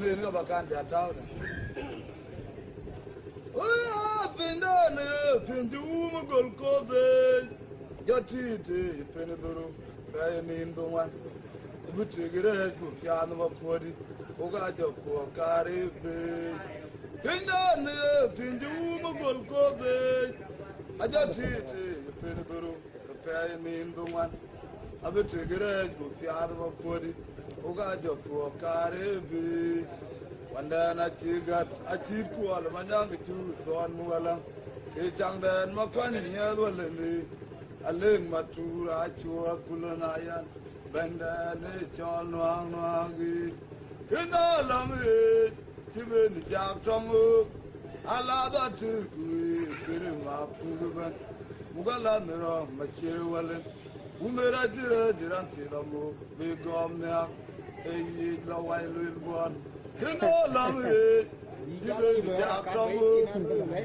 Ini ga bakan dia tahu dah. Oh, pinda ni pinju mugol kode. Jati ti piniduru kaya ni indungan. Ibu tigre ibu piano mapodi. Oga jopo kari be. Pinda ni pinju mugol kode. Ajati ti piniduru kaya ni indungan. Ibu tigre ibu piano mapodi. Oga jopo kari be. Wanda na chigat achit kual manyang chu son mualang ke changden makwani nyadwaleni aleng matura chua kulanayan banda ne chon wang wangi kina lami tiben jak tongu ala da turku kirma puguban mugala nero machirwalen umera jira jiranti damu begomnya eyi lawailu buan Kino lami, jibe jak tongu,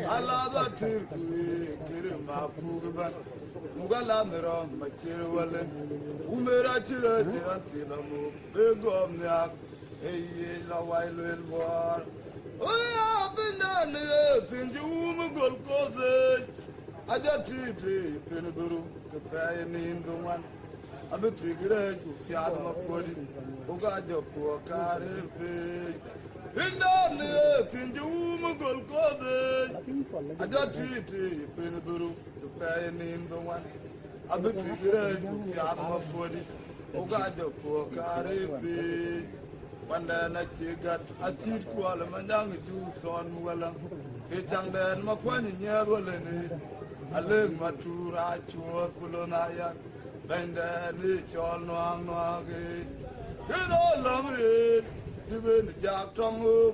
alada turku, kirima puguban, mugala mero machiri walen, umera chira jiranti damu, begom nyak, eye la wailu elwar. Oya pindani, pindi umugol kode, aja titi piniduru, kepaya nindungan, abe tigre kukiad mapodi, uga jopo karepe. Pindani, pindi umugol kode, aja titi piniduru, kepaya nindungan, abe tigre kukiad mapodi, uga jopo karepe. Wanda na chigat, achit kuala manyang ju son mualang, kechangden makwani nyadwaleni, aleng matura chua kulonayan. Benda ni chol noang noagi, kino lami, tiben jak tongu,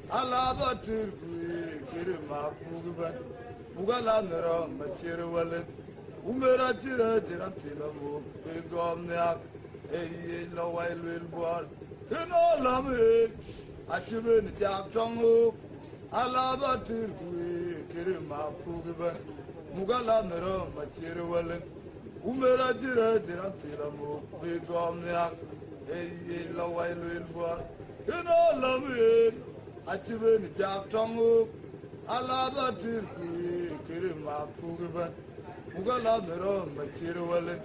alada turkui, kirima puguban, mugala nero machiri walen, umera chira jiranti damu, begom nyak, eye lawai luil buar, kino lami, achiben jak tongu, alada turkui, kirima puguban, mugala nero machiri walen, umera jira jiranti damu begom nyak eye lawai luil buar kino lami achiben jak tongu alada turkui kirima puguban mugala nero machiri walen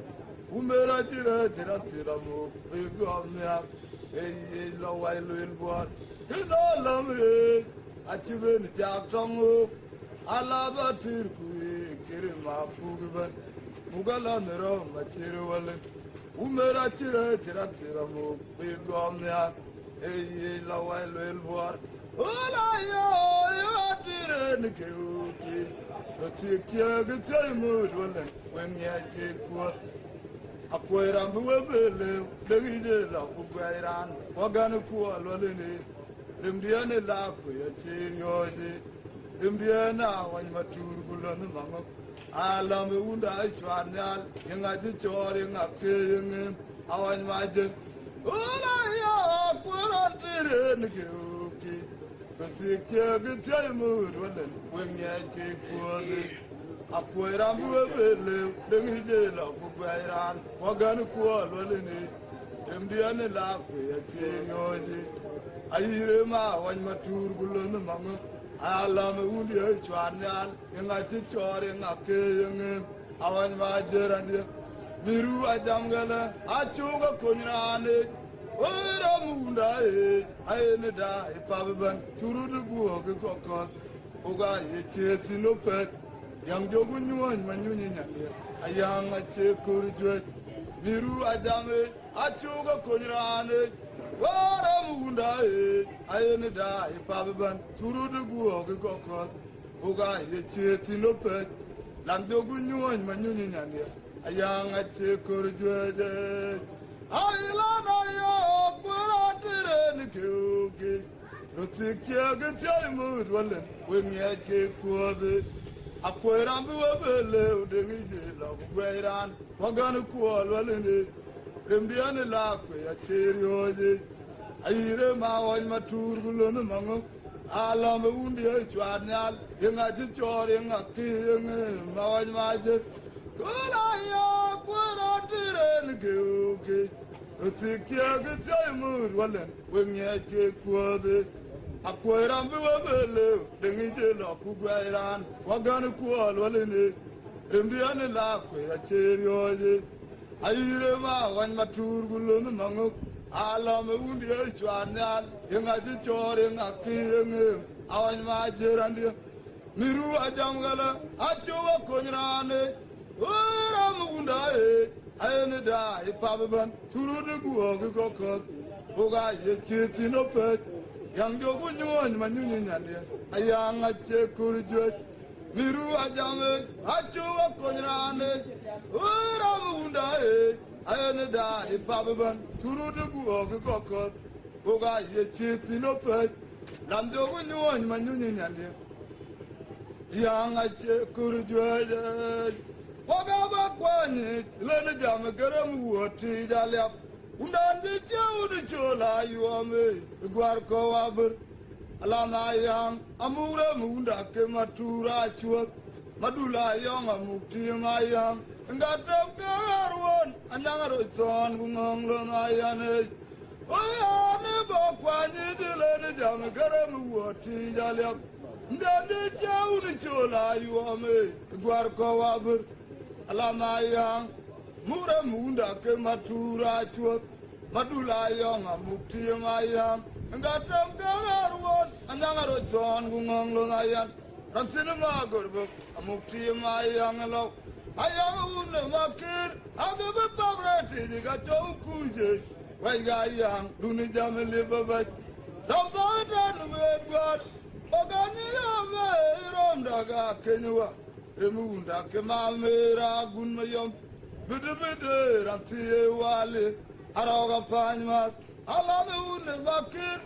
umera jira jiranti damu begom nyak eye lawai luil buar kino lami achiben jak tongu alada turkui kirima puguban mugala nero machiri walen umera chira jiranti damu begom nyak eye lawai luil buar ola yo atire nikeuki ratikia gitsai mut walen wemya ke kuat akwairan buwebele degide la kugwairan wagan kuwa lolene rimdiane la kuya chirioje rimdiana wan matur bulon mango alam unda chwarnyal yenga chori ngake yengem awan maje ola ya kuran tire nikeuki ratikia gitsai mut walen wemya ke kuat akwairan buwebele degide la kugwairan wagan kuwa lolene rimdiane la kuya chirioje ayire ma wan matur bulon mango alam undi chwarnyal yenga chori ngake yengem awan majerande miru ajamgala achuga konyrane ora munda ayene da ipaban churudu guoge kokot uga yecheti no pet yang jogu nyuon manyunyi nyande ayang ache kurjwe miru ajame achuga konyrane ora munda ayene da ipaban churudu guoge kokot uga yecheti no pet yang jogu nyuon manyunyi nyande ayang ache kurjwe ayla na yo kuratire nikeuki rotikia gitsai mut walen wemya ke kuade akwairan buwebele udengije la kugwairan wagan kuwa lwalene remdiane la kwe chirioje ayire ma wan matur gulon mango alam undi chwarnyal yenga chori yenga kiyenge ma wan majer kula yo kuratire nikeuki Rotikia get your mood, Wallen, when you get for the Aquaram Bibele, the Nijel of Kuguairan, Wagana Kual, Wallen, Rimbian Laqua, a cherry. I remember when Matur Gulun Mango, Alam Undia Chuanal, Yangati Choring, a king, Awan Majerandia, Miru Ajangala, Achoa Konrane, Uramunda. I only die, Papaban, Turu the Guog, Oga, Yeti no pet, young Jogunyo and Manunian, a young Achekurjut, Miru Ajame, Achua Konrane, Uramunda, I only die, Papaban, Turu the Guog, Oga, Yeti no pet, Landogunyo and Manunian, young Achekurjut. Wagaba kwani lene jam garam wuoti jalap undandi jawdi chola yuame gwarko wabur alana yang amura munda ke matura chuot madula yang amukti mayang ngatam garwon anyangaro ton gungonglo ayane oyane bakwani lene jam garam wuoti jalap undandi jawdi chola yuame gwarko wabur Alana yang mura munda ke matura chuot madula yang amukti mayang ngatam garwon anyangaro ton gungonglo ayan ransina magorbo amukti mayang lo ayang un makir agabe pabrati ga chokuje wai ga yang duni jamle babat sambadan wedwar ogani ave rom daga kenywa Remunda Kemamera Gunmayom, Bidabid, Rantie Wali, Araga Panma, Alana Makir,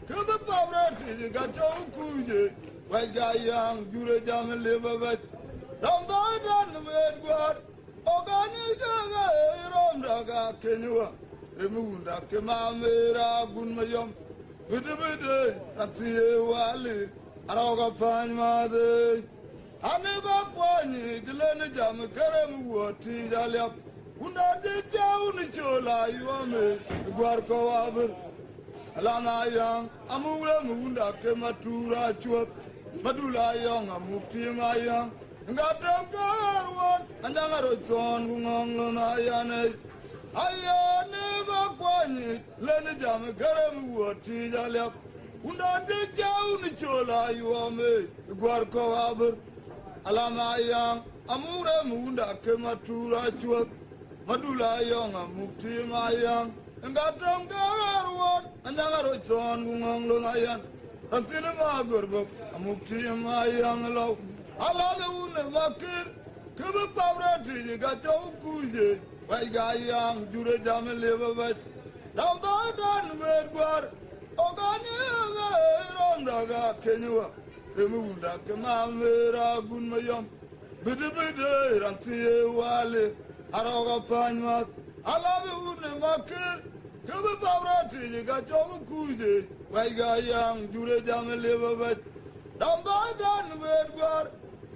Kuba Pavrati, Gajo Kuje, White Guy Young, Jurajam and Livervet, Dambadan Wedguard, Ogani Rondaga Kenua, Remunda Kemamera Gunmayom, Bidabid, Rantie Wali, Araga Panma. I never quani, the Lena Jam, Karam, Wati, Jalap, Unda de Jauni Chola, you are me, the Guarco Aber, Alana Young, Amura Munda, Kematura, Chuap, Madula Young, Amukti Mayang, and got them Garwan, and Yangaroton, Gumong Ayane. I never quani, Lena Jam, Karam, Wati, Jalap, Unda de Jauni Chola, you are me, the Guarco Aber. Alana yang amura munda kematura chuat madula yang amukti mayang ngatam garwan anyangaro ton gungonglo ayan ansina magorbo amukti mayang lo alana un makir kuba pavrati ga chokuje wai ga yang jure jam lebabat dambadan wedwar ogani rondaga kenywa Remunda Kemamera Gunmayom, Bidabid, Rantie Wali, Araga Panmat, Alava Wune Makir, Kuba Pavrati, Gajoga Kuje, Waiga Yang, Jurejam Livervet, Dambadan Wedgar,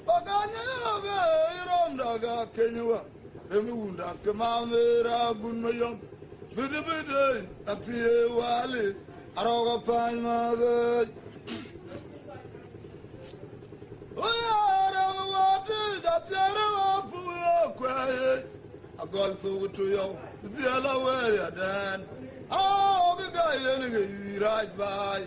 Pagana Rondaga Kenyua, Remunda Kemamera Gunmayom, Bidabid, Rantie Wali, Araga Panmat. I got to you, the other way, Dan. Oh, the guy, you right by.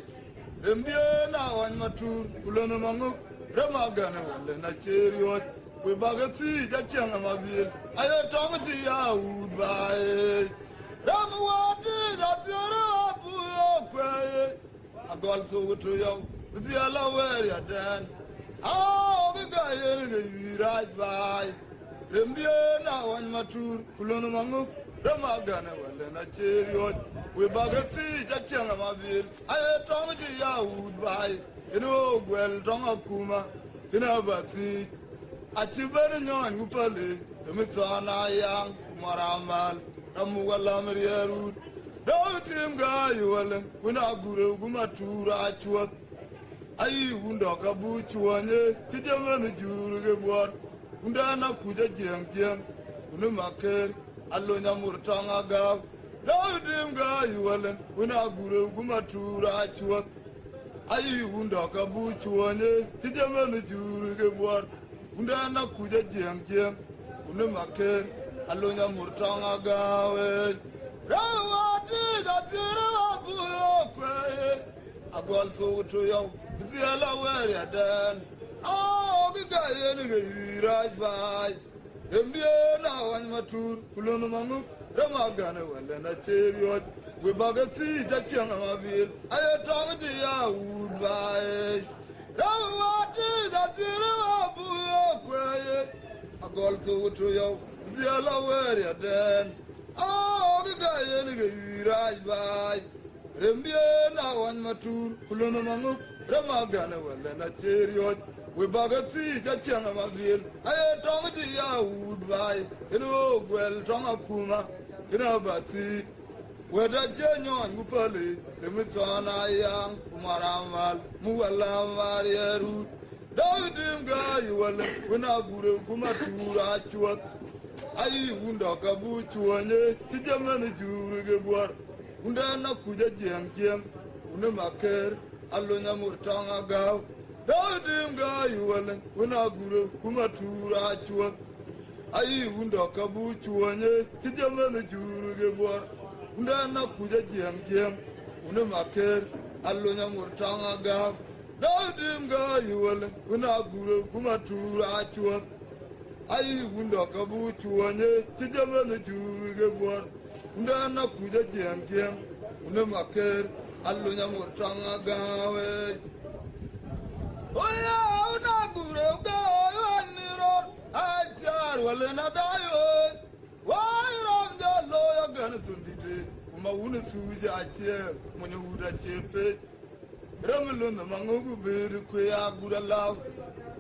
Rembiana on Matur, Kulonamango, Ramagana, and a chariot. We bagati, that young Amabil. I had Tomati out by Ramawati, that's your I got to you, the other way, Dan. Oh, the guy, right by. Rembiana on Matur, Kulonamango, Ramagana, and a chariot. We bagati, that young Amabil. I had Tomati out by. You know, well, Tomakuma, you know, but see. Achibanyon Upali, the Mitsana Yang, Maramal, Ramuala Maria Root, Dautim Guy, when I guru Gumatura Chuat. I wound a buchuane, Tijaman Juru Gabor, Undana Kuja Jam Jam, Unumaker, Alona Murtanga Gav, Daudim guy wallen, when I grew Gumatura chuat. I wound a cabuchuane, Tijaman the Juru war, Undana Kuja Jam Jam, Unamake, Alonia Murtanga Gawe. Rawati, that's it. I go to you, the Alaware then. Oh, the guy right by. Rembiana and Matur, Kulunamanuk, Ramagana, and a chariot. We bagati Jachamaville. I told you would buy. Rawati, that's it. I go to you, the Alaware then. Oh, the guy right by. Rembiana and Matur, Kulunamanuk, Ramagana, and a chariot. We bagati Jachamaville. I told you would buy. You know, well, Tonga you know, Bati. Whether Jenyon Gupali, Remitana Yang, Umaramal, Mualam Varieru, Davidim Guy, you will when I guru Kumatura Chuat. I wound a cabuchuane, Tijaman Jurigabur, Undana Kuja Jam Jam, Unamaker, Alonia Murtanga Gao. Davidim Guy, you will when I guru Kumatura Chuat. I wound a cabuchuane, Tijaman Jurigabur. Undana Kuja Jam Jam, Unamaker, Alonia Murtanga Gao. Davidim Guy, you will when I guru Kumatura Chuat. I wound a cabuchuane, Tijaman Jurigabur. Undana Kuja Jam Jam, Unamaker, Alonia Murtanga Gao. Oh, yeah, Unaguru Gao, I jar well in a dio. Why ram the lawyer guns on the day? Umawuna Suja chair, when you would a chepe. Ramelun the Mangu Bedu Quia good allow.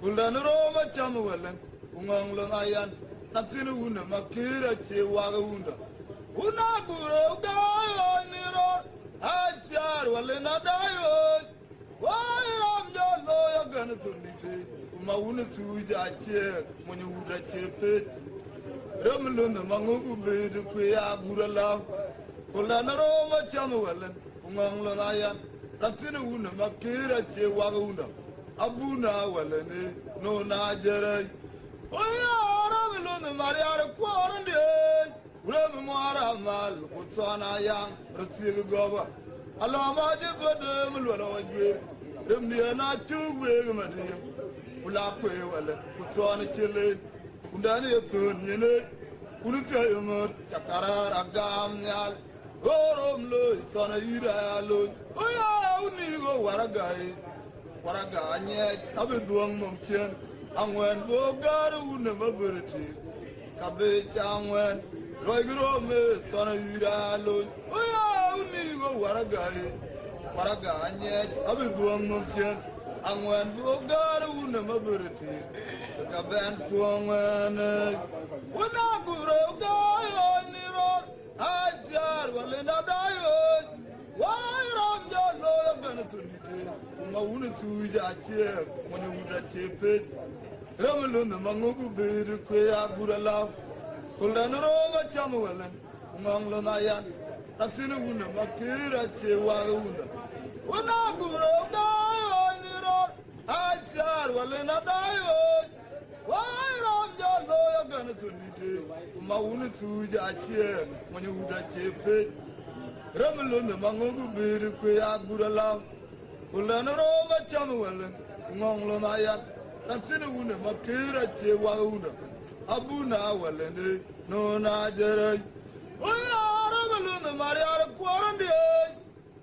Ulana Roma Chamuelan, Umanglan Iron, Natina Wuna Makira Che Wagunda. Unaguru Gao, Nero, I jar well in a dio. Why ram the lawyer guns on the day? Umawuna Suja chair, when you would a chepe. Ramelun the Mangu Bedu Quia Gurala, Polana Roma Chamuelan, Umanglan Iron, Ratina Wuna Makira Che Wagunda, Abuna Wellene, no Najere. Oh, Ramelun the Maria Quarantine, Ramamara Mal, Putsana Yang, Rasiga Gova, Alama Jazz, Mulwana, Remdiana Chu Wigamadim, Ulakwe Wellen, Putsana Chile. Undani etun yene unutia yumur chakara agam nyal orom lo isana yira lo oya unigo waraga nye abeduang momchen angwen bogar unne maberti kabe changwen loigro me isana yira lo oya unigo waraga nye abeduang momchen angwen bogar unne maberti kaben tuangwen unaguru gayo niro ajar walena dayo wairam jalo gana sunite mauna suja che mona wuda chepe ramelun mangogu beru kya gurala kulan roma chamwalan umanglo nayan natsinu una makira che waunda unaguru gayo niro ajar walena dayo wairam jalo gana sunite mauna suja che mona wuda chepe ramelun mangogu beru kya gurala kulan roma chamwalan umanglo nayan natsinu una makira che waunda abuna walene no najere oyara balun mariara kwarande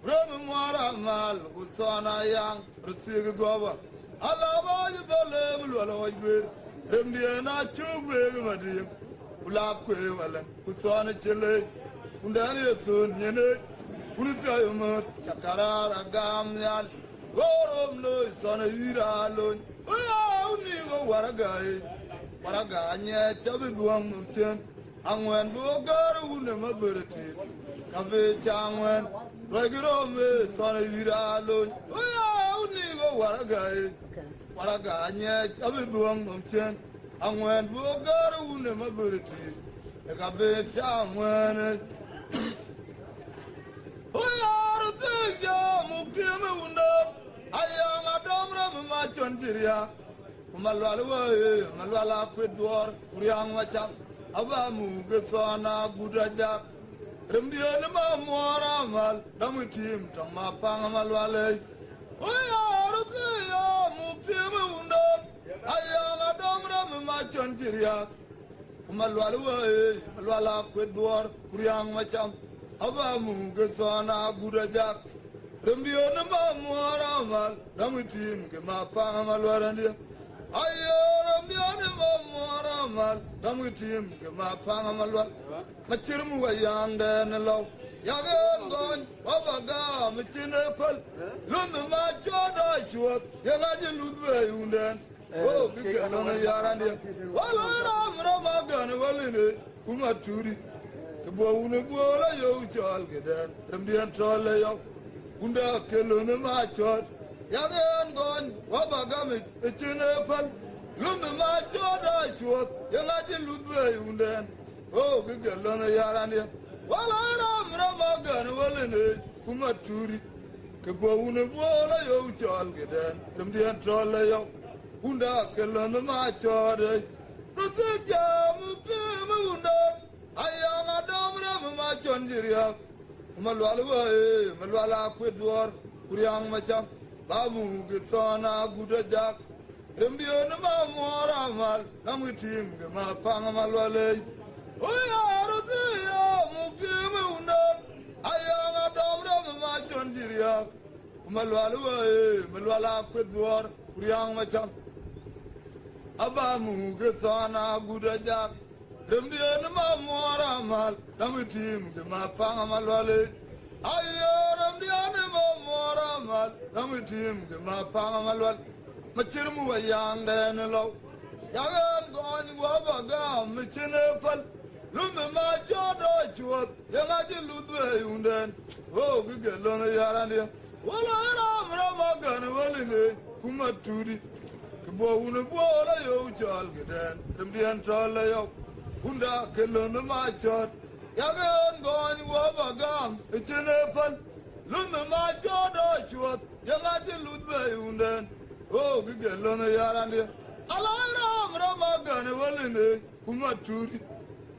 ram mara mal usana yang rusig goba alaba jbale mulwala wajber remdi na chugbe madi ula kwe walan usana chele undani yesun yene ulisa yumur chakara ragam yal gorom lo usana iralo oya unigo waraga nye chabe duang numchen angwen bogar une maberti kabe changwen ragiro me sana viralo oya unigo waraga nye chabe duang numchen angwen bogar une maberti kabe changwen muktima unda ayang adamra ma chonjiria malwalwa malwala kwedwar kuriang macham abamu getsana gudaja remdiana ma mora mal damutim tang ma pang malwale oya rusiya muktima unda ayang adamra ma chonjiria malwala kwedwar kuriang macham abamu getsana gudaja remdiana ma mora mal damutim ke ma pang malwale ayoram diane mamora mal damutim ke ma panga malwal machirmu wayande nelaw yagen gon obaga machine pal lum ma joda chuot yanaje ludwe yunden o bigana yarande wala ram ramagan waline kuma turi ke bowune bola yo chal geden remdian tole yo unda kelone ma chot yagen gon wabagami echine pan lume ma joda chuot yangaje ludwe unden o gigelona yarande wala ram ramagan walene kuma turi ke bowune bola yo chal geden remdian tole yo unda kelona ma chode rutja mukme unden ayanga damra ma chonjiria malwala kwedwar kuriang macham bamu getsana gudajak remdiona ma mora mal namutim ge ma panga malwale oya rusiya mukime unan ayanga damra ma chonjiria malwala kwedwar kuriang macham abamu getsana gudajak remdiona ma mora mal namutim ge ma panga malwale ayoram diane ma mora mal namutim ge ma panga malwal machirmu wayang den lo yagan gon wabaga machine pal lume ma jodo chuot yangaje ludwe yunden o gigelona yarande wala ram ramagan waline kuma tudi kbo une bola yo chal geden remdian tole yo unda kelona ma chot yagan gon wabagam machine pal lume ma jodo chuot yangaje ludwe yunden o gigelona yarande alaram ramagan waline kuma turi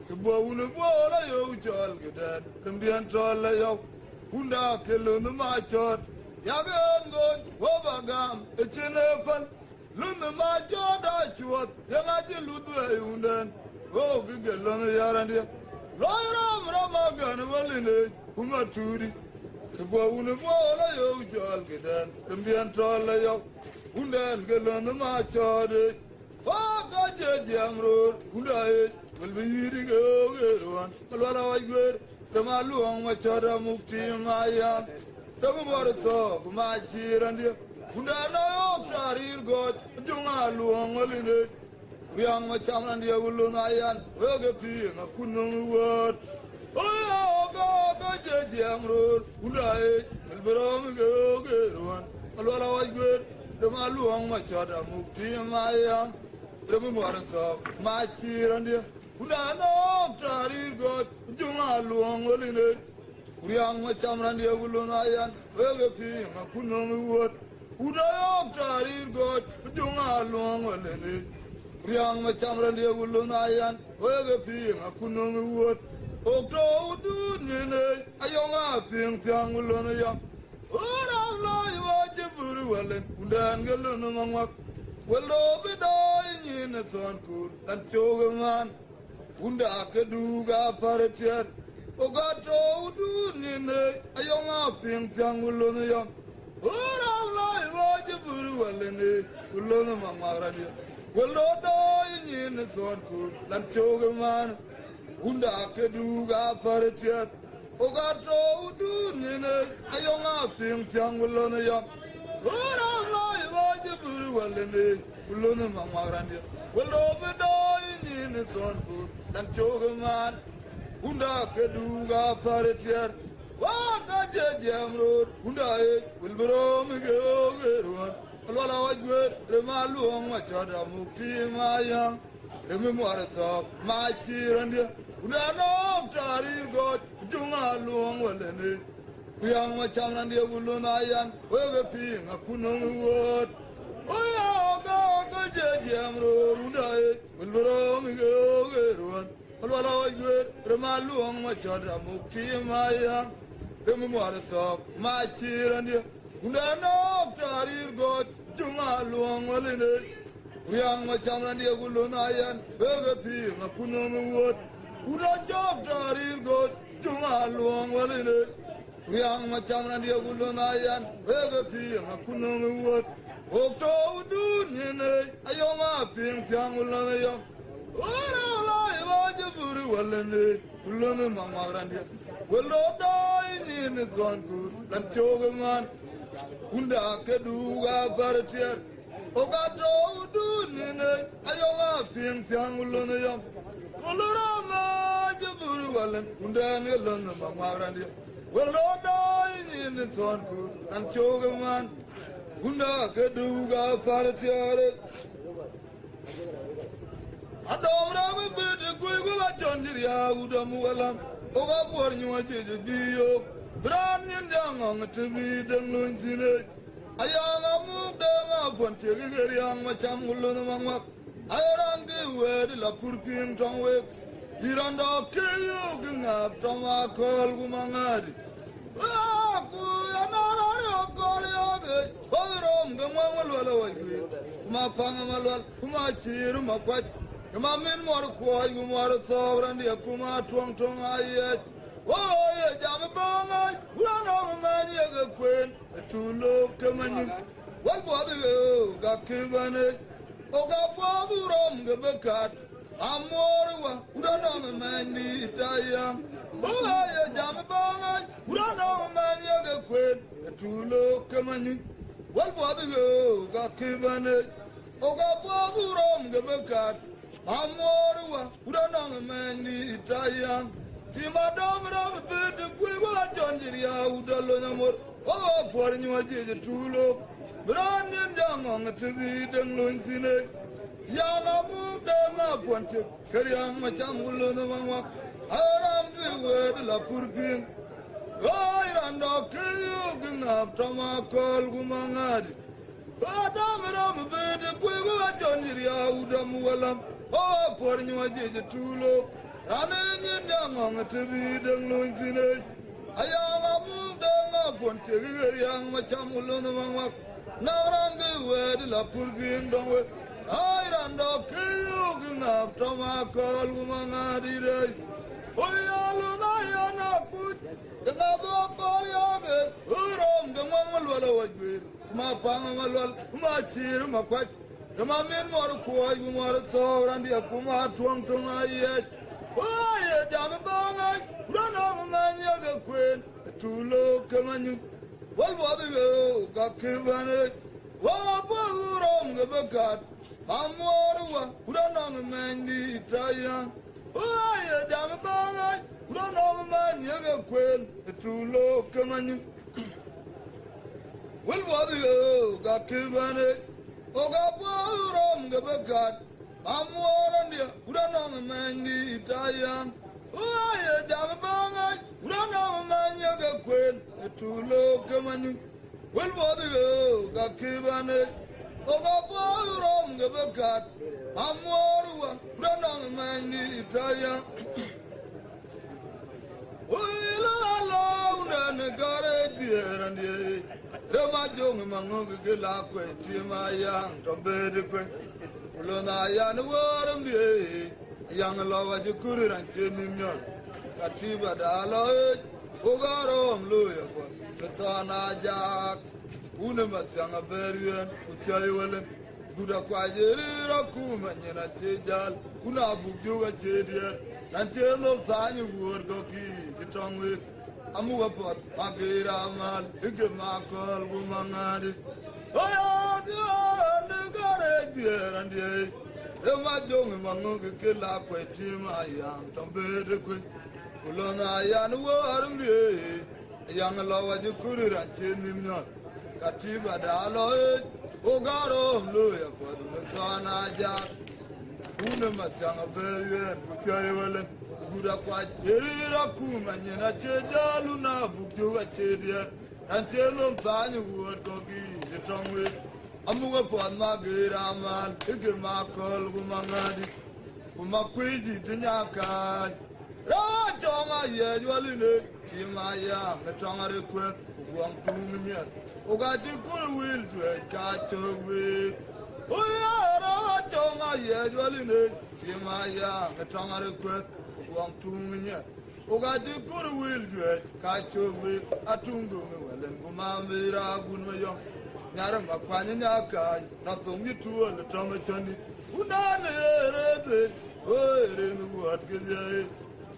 kbo une bola yo chal geden remdian tole yo unda kelona ma chot yagan gon wabagam machine pal lume ma jodo chuot yangaje ludwe yunden o gigelona yarande Loiram ramagan waline kuma turi kbo une bola yo chal geden remdian tole yo undan gelona ma chode faga jejamror undae welbiri gerwan malwala wajwer tamaluang ma choda mukti maya tabu morso ma chirande undana yo tarir god junga luang waline riang ma chamran dia uluna yan wege pi na kunung wot oya ga jejamror undae welbrom gerwan malwala wajwer Ramaluang ma choda mukti maya Ramu morso ma chirande Udano tarir god junga luang waline Uriang ma chamran dia uluna yan wege pi ma kunung wot Udayo tarir god junga luang waline Uriang ma chamran dia uluna yan wege pi ma kunung wot Okto udun nene ayonga ping tiang uluna yan Orang lai wajib berwalen undan gelun mangwak welo bedai nyine sonkur dan cogeman unda keduga paretier ogato udunine ayonga ping tiang ulun yam orang lai wajib berwalen ulun mangwarani welo dai nyine sonkur dan cogeman unda keduga paretier Ogato udunine ayonga ping tiang ulona yam orang lai wajib berwalene ulona mangwarande welo bedai nyine sonkur dan cogeman unda keduga paretier waka jejamror unda wilbrom gegerwan alwala wajwer remaluang machada mukti mayang rememwarata machirande unda no tarir god junga luang walene Young Macham and the Gulunayan, where ping a Kuno word. Oh, go, Jam Rudai, will roam go, Remalu on my children, Mukti, my Remember, my cheer and you. Undano, Tarir God, Jumalu on Waline. Young Macham and the Gulunayan, where ping a Kuno word. Uda Jog Tarir God, Jumalu on Waline. Young Macham and the Gulunayan, where ping a Kuno word. Okto Dunine, a young ping Tiamulayan. Oh, I was a buru walene, Uluna Mamarandia. Well, no dying in its one good, and Chogaman, Unda Kaduga Baratier. Okato Dunine, a young ping Tiamulayan. Olorama, Jaburu Wallen, Unda Nilana Mamarandia. Well, no dying in its one good, and Chogaman, Unda Kaduga Baratier. Adom bit a quick with John Jiria, Udamualam, over Bornu, Bio, Brand young on the TV, then Luncine. I am moved them up on Tigger young Machamulunamama. I ran the word La Purpin Tongue. Hiranda Kayogan up Toma call Gumangadi. Ah, Kuyanara Korea, Overom, the Mamalwala, Mapangamalwal, Kumachi, Maquat. My men more quiet, you more sovereign, the Akuma, Tong Tong, I yet. Oh, yeah, Jamabama, run over man, you're a queen, a true love, come on you. What bother you? Got Kibane, oh, got Bobu, the Becat. I'm more, run over man, the Italian. Oh, yeah, Jamabama, run over man, you're a queen, a true love, come on you. What bother you? Got Kibane, oh, got Bobu, the Becat. I'm more, who don't know a man, the Italian. Tima Dom, the Quiva John Jiria, who don't know more. Oh, poor you are a true love. Brand young on the TV, then Luncine. Young, moved them up, one tick, carry on my chamul on the one. I am the word, La Purpin. Oh, and okay, you can have Tama call Gumangadi. Oh, damn, the Quiva John Jiria, who don't know. Oh, poor you are a true love. And in young on the TV, then Luncine. I am a moved them up on Tigger young Machamulunamama. Now run the word, La Purpin, don't we? I ran okay, you can have Toma call Gumangadi. Oh, I not put the Nabo Poriabe, Urom, the Mamalwala was good. My Pangamal, my cheer, my quack. The men more quiet, you more so, and the Akuma Twang Tung I yet. Oh, yeah, Jamabanga, run over man, you're a queen, a true low, come on you. What was you? Got Kibane. What was the Becat? I'm more, run over man, the Italian. Oh, yeah, Jamabanga, run over man, you're a queen, a true low, come on you. What was you? Got Kibane. Oga the Becat. I'm more on the Uranong man, the Italian. Oh, yeah, Jamabanga, Uranong man, you're queen, a true low, come on you. Well, what do you got Kibane? Oga the Becat. I'm more Uranong man, the Italian. Oh, alone and got a dear and the Ramajong among the Laqua, Tima young, Tom Bedrick, Ulona yan warm day, a young lover you could and Timmy York, Katiba Dalo, Ogarom Lawyer, the son Jack, Unamatanga Berian, Utsiawellen, Buddha Quajeri, Kuma, Yena Tejal, Unabu Juga Jedier, and Jello Tanya Wood Goki, the tongue with. Amu apot Akira mal ikema kol gumangadi oya de gore bier ande rema jong mangu ke la kweti ma yang tombe de kwe kulona yan warum de yang lawa ju kurira chenim nyo katiba dalo ogaro mlo ya kwadu sana ja una matsanga berien kusiaye walen gura kwa erira kuma nyina chejalu na bukyo chedia antelo mtanyu wodogi etongwe amuwe pon magira mal ege makol gumangadi kumakwiji tinyaka rawa jonga ye jwaline timaya metonga rekwet kuwang tumunya ugaji kurwil jwe kachowe uya rawa jonga ye jwaline timaya metonga rekwet kuwang tumunya ugaji kurwil jwe kachowe atungu welen kumamira gunmayo nyara makwanya nyaka na tongi tuwa le tome chandi unane erede ere nuwat geje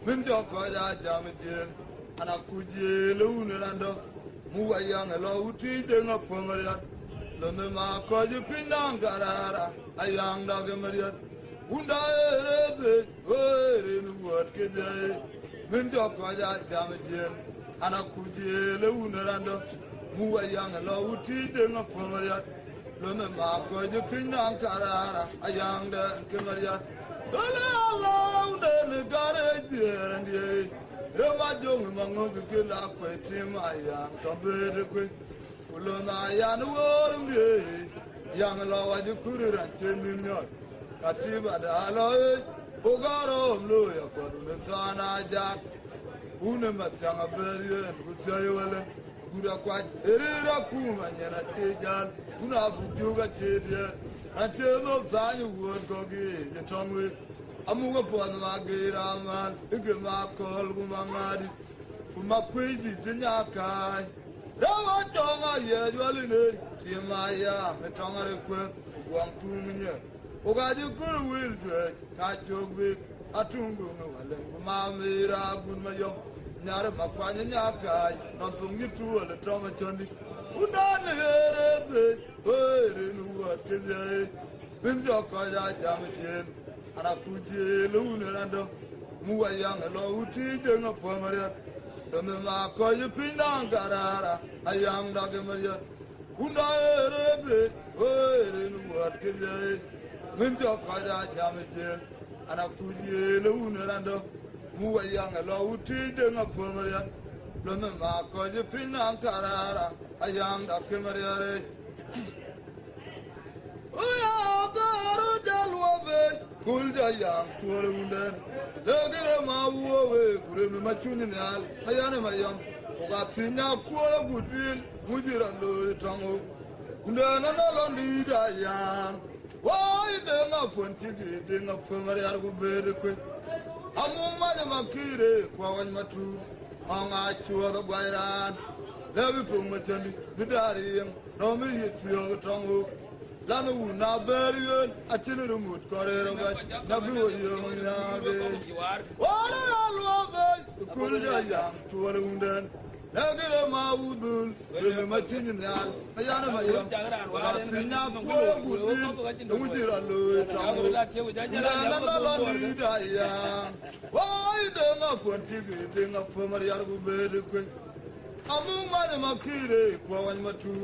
min joko ya jamjen ana kuje le unrando muwa yang lo uti de ngapomariya lo me ma ko ju pinangarara ayang dage mariya unda erede ere nuwat geje min joko ya jamjen ana kuje le unrando muwa yang lo uti de ngapomariya lo me ma ko ju pinangarara ayang dage mariya Allah de gare dirandi rema jong mango ke la kweti maya tobe kwe kulona ya no wormbe yang lo wa ju kurira cheminyo katiba da lo bogaro mlo ya ko ne sana ja une matsanga berien kusayo wala gura kwa erira kuma nyana tejal una bujuga chedia antelo zanyu word gogi yetongwe amuwa pon magira man ige makol gumangadi kumakwiji tinyaka rawa jonga ye jwaline timaya metonga rekwet wang tumunya ugaji kurwil jwe kachogbe atungu walen kumamira gunmayo nyare makwanya nyaka nontungi tuole toma chondi unane herede ere nuwat keje binjo ko ya jamjen ana kuje lunrando muwa yang lo uti de ngapomariya dome ma ko yipinangarara ayang dage mariya una erede ere nuwat keje binjo ko ya jamjen ana kuje lunrando muwa yang lo uti de ngapomariya dome ma ko yipinangarara ayang dage mariya Oya garu jalwabe kulja yang tuwale unden legere ma uwe kure me machuni nyal ayane mayam oga tinya kuwa gudbil mujira lo tango undana na londi da yang wai de nga ponti de nga pomare ar gubere kwe amu manya makire kwa wan matu anga chuwa gwairan lebi puma chandi bidari romi yitio tango lanu na beriyon achinu rumut korero ba nabu yong yage wala alwabe kulja yang tuwale unden lagere maudul reme machinyi nyal ayana mayam atinya ko gudin mujira lo tango na na landi daya wai de nga ponti de nga pomar yar gu bere kwe amu manya makire kwa wan matu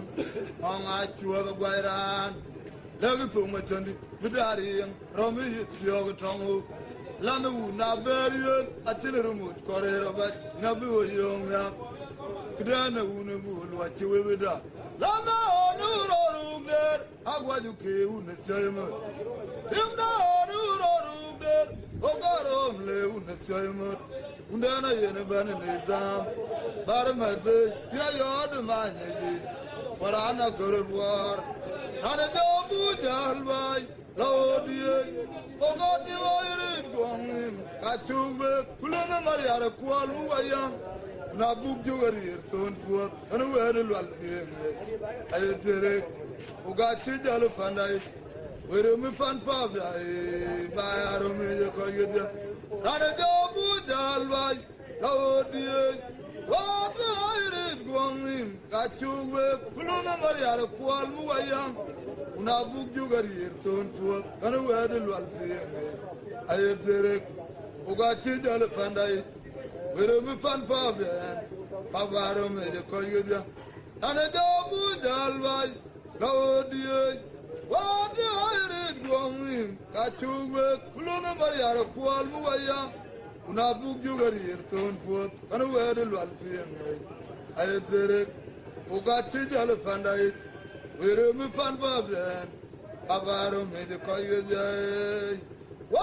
anga chuwa gwairan lagi puma chandi bidari romi yitio tango lanu na beriyon achinu rumut korero ba nabu yong ya kidana une bulu achiwe bida lana onuro rugder agwaju ke une tsayma imna onuro rugder ogarom le une tsayma undana yene bane nizam barmade ina yod manye warana gorwar ana dobu jalbai lodie ogodi oirin gwangim kachube kulana mariara kwalu ayam na bugjo garir son puat ana were lwalkeme ayedere ogachi jalo pandai were mi pan pabda bayaro me ko yedya ana dobu jalbai lodie wata oirin gwangim kachube kulana mariara kwalu ayam una bugjo garir son puat ana were lwalkeme ayedere ogachi jalo pandai were mi pan pabda babaro me ko yedya ana dobu jalbai lodie wata oirin gwangim kachube kulana mariara kwalu ayam una bug you got here soon forth, and where the Lalpian. I did it. Ugati Jalapanda, where me pan babden, Avaro made the coy. What I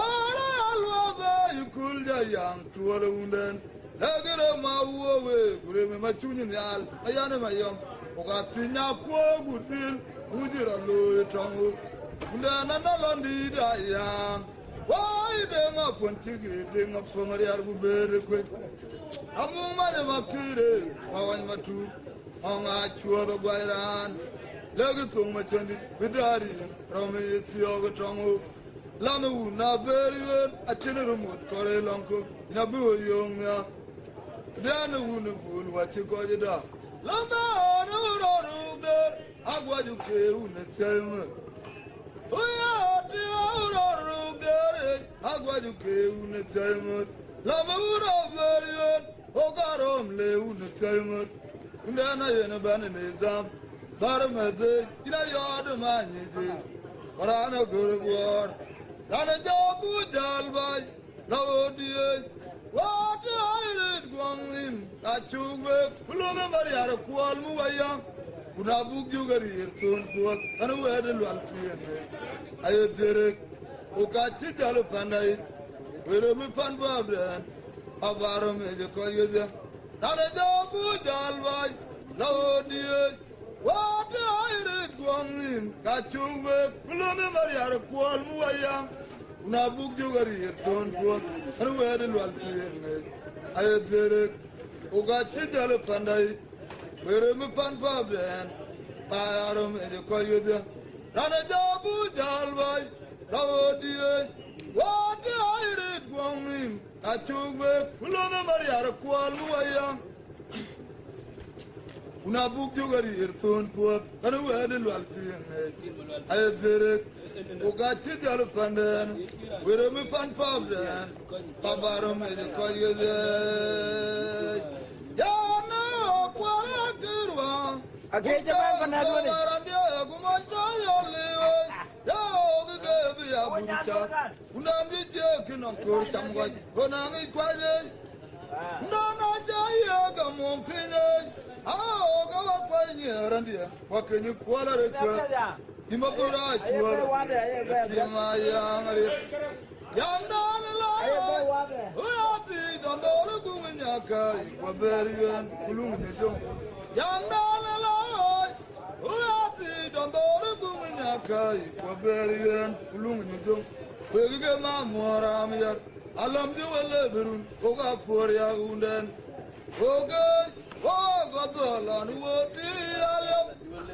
love, you cool young to all the wounded. Lagger my way, Grim Machunian, Ayana Mayam, Ugati Nakwa, good deal, Udira Loy Tongu, Undana Landi, I am. Why them up when Tiggy up from Maria Guberi quick? Among my Makure, Pawan Matu. Onga chuo Guairan, Legatum Machandi, Vidari, Romy Tioga Tongo, Lanu, Naberian, a Tineramut, Kore Lonko, Nabu Young, Dana Wunapul, what you call it up. Lama, no, Aguajuke, Unatsam. Oh, yeah, Aguajuke, Unatsam. Lama Urian, Ogarom, Le Unatsam. Undana yena bana nizam baramade ina yad maniji qarana gurwar rana jabu jalbai lawdiye wat ayred gwangim achugwe kuluna mariar kwal muwaya una bugyu gari irtun kuat anu wedel walpiyene ayedere ukati jalu pandai wero mi pan babran avaro meje koyede Rana jabu jalbai, lawdiye, what I read gwangim, kachuwe, kulone mariar kwal muwayang, una bug jugari irson kuat, and where the Lalpian. I did Ugati Jalapandai, where me pan pabden, Payarum and the Koyuda, Rana jabu jalbai, lawdiye, what I read gwangim. Achugwe, Kulona Maria, Kual Muayang. Una book you got here soon for, and where the Lalpian. I did it. Ugati Jalapandan, where me pan pabden, Pabarum and the Koyude. Yana, Quagirwa. Okay, Japan, Unandi joking on Kurcham White, Honami Quaje. No, Jaya, Gamompine. How go up by near and here? What can you call a request? Imabura, my young Dana, who are the Dondora Gumanyaka, Waberian, Kulumijum. Young Dana, who are the Dondora Gumanyaka, Waberian, Kulumijum. We get my more amir. Alam you a leberun, Oga Poria Undan. Okay, oh, God, the land would be a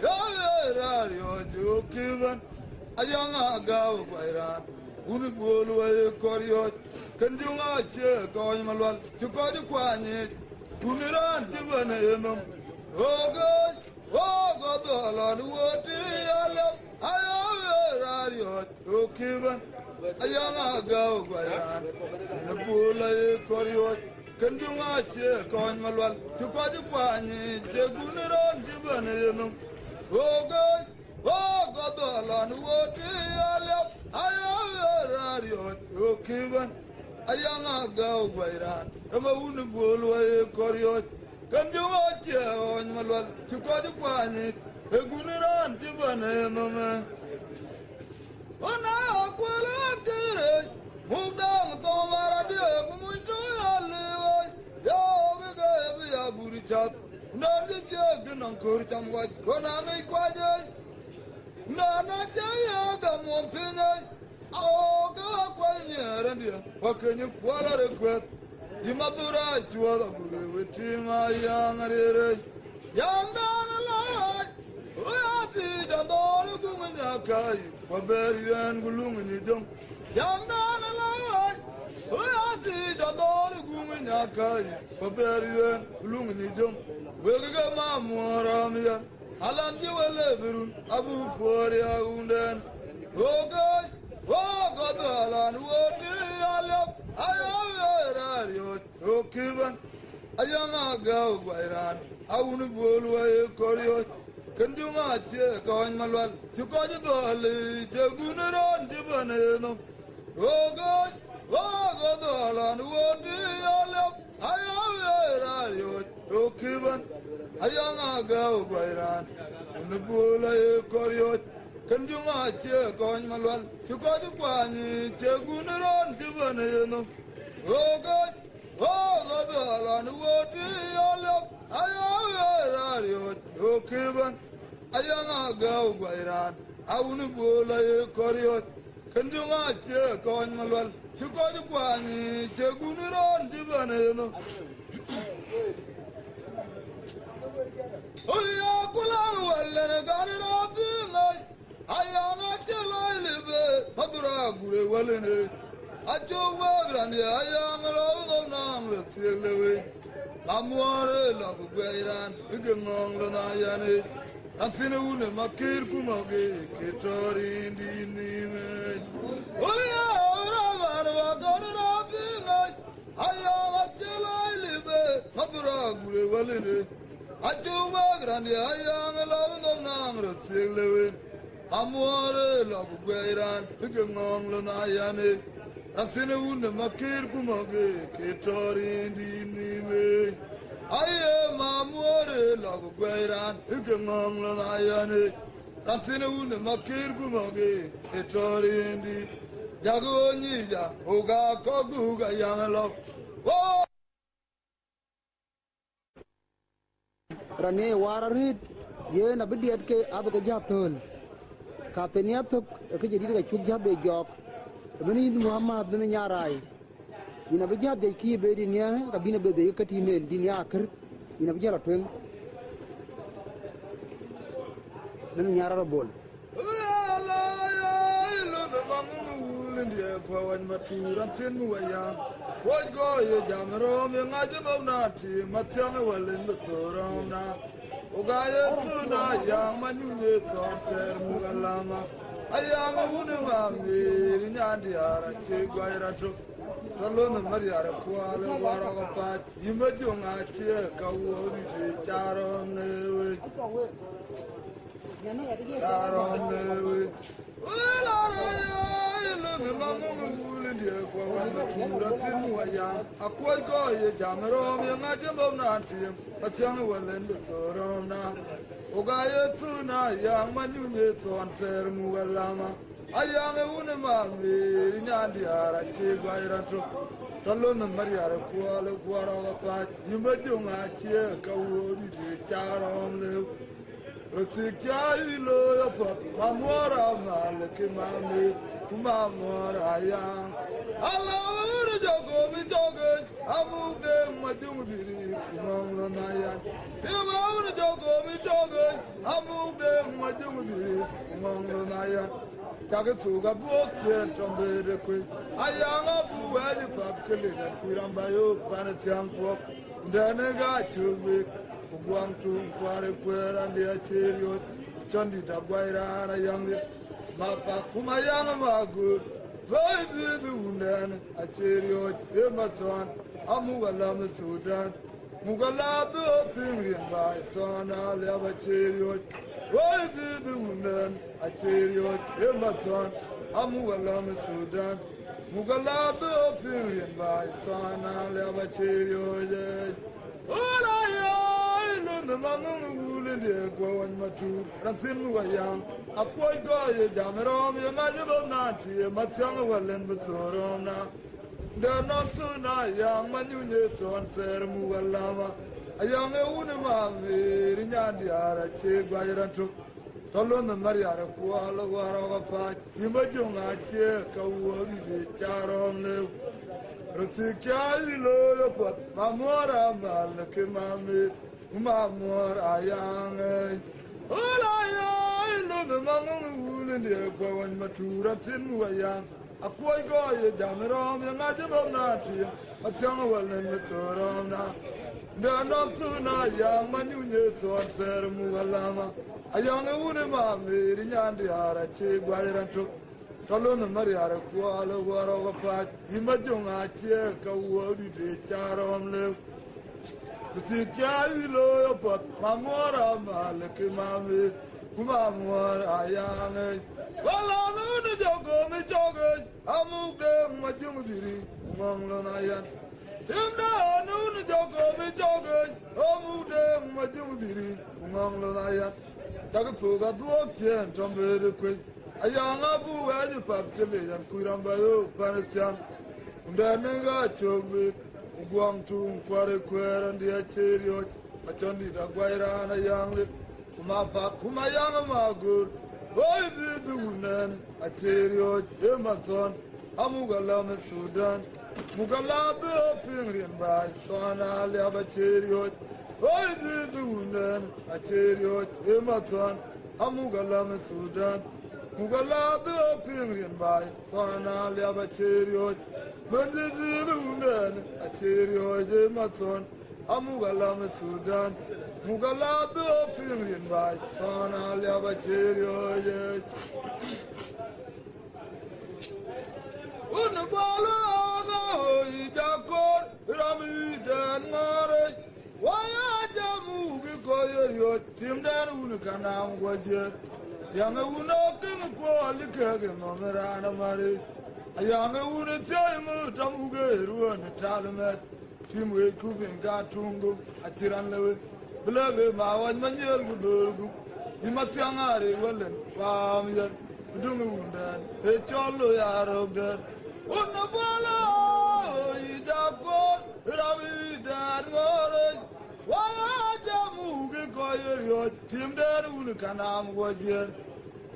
joke. A young Agao Bairan, Unibulu, Corio, Kandunga, Koimalwal, Chukoju Kwani, Uniran, Tibanum. Okay, oh, God, the land would be a radio, Ayanga go Guairan, Nabula Corio, Kandunga, Coin Malwal, Chukwaju Kwani, Jagunaran, Tibanum. Oh, God, oh, God, Alan, what I radio, Kivan, Ayanga go Guairan, Ramawunabula Corio, Kandunga, on Malwal, Chukwaju Kwani, Jagunaran, Tibanum. Oh, now, Quella, move down, some of our idea, Mumu, Yo, we have booty chat. None the joke, and Uncle Tam White, Konami Quaja. None of Jaya, one penny. Oh, go quite near and here. What can you call a request? You must be right, you are the good with him, my young and young man alive. We are the Dondora Gumanyaka. Waberian Gulumidum, young man alive. We are the Dondora Gumanyaka, Waberian Gulumidum. We'll go Mamuramia, Alan Jewel, Abu Poria Undan. Oh, God, oh, God, Alan, what do you I have a radio, oh, Kivan, a young girl, Guairan, I wouldn't bowl away, Corio. Kandunga, Coin Malwal, Chukoju Dolly, Jagunaran, Tibanum. Oh, God, Wagadolan wodi yalap ayawerayo okiban ayanga gaw bayran unbula koryot kanjuma che kon malwal chikoju kwani che gunaron kibane no ogaj wagadolan wodi yalap ayawerayo okiban ayanga gaw bayran unbula koryot kanjuma che kon malwal chikoju kwani che gunaron kibane no Oya kulam wallen ganira bimay ayama chelay libe habra gure walene ajo wagran ya ayama ro nam retselewe amware lag gwairan igengong lo na yane ansine une makir kumage ketori ndinime Oya ravan wa ganira bimay ayama chelay libe habra gure walene Ajuba grande ayang love nam retselewe amware lag gwairan igengong lo na yane ansine une makir kumage ketori ndinime aye mamware lag gwairan igengong lo na yane ansine une makir kumage ketori ndi jagoni ja oga kogu ga yang lo Rane wararit ye na bidiat ke abga jatul ka teniat ke jadi ga chuk jabe jok bani Muhammad bin nyarai ina bijat de ki be di nya ka bina be de ka tine di nya akir ina bijara twen bin nyara bol ala ya ilo be mamu lindia kwa wan maturan tin mu ya ko go ye jamro me ngaje na ti matyanga walen betoram na ugaye tuna ya manyunye tsonter mu galama ayama une mami nyandi ara che gwaira to tolona mariara kwale wara pa yimajo ngache ka wori te charon newe charon newe wala ya ilo me mamu lindia kwa wan matura tinu ya akwai go ye jamro me ngaje na ti matyanga walen betoram na ugaye tuna ya manyunye tsonter mu galama ayame une mami nyandi ara che gwaira to tolona mariara kwale kwara pa yimajo ngache ka wori te charon le Rotsikyailo yapot mamora maleke mami kumamora yang alawur jogo mi jogo amude majung biri kumamlo nayan yawur jogo mi jogo amude majung biri kumamlo nayan tagatsuga bokyen tombere kwe ayanga buwali papchele dan kurambayo panatyam kwok ndane ga chube Guang tu kware kwera ndi acherio chondi tagwaira na yambe mapa kumayana magur roidi du unan acherio ematson amugala msudan mugala do pingrin bai sona leba acherio roidi du unan acherio ematson amugala msudan mugala do pingrin bai sona leba acherio Ola ya the mangu wulinde go wan matu rantin wayang akoy go ye jamrom ye ngaje nati matyang walen betorom na de not na yang manyunye ton ser mu walama ayang e une ma me nyandi ara che gwairanto tolon mariara kwalo waro pa imajunga che ka wori de charom le Rotsikyailo yapot mamora malke mami Umamor ayang Ola ya ilo me mangu wulinde kwa wan matura tin wayang akwai go ye jamrom ye ngaje nati atyanga walen betoram na de not na yang manyunye tsonter mu walama ayang une mami nyandi ara che gwairanto tolona mariara kwalo waro pa imajonga che ka wori de charom le Rotsikyailo yapot mamora malke mami kumamwar ayang wala nu jogo mi jogo amuk de majung diri ngong lo nayan timda nu jogo mi jogo amuk de majung diri ngong lo nayan tak tu ga duo tien tombe kwe ayang abu aju pap chele yan kuiramba yo panetian undanenga chobe guang tung kware kwere ndia cherio machondi da gwaira na yang kuma yang magur boy du nan a cherio ematon amugala me Sudan mugala be pingrin bai sona le ba cherio boy du nan a cherio ematon amugala me Sudan mugala be pingrin bai sona le ba cherio Bende dirunen a cherio ematon amugala me Sudan mugala be pingrin bai sona le ba cherio Un bala da hoy jakor rami den mare waya jamu bi koyer yo timdan un kanam goje yang uno king ko likage no merana mare ayang un tsaymu tamuge ruan talmet timwe kubin gatungo achiran lewe blagre mawan manyel gudurgu imatyangare walen pamyer dungu undan e cholo yarogder Unabala idakor rami dar more waya jamu ge koyer yo timder un kanam gojer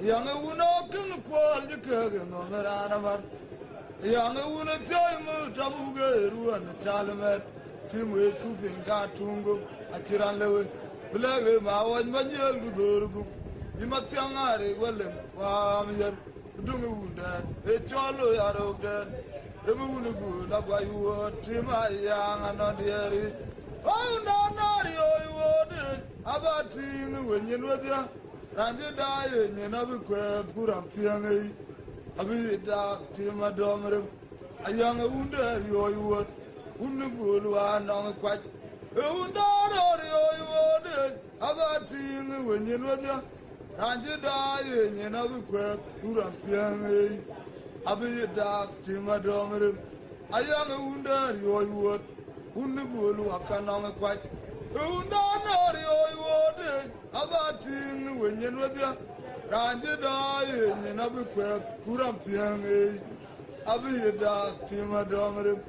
yang uno king kwal de kege no merana mar yang uno tsaymu tamuge ruan talmet timwe kupin gatungo achiran lewe blagre mawan manyel gudurgu imatyangare walen pamyer dungu undan e cholo yarogden remunu gu la gwayu tima yang anodieri oh no no yo wode abati wenyen wadia ranje daye nyena bi kwe kuram piangai abi da tima domre ayang undar yo wode unu gu wa nong kwaj e undar yo wode abati wenyen wadia Ranje daye nyena bi kwe kuram piangai abi da tima domre ayang undar yo wode unu gu wa kanong kwaj e undar yo wode abati wenyen wadia ranje daye nyena bi kwe kuram piangai abi da tima domre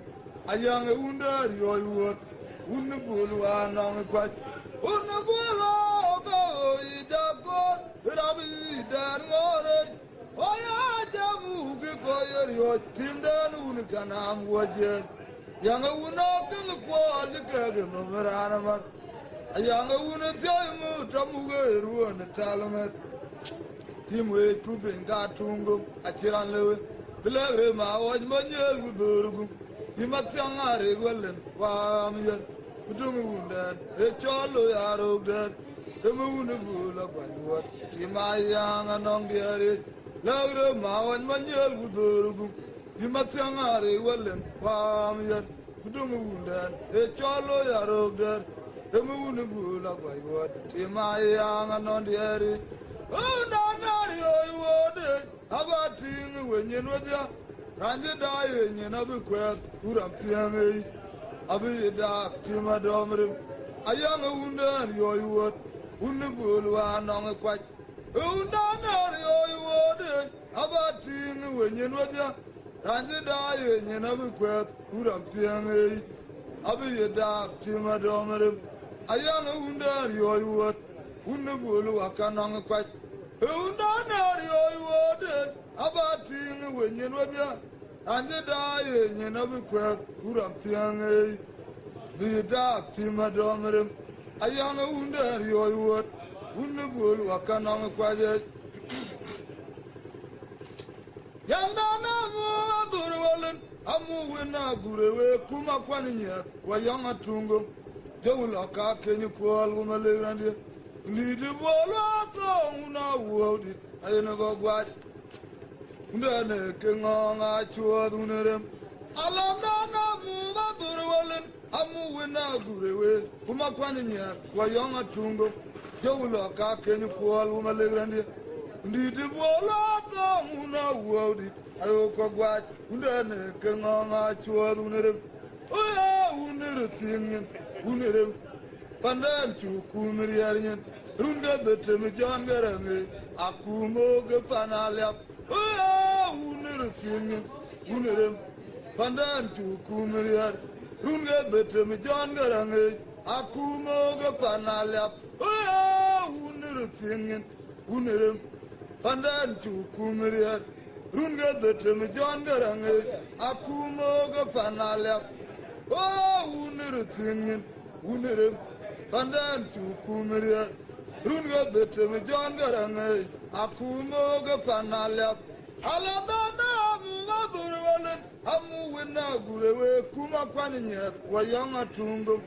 ayang undar yo wode unu gu wa nong kwaj unu gu go idakor Rabi dan ngore waya jamu ge koyer yo timdan un kanam wajer yang uno king kwal ge no merana mar yang uno tsaymu tamuge ruan talmet timwe kubin gatungo achiran lewe blagre ma waj manyel gudurgu imatyangare golen pamyer dungu undan e cholo yarogder Remunu bula gwayuat timayang anong diari lagre mawan manyel gudurgu imatyangare walen pamyer dungu undan e cholo yarogder remunu bula gwayuat timayang anong diari undanari oywode abating wenyen wadia ranje daye nyena bi kwet kuram piangai abi da timadomrim ayang undari oywod Unubulu anong kwaj undanar yo wode abating wenyen wadia ranje daye nyena bi kwet kuram piangai abi da timadomrim ayang undari yo wod unubulu akanong kwaj undanar yo wode abating wenyen wadia ranje daye nyena bi kwet kuram piangai bi da timadomrim ayang undar yo wot unubul wakanong kwaje yang dana mu adurwalen amu wena gurewe kuma kwanya kwa yang atungo jawla ka kenyu kwal gumalerande ni de bola to una wodi ayena go gwaj undane kenga chua dunerem alandana mu adurwalen amu wena gurewe kuma kwanya kwa yang atungo Jawla ka kenyu kwal uma legrandi. Ndidi bola ta muna wodi. Ayo ko gwa undane kenga chwa unere. Oya unere tingin unere. Pandan chu kumiriyarin. Runga de temi jangarange. Akumo ge panalya. Oya unere tingin unere. Pandan chu kumiriyar. Runga de temi jangarange. Akumo ge panalya. Oya unere tingin unere. Pandan chu kumiriyar. Runga de temi jangarange. Akumo ge panalya. Oya unere tingin unere. Pandan chu kumiriyar. Runga de temi jangarange. Akumo ge panalya. Aladana mugaburwalen. Hamu wina gurewe kuma kwaninyat. Wayanga tungo.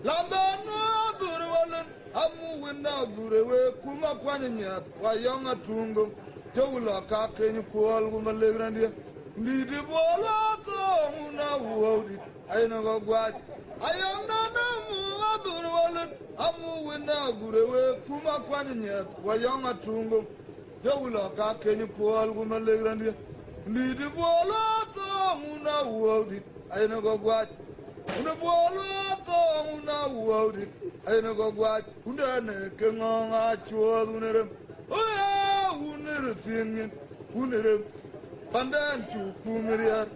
Landana burwalen. Hamu wina gurewe kuma kwaninyat. Wayanga tungo. Jawla ka kenyu kwal guma legrandia. Ndidi bola to muna wodi. Ayna go gwaj. Ayanga na mugaburwalen. Hamu wina gurewe kuma kwaninyat. Wayanga tungo. Jawla ka kenyu kwal guma legrandia. Ndidi bola to muna wodi. Ayna go gwaj. Una bola to muna wodi. Ayna go gwaj. Undane kenga chwa unere. Oya unere tingin unere. Pandan chu kumiriyar.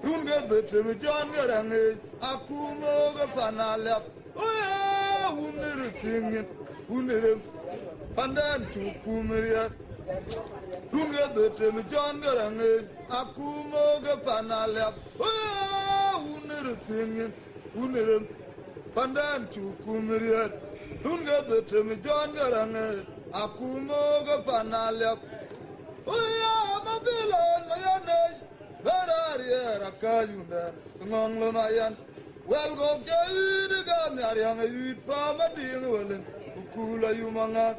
Runga de temi jangarange. Akumo ga panalya. Oya unere tingin unere. Pandan chu kumiriyar. Runga de temi jangarange. Akumo ga panalya. Oya unere tingin unere. Pandan chu kumiriyar. Runga de temi jangarange. Akumo ga panalya. Oya mabilon mayane. Berari rakayundan. Ngonglo nayan. Well go jaid ga nyariang yut pa mading welen. Ukula yumanga.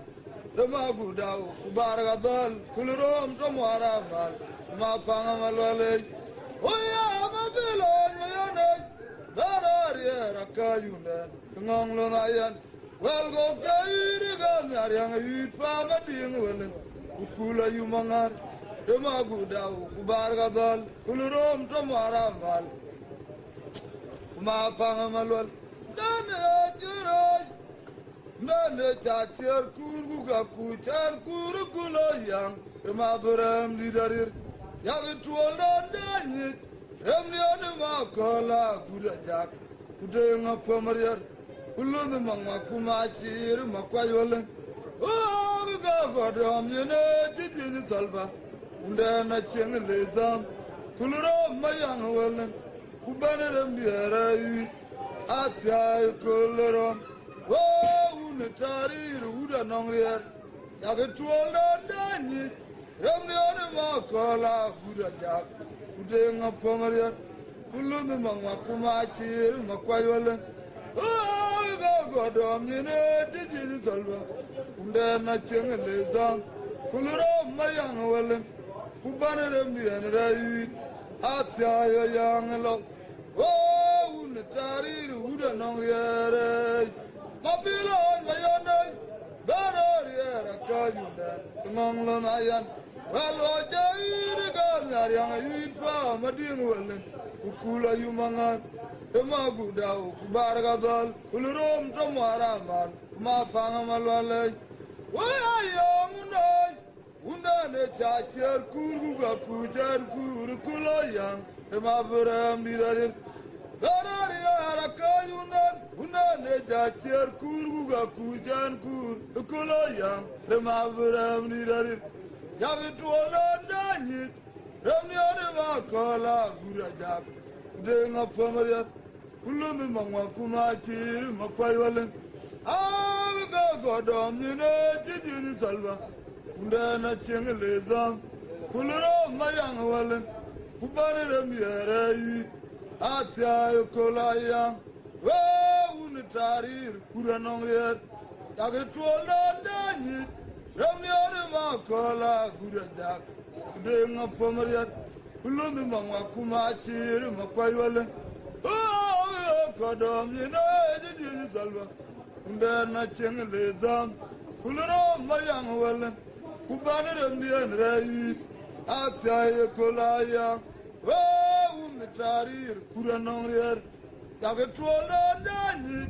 Ramagudao kubaragadal kulrom tomwara mal. Mapanga malwale. Oya mabilon mayane. Berari rakayundan. Ngonglo nayan. Well go jaid ga nyariang yut pa mading welen. Ukula yumangar. Ramagudao kubaragadal kulrom tomwara mal. Mapanga malwal. Nane jirai. Nane chacher kurgu ga kuchan kurgulo yang. Remaburam lidarir. Yagi tuolan danyit. Remliane makola kudajak. Kudenga pamariyar. Ulundu mangwa kumachir makwayoleng. Oh ga godam yene jijini salva. Undana cheng ledam. Kulurom mayang welen. Kubanerem diarai. Atyay kulurom. Oh unetari ruda nongrier. Yagi tuolan danyit. Remliane makola kudajak. Kudenga pamariyar. Ulundu mangwa kumachir makwayoleng. Oh ga godam yene jijini salva. Undana cheng ledam. Kulurom mayang welen. Kubanerem diarai. Atyay yang lo. Oh unetari ruda nongrier. Mabilon mayane. Berari rakayundan. Ngonglo nayan. Walo jair ga nyariang yut pa mading welen. Ukula yumangan. Demagudao kubaragadal. Kulurom tomwara mal. Mapanga malwale. Waya yamunay. Undane chacher kurgu ga kujan kulo yang. Demaburam dirarir. Berari rakayundan. Undane chacher kurgu ga kujan kulo yang. Demaburam dirarir. Yagi tuolan danyit. Remniane makola gurajak. Denga pamariyar. Ulumi mangwa kumachir makwayoleng. Aga godom yine jijini salva. Undana cheng lezam. Kuluro mayang walen. Kubanerem diarai. Atyay kolayang. Unetarir kuranongrier. Yagi tuolan danyit. Remniane makola gurajak. Denga pamariyar. Ulundu mangwa kumachir makwayoleng. Oh, godom yine jijini salva. undana cheng le dam kulro mayang walen kubanere mien rai atya kolaya wa umtarir kuranongrer tage trola dani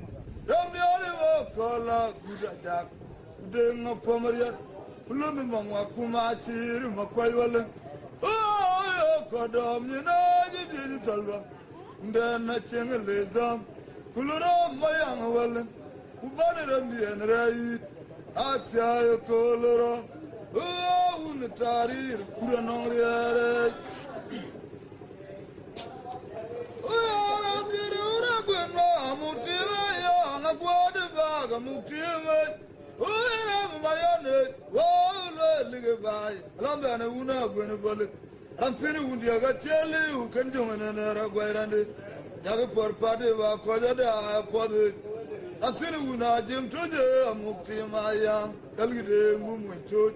ramyale wo kola gudajak udenga pomarier kulumi mangwa kumachir makwai walen oh kodom nyina jiji salwa undana cheng le dam kulro mayang walen kubanere mien rai atya koloro untarir kuranongrer ora dirura gwenwa mutiwe yo ngwode baga mutiwe ora mayane wole ligebai lambane una gwene bole antini undi aga chele u kanjongana na ragwairande yaga porpade ba kojada pode antini una jem toje mukti mayam kalgide mumwento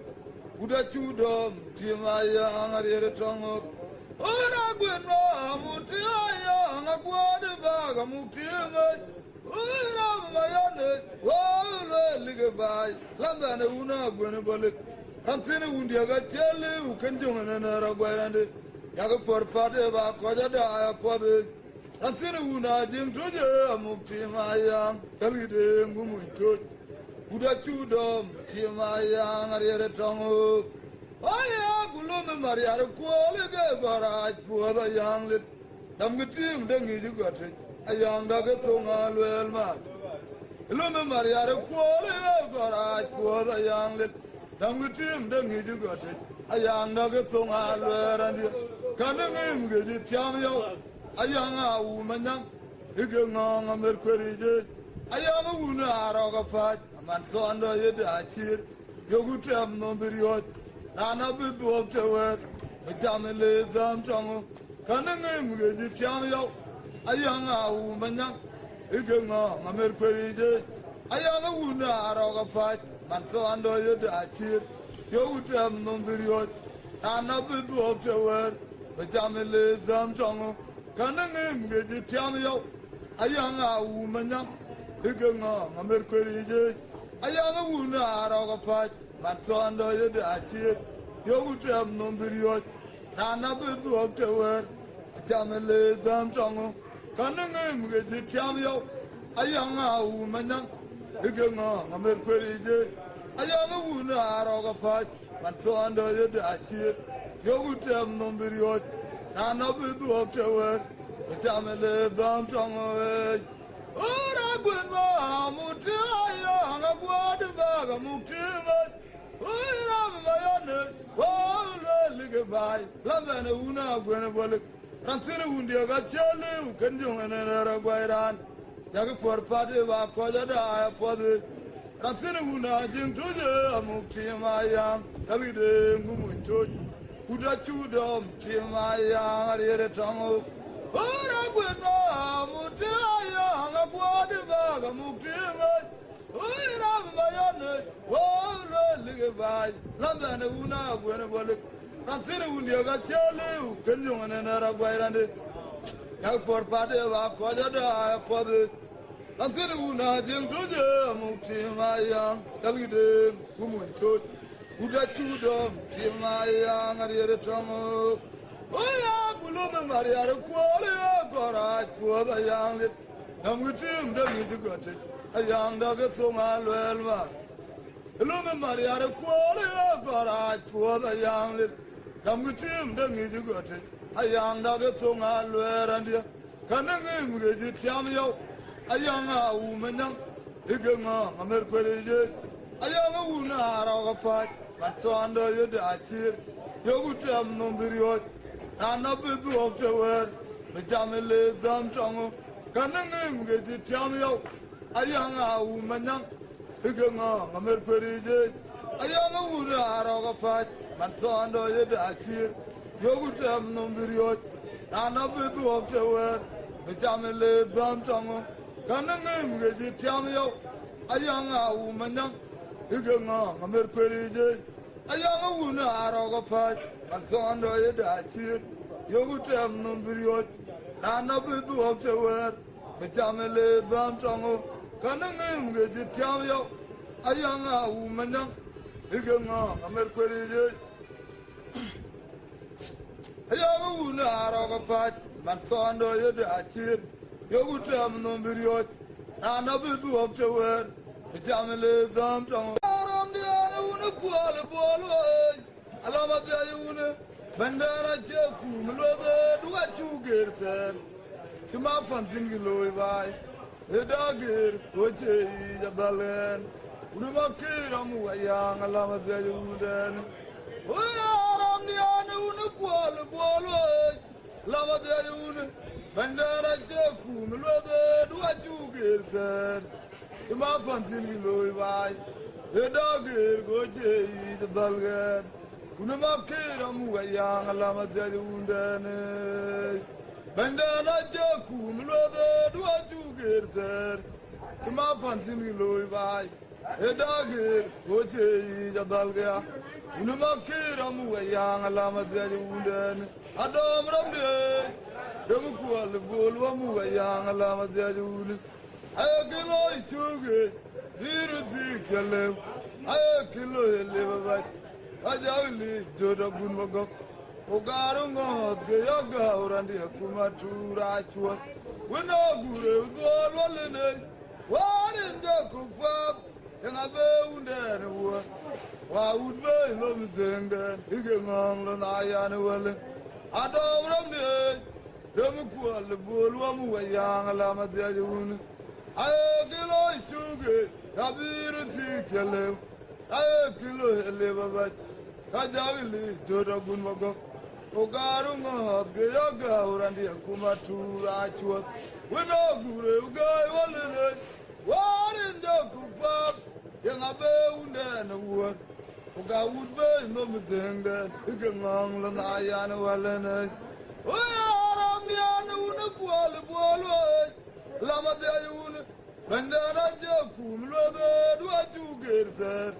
uda chudom timaya ngare tongo ora gwenwa mutiaya ngwode baga mutiwe ora mayane wole ligebai lambane una gwene bole antini undi aga chele u kanjongana na ragwairande yaga porpade ba kojada pode antini una jem toje mukti mayam kalgide mumwento uda chudom timaya ngare tongo aya gulume mariar kwole ge baraj puada yanglit dam gitim dengi jugate ayang daga tonga lwelma gulume mariar kwole ge baraj puada yanglit dam gitim dengi jugate ayang daga tonga lwerandi kanengim ge tiam yo ayang au manyang ige nganga merkwerije ayang una aroga pat man sondo yeda achir yogutem nombiriot rana bidu oktewer jamele dam tongo kanengem ge tiam yo ayanga u manyang igenga ngamer kwerije ayanga una aroga pat man sondo yeda achir yogutem nombiriot rana bidu oktewer jamele dam tongo kanengem ge tiam yo ayanga u manyang igenga ngamer kwerije ayanga una aroga pat man sondo yeda achir yogutem nombiriot rana bidu oktewer jamele dam tongo kanengem ge tiam yo ayanga u manyang igenga ngamer kwerije ayanga una aroga pat man sondo yeda achir yogutem nombiriot rana bidu oktewer jamele dam tongo ora gwenwa mutiaya ngwode baga mutiwe ora mayane wole ligebai lambane una gwene bole ransire undi aga chele u kanjongana na ragwairan yaga porpade ba kojada pode ransire una jim toje amukti mayam kalide ngumuncho uda chudom timaya ngare tongo ora gwenwa mutiaya ngwode baga mutiwe ora mayane wole ligebai lambane una gwene bole ransire undi aga chele u kanjongana na ragwairande yaga porpade ba kojada pode ransire una jim toje amukti mayam kalide ngumuncho uda chudom timaya ngare tongo oya gulume mariar kwole goraj puada yanglit namgitim dengi jugate ayang daga songa lwelma gulume mariar kwole goraj puada yanglit namgitim dengi jugate ayang daga songa lwerandia kanengim ge tiam yo ayang au menyang igenga ngamer kwerije ayang una aroga pat matsondo yeda achir yogutem nombiriot rana bidu oktewer jamele dam tongo kanengem ge tiam yo ayanga u manyang igenga ngamer kwerije ayanga una aroga pat matsondo yeda achir yogutem nombiriot rana bidu oktewer jamele dam tongo kanengem ge tiam yo ayanga u manyang igenga ngamer kwerije ayanga una aroga pat matsondo yeda achir yogutem nombiriot rana bidu oktewer jamele dam tongo kanangem ge jitiam yo ayanga umanyang igenga amerkwelije ayanga una aroga pat man tondo yede achir yogutam no biriot ana bidu optewer jamele zam tang aram dia una kwale bolo alama dia una bandara jeku mlobe duwa chugerser tima pantin giloi bai edagir koche jadalen una makira mu ayang alama dia una aram dia una kwale bolo alama dia una bandara jeku mlobe duwa chugerser tima pantin giloi bai edagir koche jadalen una makira mu ayang alama dia una bandana jeku mlobe duwa chugerser tima pantin giloi bai edagir koche jadalga una makira mu ayang alama dia una adam ramde ramku al bolwa mu ayang alama dia una ayagilo chuge diruzi kale ayakilo eleba ajawli joda gunwago ogarungo ge yoga orandi akumatura chwa wino gure udolwalene warinja kupap yangabe undere wa udbe no mzenge igengong lo na yana wale adam ramne ramku al bolwa mu ayang alama diajun ayagilo chuge kabiru tikele ayakilo eleba ajawli joda gunwago ogarungo ge yoga orandi akumatura chwa wino gure ugai walene warinja kupap yangabe undere uga udbe no mzenge igengong lo na yana walene aram dia una kwale bolo lama dia una bandana jeku mlobe duwa chugerser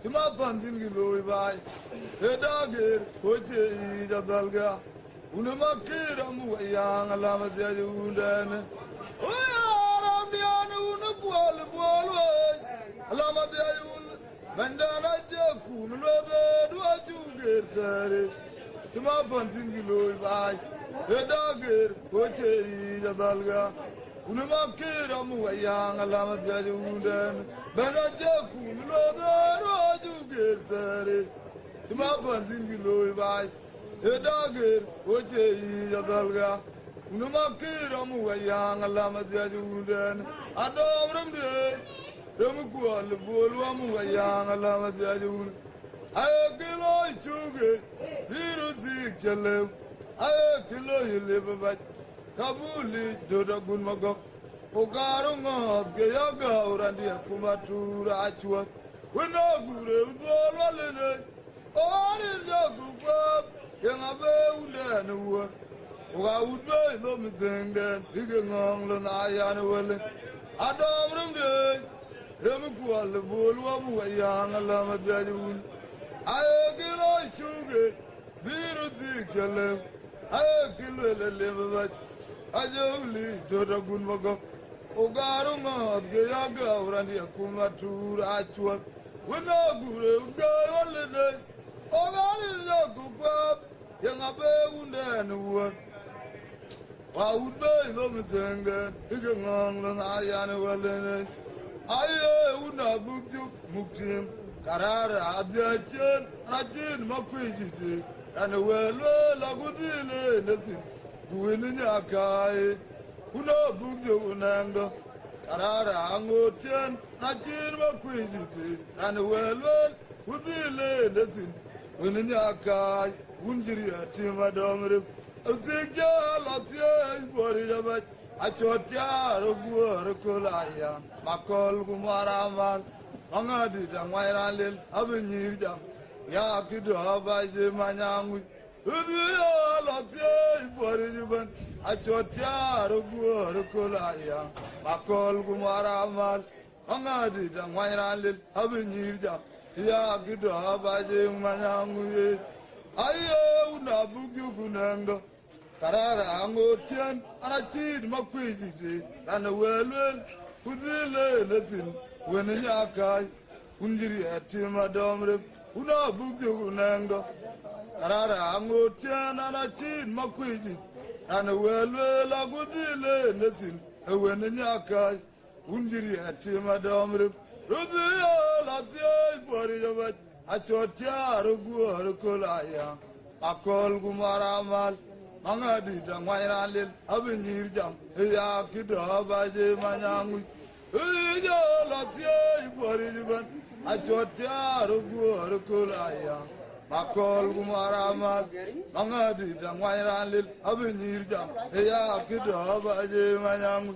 tima pantin giloi bai edagir koche jadalga una makira mu ayang alama dia una aram dia una kwale bolo alama dia una bandana jeku mlobe duwa chugerser tima pantin giloi bai edagir koche jadalga una makira mu ayang alama dia una bandana jeku mlobe duwa chugerser tima pantin giloi bai edagir koche jadalga una makira mu ayang alama dia una adam ramde ramku al bolwa mu ayang alama dia una ayakilo chuge diruzi kele ayakilo yeleba kabuli joda gunmago ogarungo ge yoga orandi akumatura achwa wino gure udolwalene orinja kupap yangabe undere uga udbe no mzenge igengong lo na yana wale adam ramde ramku al bolwa mu ayang alama dia una ayagilo chuge biruzi kele ayakilo eleba ajawli joda gunwago ogarungo ge yoga orandi akumatura achwa wino gure ugai walene ogarinja kupap yangabe undere wa udbe no mzenge igengong lo na yana walene aye una bugju muktim karara abjachen ajin makwejiji ana welo lagudile netin buwini nyakai una bugju unando karara angoten ajin makwejiji ana welo udile netin buwini nyakai unjiri atima domre azija latie bori jabat achotia roguor kolaya makol gumaraman angadi tangwairalel abenyirja ya kido abaje manyangu udiya latie bori jabat achotia roguor kolaya makol gumaraman angadi tangwairalel abenyirja ya kido abaje manyangu aye una bugyu kunanga karara angotian anachid makwejiji ana welwel kudile natin wena nyakai unjiri atima domre una bugjo unangdo arara angotiana na chin makwiji ana welwe la kudile natin wena nyakai unjiri atima domre rudiyo la tiay pori jabat achotia rugu harkolaya akol gumaramal Mangadi dangwaira lil abinyir jam ya kido baje manyangu yo latie ibori jiban ajotia rugu rukulaya makol gumaramal mangadi dangwaira lil abinyir jam ya kido baje manyangu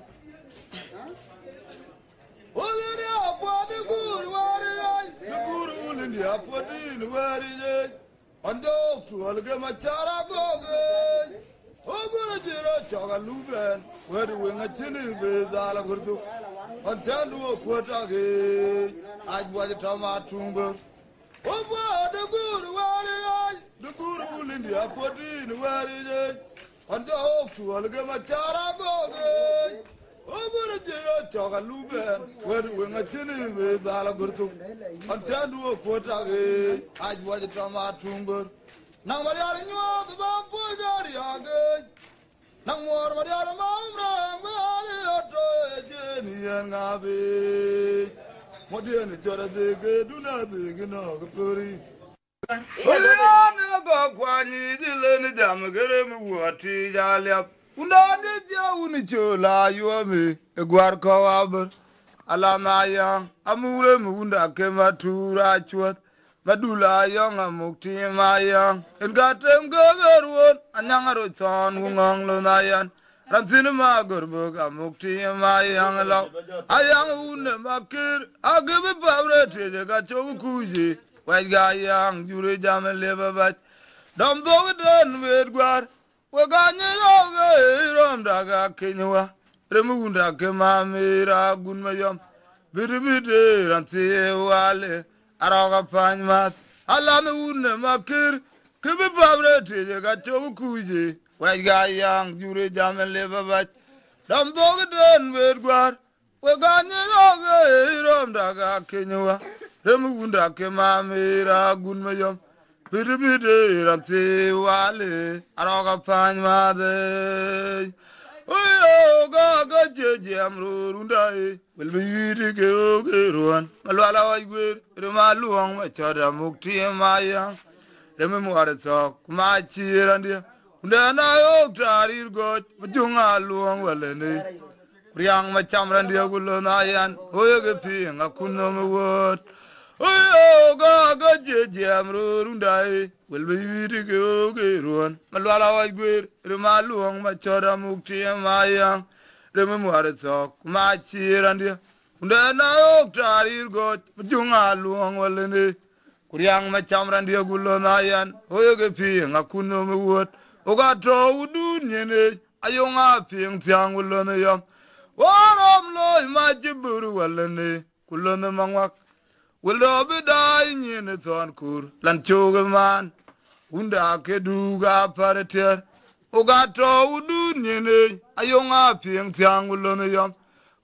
Olere apode guru wari ay guru lindi apodi wari ay Ando tu alge machara goge, ogura jira chaga luben, where we ngachini bezala gursu, antandu okwata ge, ajwaje tama tumber. Oba the guru wari, the guru lindi apodi wari, ando tu alge machara goge. Ogura jira chaga luben, where we ngachini bezala gursu, antandu okwata ge, ajwaje tama tumber. Nang mariari nyua the bambu jari age, nang mor mariari mamra mariari oto jeni yangabe. Modiani jora dege duna dege no kapuri. Oya ne ba kwani dileni jamgere mu wati jalya. Undani ja unichola yuame egwar ko aber. Alama yang amure mu unda kematura chuat. Madula yang amukti mayang engatem gagarwon anyangaro chon ngong lunayan rantin magurbuk amukti mayang law ayang une makir agebe babre teje ga chokuji waiga yang jure jamle babat dom dogdan wedgwar waganye yoge rom daga kenywa remugunda kemamira gunmayom bidibide rantie wale Araga Panmat, Alan Woon Makir, Kibi Babre, Tiga Chokuji, White Guy Young, Jure Jam and Liverbat, Dom Dogadan, Wedguard, Waganya, Rom Daga, Kenua, Remunda Kemamira, Gunmayom, Bidibide, Ranti Wale, Araga Panmat. Oh, God, Jam Rundai, will be eating a Malala, Remaluang, my children, Mukti and Maya, remember talk, my cheer and dear. Then I hope to got Junga Luang well and Priang, my chamran, dear Gulunayan, Oyapi, and I couldn't know a word. Oh, God, Jam Rundai. Will be eating a ruin. Malala, Remaluang, my children, Mukti and Maya, remember talk, my cheer and dear. Then I hope to got Junga Luang well and Kuriang, my chamran, dear Gulonayan, Oyapi, and I couldn't know a word. Ogato would do, Yene, a young happy and young will learn a young. What am loy, my jiburu well and Kulona Mangwak. Will there be dying in its own cour, Lanchoga man? Unda keduga parater Ogato udu nyene Ayonga piang tiang ulone yam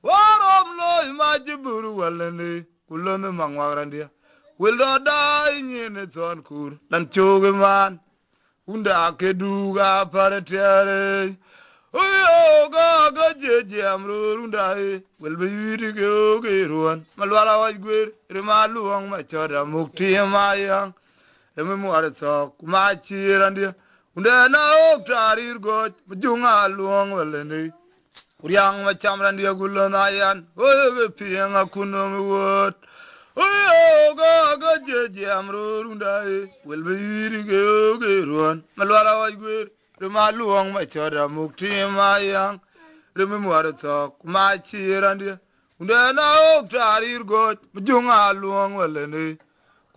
Warom lo imajiburu walene Kulone mangwarandia Will do die nyene ton kur Lanchoge man Unda keduga parater Oyo ga jeje amro unda Will be yuri ge ruan Malwala wajgwer Rimaluang machoda mukti mayang Remember talk, my cheer and dear. Unda na optarir got, Junga luang walene. Uriang my chamran dear Gulunayan, oh, piang a kunum word. Oh, ga jam runda, will be eating a run. Malwala wajgwer, Remaluang my chada mukti mayang. Remember talk, my cheer and dear. Unda na optarir got, Junga luang walene.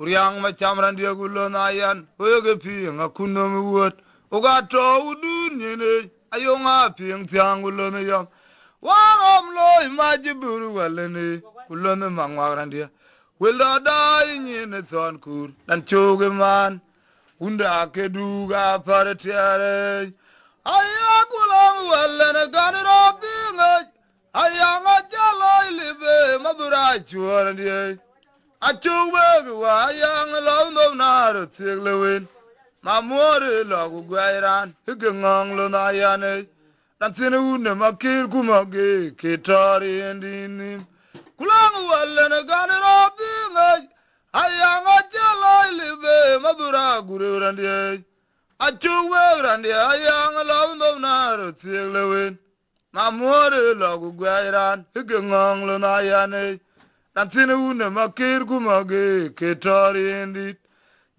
Kuriang ma chamran dia Gulonayan, Oga Ping, a kunum wood, Ogato udu nyene, Ayonga Ping Tiangulonayam. Warom lo imajiburu walene, Kulona Mangwarandia. Will not die in its own cour, and choge man, Unda keduga paratiare. Ayakulang well and a gun it up being ayang a jalo live mabura chuan die a chuwe wa ayang lo no na ro tiglewin mamore lo gwairan higangong lo na yane dan sinu ne makir kumage ketari endini kulang wala na ganero binga ayang a jalo live mabura guru randie a chuwe randie ayang lo no na ro tiglewin mamore lo gwairan higangong lo na yane dan sinu ne makir kumage ketari endini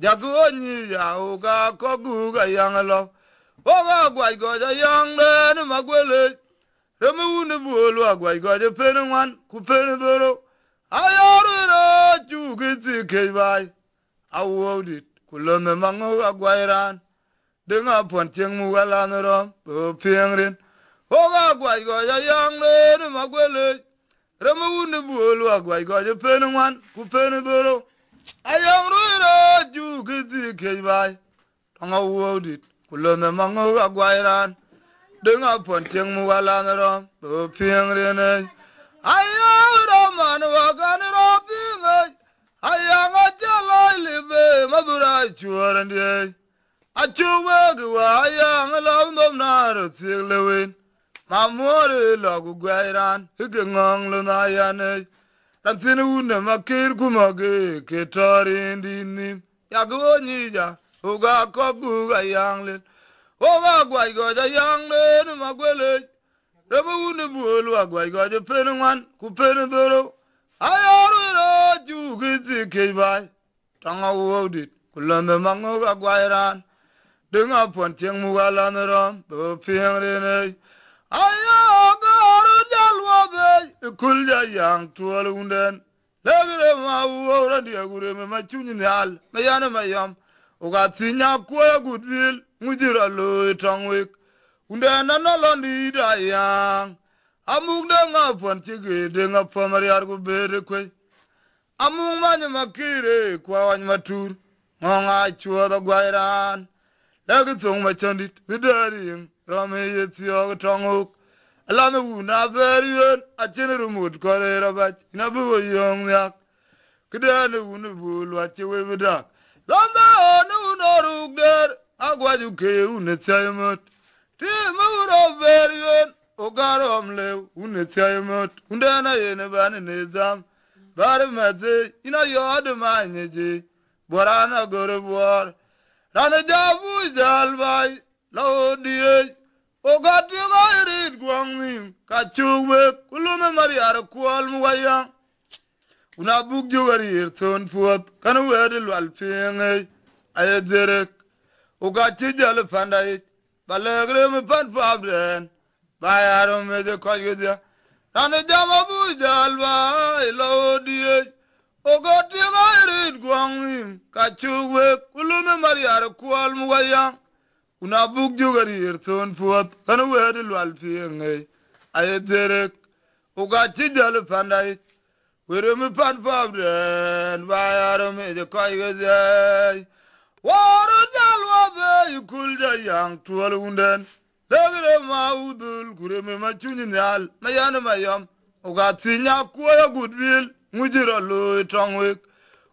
Jaguani Yauga Koguga Yangalo, Oga Guaygoja Yang Ren Maguele, Remoon Bulu Guaygoja Penwan, Cupenadoro, I ordered you get the Kavai. I wrote it, Kulon Mango Aguairan, Dinga Ponting Mugalanero, Piangrin, Oga Guaygoja Yang Ren Maguele, Remoon Bulu Guaygoja Penwan, Cupenadoro. I am you get the cave by. Tonga word it. Kulona Mango Aguairan. Ding up on Ting Mualanero, the Piangrin. I am Roman Waganero being I am a jelly live, Mabura, Chuar and ye. A chuwag, I am alone of Nara, Tiglewin. Mamore Logu Guairan, Higging Lunayane. Sinu ne makir kumage ketari ndini yagonija uga koguga yangle oga gwaigoja yangle magwele rebu ne buolu agwaigoja penwan kupenboro ayoro jugizi keibai tanga wodit kulande mango agwairan dinga ponteng mugala nerom bo piangrene ayo garu jalwabe kulja yang tualunden legre ma wora dia gure me machuni nyal me yana mayam uga tinya kwa gudil mujira lo tangwek undana no londi da yang amung de nga pontige de nga pamari argo bere kwe amung manya makire kwa wan matur nga chua da gwairan legre tong machondit bidari rame yetio tangok alana na verian a general mood kore rabat na bu yong yak kidane wunu bulu a chewe bida landa no rugder agwaju ke une tsayamot ti muro verian ogarom le une tsayamot undana yene bane nezam bar maze ina yod manyeje borana gore bor rana jabu jalbai lodie Ogati gairit guangnim kachuwe kuluna mariara kual muwaya una bugjo garir ton puat kanu wedel walpenge ayederek ogati jale pandai balegre me pan pabren bayaro me de koyudia rane jama bu jalwa elodie ogati gairit guangnim kachuwe kuluna mariara kual muwaya una bug jogari erton puat kanu wedel walpenge ayederek ugachi jale pandai were me pan pabren bayaro me de koyge waru jalwa be kulja yang tual unden legre maudul kure me machuni nyal mayana mayam ugati nya kuya goodwill mujira lo tongwek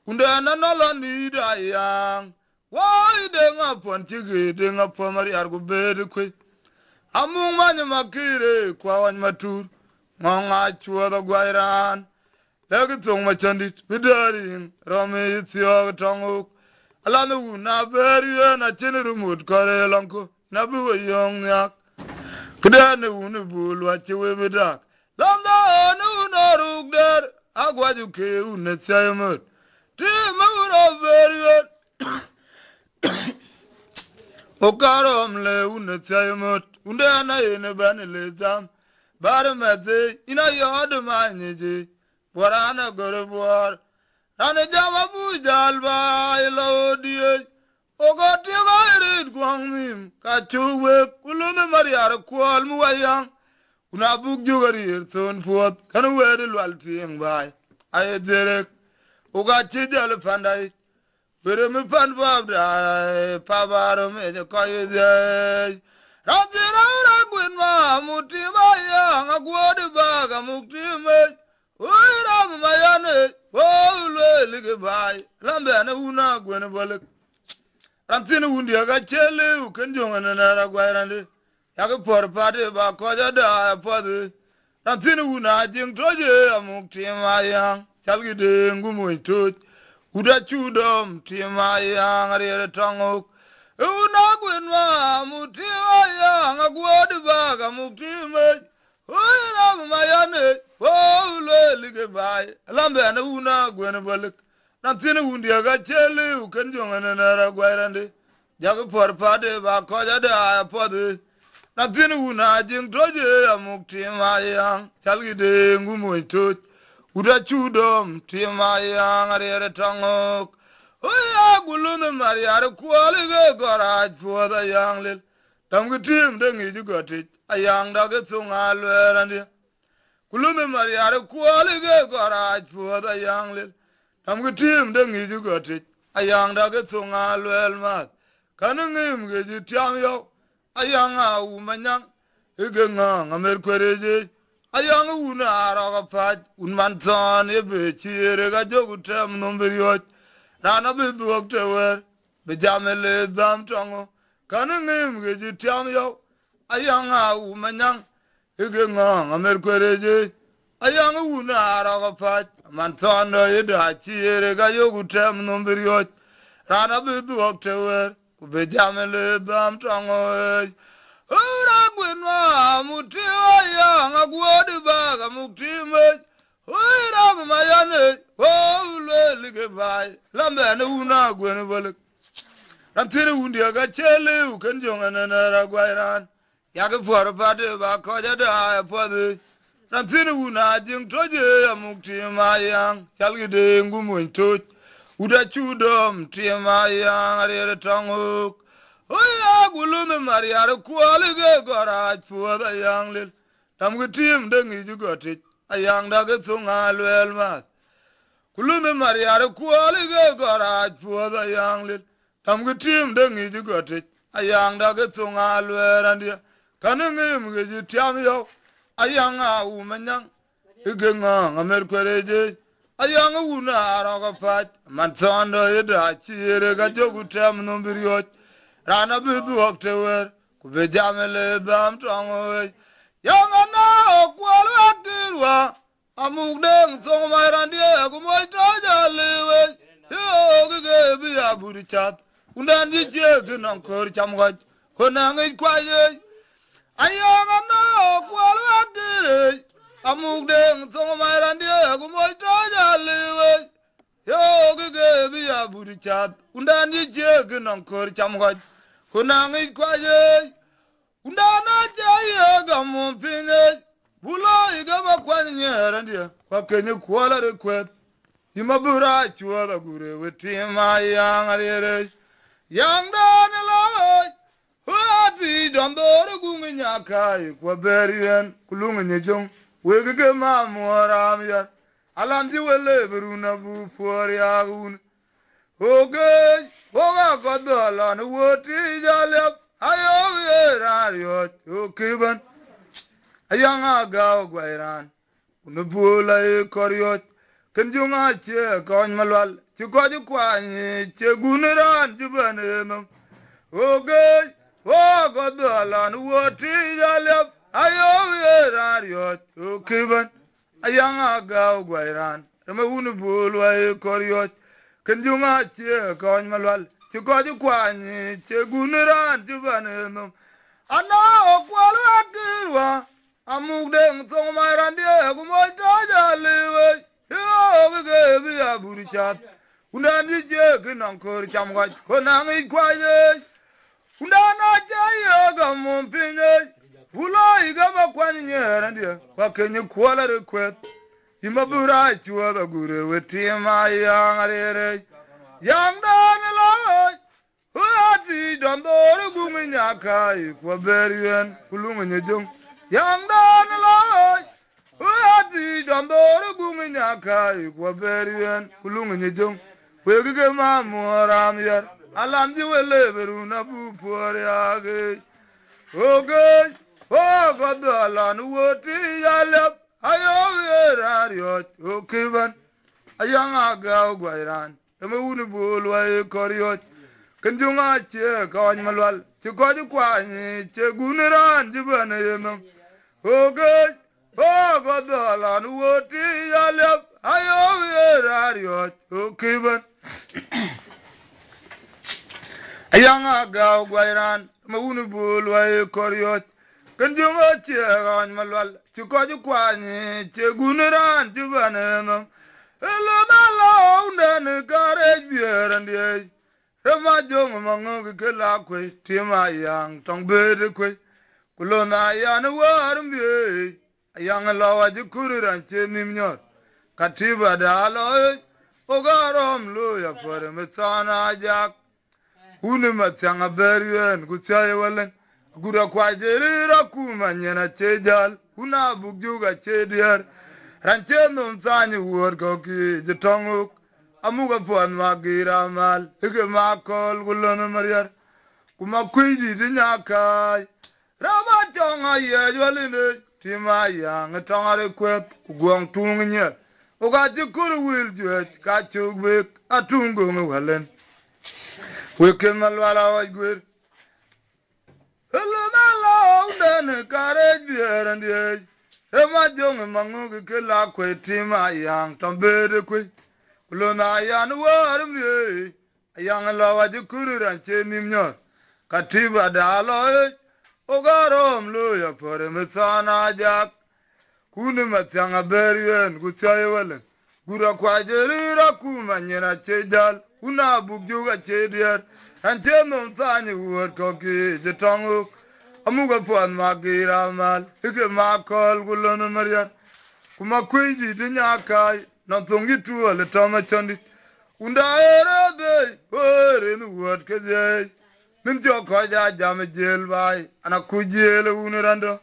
undana nolondi da yang why de nga pontige de nga pomari argo bere kwe amung manya makire kwa wan matur nga chua da gwairan legi tong machandit bidari rame yitio tongo alanu na beri na chene rumut kore lanko na bu yong yak kdane unu bulu a chewe bedak landa no rugder agwaju ke une tsayamot ti mawro beri Okarom le une tsayamot undana yene bane lezam bar maze ina yod manyeje borana gorbor rane jama bu jalba elodie ogoti gairit gwangnim kachuwe kulune mariar kwal muwayang una bug jogari erton puat kanu wedel walping bai ayederek ogati jale pandai Were me pan babda pabaro me de koyde Ranzira ura gwinma mutima yang agwadi baga muktime. Uira mayane wole lige bai. Lambene una gwene bolik. Ranzina wundi aga chele ukenjonga nara gwairande. Yaga por pade ba koja da pade. Ranzina una jing toje amuktima yang. Chalgi de ngumu itut. Uda chudom tima yang ariere tangok. Una gwinma mutima yang agwadi baga muktime. Uira mayane wole lige bai. Lambene una gwene bolik. Ranzina wundi aga chele ukenjonga nara gwairande. Jaga por pade ba koja da pade. Ranzina una jing toje amuktima yang. Chalgi de ngumu itut. Uda chudom tima yang ariere tangok. Oya gulume mariare kualige garaj puada yang lil. Tamgi tim dengi jugatit. Ayang dage tunga lwerandi. Gulume mariare kualige garaj puada yang lil. Tamgi tim dengi jugatit. Ayang dage tunga lwelmat. Kanungim geji tiam yo. Ayang au manyang. Ige ngang amer kwereje. Ayang una araga paj. Unman ton ebe chire ga jogu tem nomberioj. Rana biduok tewer. Bejamele dam tongo. Kanungim geji tiam yo. Ayang au manyang. Ige ngang amer kwereje. Ayang una araga paj. Man ton eda chire ga jogu tem nomberioj. Rana biduok tewer. Bejamele dam tongo. Ura gwinwa mutiwa yang agwadi baga muktime. Ura mayane wole lige bai. Lambene una gwene bolik. Ranzina wundi aga chele ukenjonga nara gwairan. Yaga por pade ba koja da pade. Ranzina una jing toje amuktima yang. Chalgi de ngumu intoj. Uda chudom tima yang ariere tangok. Oya gulume mariare kualige garaj puada yang lil. Tamgi tim dengi jugatit. Ayang dage tunga lwelmat. Gulume mariare kualige garaj puada yang lil. Tamgi tim dengi jugatit. Ayang dage tunga lwerandia. Kanungim geji tiam yo. Ayang au manyang. Ige ngang amer kwereje. Ayang una araga pach. Mantondo eda chire ga jogu tem nombirioj. Rana biduok tewer. Kubejamele dam tongo. Yang ana okwalo akirwa. Amugdeng song mairandie kumoy toja lewe. Yo gege biya burichat. Undan di jege nankor chamgaj. Konangit kwaye. Ayang ana okwalo akire. Amugdeng song mairandie kumoy toja lewe. Yo gege biya burichat. Undan di jege nankor chamgaj. Kunangi kwaje. Undana jaye gamu pinge. Bula igama kwanye randia. Kwa kenye kuala rekwet. Imabura chuala gure wetima yang ariere. Yang dane loy. Huati dandore gungi nyakai. Kwa berien kulungi nyejong. Wegege mamuaram yan. Alamji wele beruna bu puari agun. Okay, oga kodola no woti jalep ayo ye radio okiban ayang aga gwairan no bula e koryot kenjunga che kon malwal ti goju kwani che guneran jubanenum okay oga kodola no woti jalep ayo ye radio okiban ayang aga gwairan no unu bula e koryot Kenjunga che kon malwal che goju kwani che guneran jubanenum ana okwalo akirwa amugdeng song mairandie kumoy toja lewe yo gege biya burichat undani je ginankor chamgaj konangi kwaye undana jaye gamum pinye ulo igama kwani nyerandie wakenye kwala rekwet Imabura chuada gure wetima yang arere yang dan loy huati dandore gungi nyakai kwa berien kulungi nyejong yang dan loy huati dandore gungi nyakai kwa berien kulungi nyejong wegege mamuaram yar alam ji wele beruna bu puari age Okay, oh, God, the land, what is your I owe you, okay, man. A young aga, Guiran, the moon bull, why, Coriot, Kanjunga, Che, Conmalwal, Chikoji Kwani, Che Gunaran, Jibana, okay, oh, God, the land, what is your I owe you, okay, man. A young aga, Guiran, Maunu bull, why, Coriot. Kanjunga Chiagan Malwal, Chikoji Kwani, Chegunaran, Jivanam, Hello, alone, and garage beer and the Ramajong among the Kilakwe, Tima Yang, Tongbed Quay, Kulona Yan, Warm, a young law, Jukur and Chimney, Katiba Dalo, Ogarom Luya for the Metsana Jack, Unimatanga Berry and Gutaya. Gura kwajera kumanyana chejal una bugjuga chediar rancheno msanyi workoki jetonguk amuga pon magira mal hige makol gulona mariar kuma kwiji dinyakai rama tonga yejwaline tima yang tongare kwet kugwang tungnya uga jikur wil jet ka chugbe atungu walen wekemalwala wajgwer Hello, then, carriage beer and the age. Emma Jung among the Kilakwe, Tima Yang, Tombed quick. Kulona Yan warm, a young law, Jukur and Chenimyor. Katiba Dalo, Ogarom, Luya for a Metsana Jack. Kunumatanga Berry and Gutaya Gura Quajera Kumanyana Chedal, Una Bugjuga Chedier. And Chendom Tani would cocky, the tongue, Amuga Pon Magira Mal, Hike Makol, Gulona Maria, Kumaquiji, Dinyakai, Natungi to a Letoma Chandi, Unda era day, or in the word Kaze, Minjo Koja Jamajel by, and a Kujel Unurando,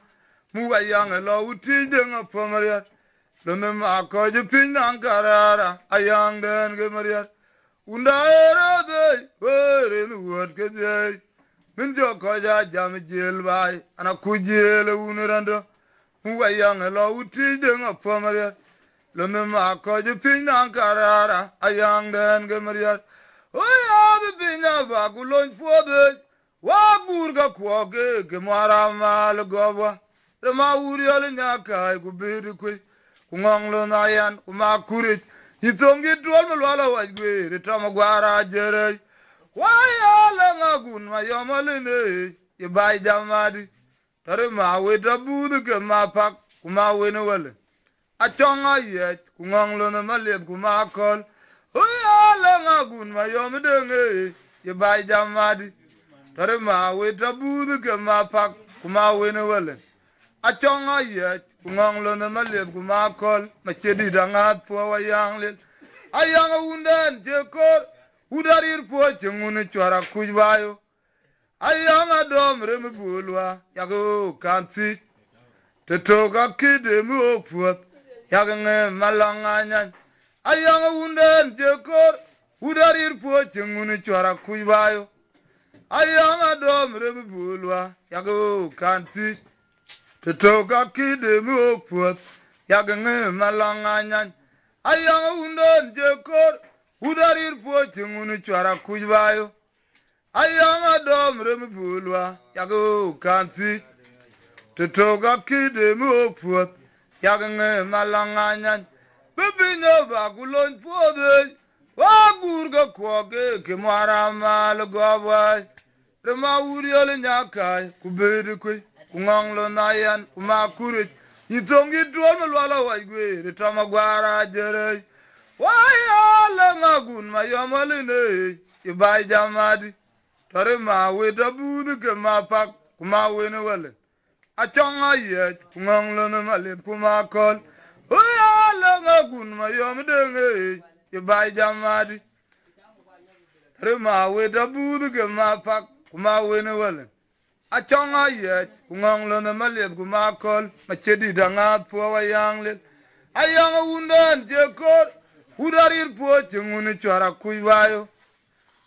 Muga young and low teaching of Pomaria, Lumima Koja Pin Ankarara, a young Dan Gemaria. Unda era day, where in the word Kaze, Minjo Koja Jamajel by, and a Kujel Unurando, who were young and low teaching of Pomaria, Lumima Koja Pin Ankarara, a young Dan Gemaria. Oh, yeah, the Pina Bagulon for the Wagurga Quake, Gemara Malagova, the Maurial in Yakai, Gubiri, Kumanglo Nayan, Kumakurit. You don't get to all white way, the Tamaguara Jerry. Why, Langagun, my Yamaline, you buy Jamadi, Tarima with a Buddha, my pack, Kuma Winnowell. A chonga yet, Kumanglo Malia, Kuma call. Oh, Langagun, my Yamadang, you buy Jamadi, Tarima with a Buddha, my pack, Kuma Winnowell. A chonga yet, Kumanglo Malia, Kuma call, Machedi Dangat for a young little. A young wounded Jacor, who are here poaching on a chara kujbayo. A young Adam Remibulwa, Yago can't see. To talk a kid, a move forth, Yagan Malangan. A young wounded Jacor, who are here poaching on a chara kujbayo. A young Adam Remibulwa, Yago can't see. To talk a kid, a move forth, Yagan Malangan. A young wounded Jacor, who are here poaching on a chara kujbayo. A young Adam Remibulwa, Yago can't see. To talk a kid, a move forth, Yagan Malangan. Baby no bagulon for the Wagurga Quake, Kimara Malagawai. The Maurial in Yakai, Kubedi, Kumanglo Nayan, Kumakurit. You don't get to all the Walla way, the Tamaguara Jerry. Why, Langagun, my Yamaline, you buy Jamadi, Tarima with a Buddha, my pack, Kuma Winnowell. A chonga yet, Kumanglo Malit, Kuma call. Oh, Langagun, my Yamadang, you buy Jamadi, Tarima with a Buddha, my pack, Kuma Winnowell. A chonga yet, Kumanglo Malit, Kuma call, Machedi Dangat for a young little. A young wounded Jacor, who are here poaching on a chara kuivayo.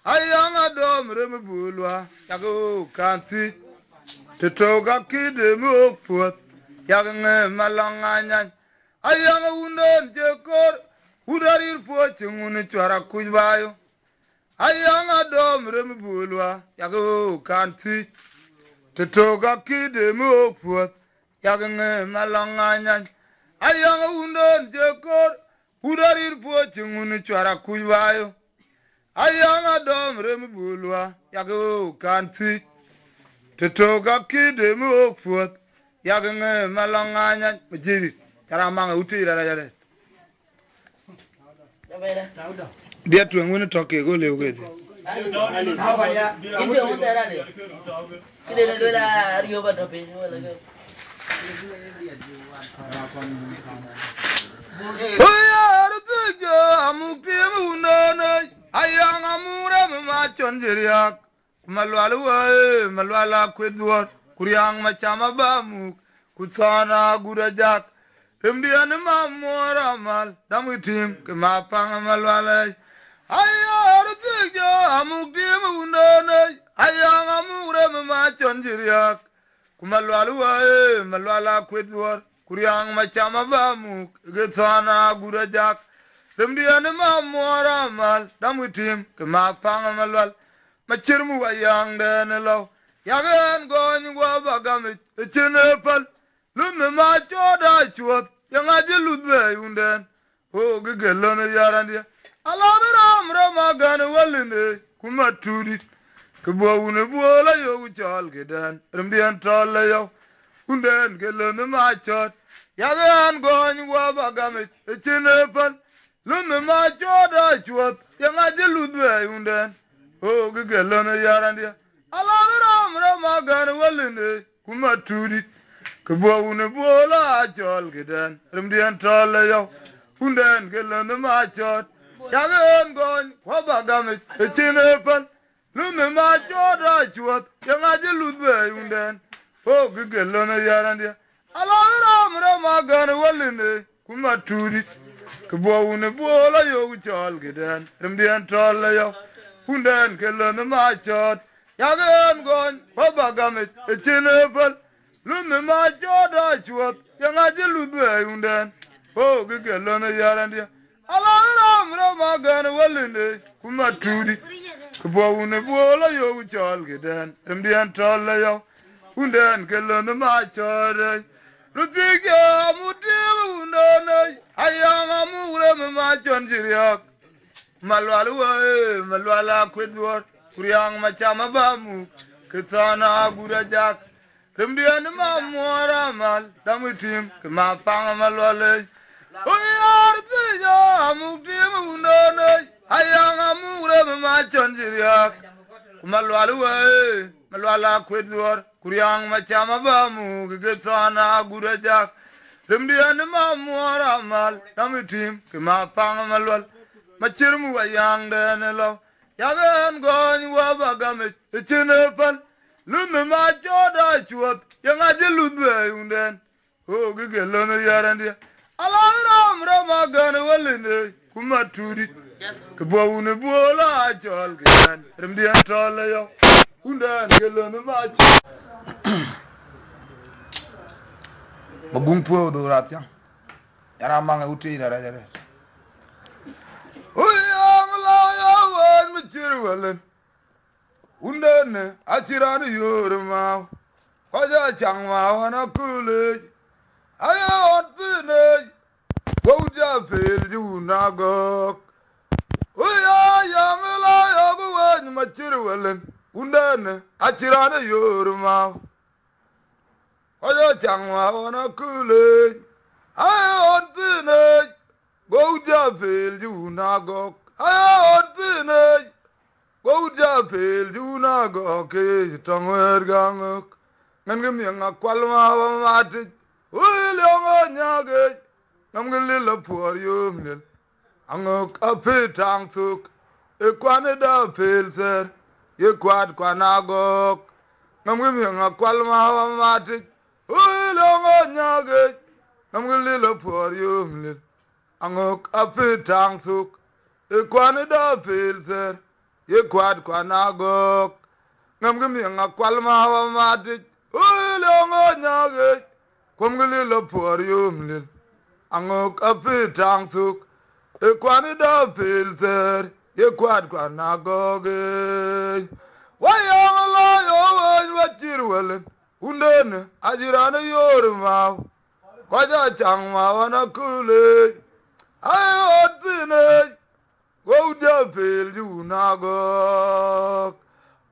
A young Adam Remibulwa, Yago can't see. te toga kide mo puot yak nge malanganya ayang unden jekor udarir po chunguni chwara kujbayo ayang adom rem bulwa yak kanti te toga kide mo puot yak nge malanganya ayang unden jekor udarir po chunguni chwara kujbayo ayang adom rem bulwa yak kanti te toga kide mo puot yak nge malanganya majiri kara manga uti ra ra dia tu ngone toke go le ugete oya artujo amukti munana ayang amure ma chonjiriak malwala kwedwor kuryang machama bamu kutsana gurajak Pemdian mamora mal damutim ke mapang malwala ayar tijo amuktim unana ayang amure ma chonjiriak malwala kwedwor kuryang machama bamu kutsana gurajak Pemdian mamora mal damutim ke mapang malwala machirmu ayang denelo yagan gon gwa bagamit chenepal lume ma choda chuot yanga jeludbe yunden o gegelone yarandia alaram ramagan waline kuma tudi kebo une bola yo chal gedan rembian tolle yo unden gelone ma chot yagan gon gwa bagamit chenepal lume ma choda chuot yanga jeludbe yunden o gegelone yarandia alaram ramagan waline kuma tudi Kebo une bola chol gedan remdian tolle yo unden gelone ma chot yagen gon wabagame chinepal lume ma choda chuot yanga jeludbe unden o gelone yarandia alaram ramagan waline kuma tudi kebo une bola yo chol gedan remdian tolle yo unden gelone ma chot yagen gon wabagame chinepal lume ma choda chuot yanga jeludbe unden o gegelone yarandia alaram ramagan walinde kuma tudi kebo une bola yo chol gedan remdian tolle yo unden gelone ma chode rutige mutim undone ayanga mure ma chonjiriak malwala kwedwor kuryang machama bamu kitsana gurajak Remdian mamora mal damutim ke mapang malwale oyar tijo amuktim undone ayang amure ma chonjiriak malwala kwedwor kuryang machama bamu getsana gurajak Remdian mamora mal damutim ke mapang malwal machirmu ayang denelo yagan gon wabagame chinepal lume ma choda chuot yanga jeludbe unden o gegelone yarandia alaram ramagan walinde kuma tudi kebo une bola chol gedan remdian tolle yo unden gelone ma magum po do ratya yara manga uti dara dara oyang la ya wan michirwalen Undene achirani yorma Kaja changma wana kule Aya otine Wauja fel juna gok Uya yamela yabuwan machirwelen Undene achirani yorma Kaja changma wana kule Aya otine Wauja fel juna gok Aya otine Wauja fel juna goke tangwer gangok ngam yang kwalma wa mati ulongo nyage ngam lila por yumnel angok apetang suk e kwane da fel ser ye kwad kwanagok ngam yang kwalma wa mati ulongo nyage ngam lila por yumnel angok apetang suk e kwane da fel ser ye kwad kwanagok ngam yang kwalma wa mati Ulongo nyage kwamgili la por yumlil angok apitang suk ekwani da pilser yekwad kwa nagoge wayang la yo wachirwelen undene ajirana yorma kwaja changma wana kule ayotine wauja pil junagog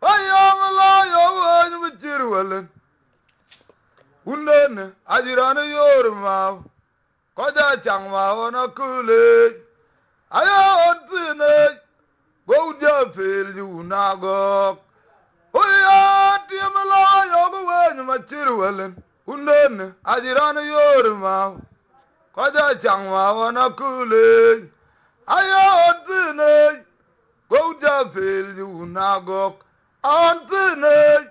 wayang la yo wachirwelen undene ajirana yorma kwaja changma wana kule ayotine wauja pil junagog oya tiamala yogo wenyu machirwelen undene ajirana yorma kwaja changma wana kule ayotine wauja pil junagog antine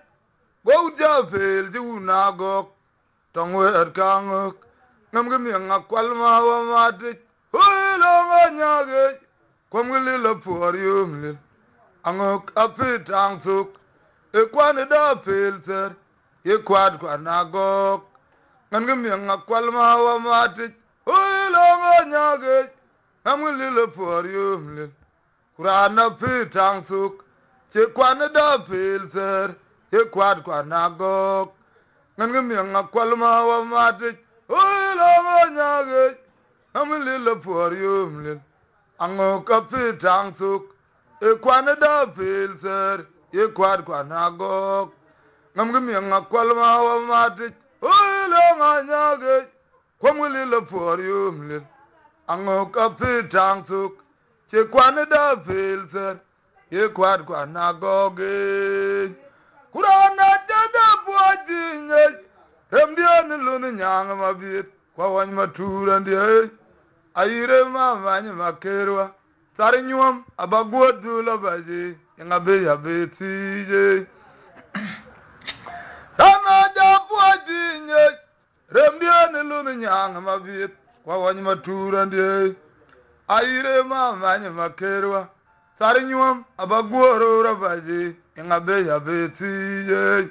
wauja pil junagog tongwe kangok ngamgemi ngakwalma wa matik hulonga nyage kwamgili la por yumlil angok apitang suk ekwane da pilser yekwad kwa nagok ngamgemi ngakwalma wa matik hulonga nyage ngamgili la por yumlil kurana pitang suk chekwane da pilser yekwad kwa nagok ngamgemi ngakwalma wa matik hulonga nyage ngamgili la por yumlil angok apitang suk ekwane da pilser yekwad kwa nagok ngamgemi ngakwalma wa matik hulonga nyage kwamgili la por yumlil angok apitang suk chekwane da pilser yekwad kwa nagok kurana jaja buajinye remdian luni nyang mabit kwa wany matura ndiye ayire mamanya makerwa sari nyuam abagwodula baji ngabe ya betije tana jabu ajinye remdian luni nyang mabit kwa wany matura ndiye ayire mamanya makerwa sari nyuam abagwodula baji ngabe ya betije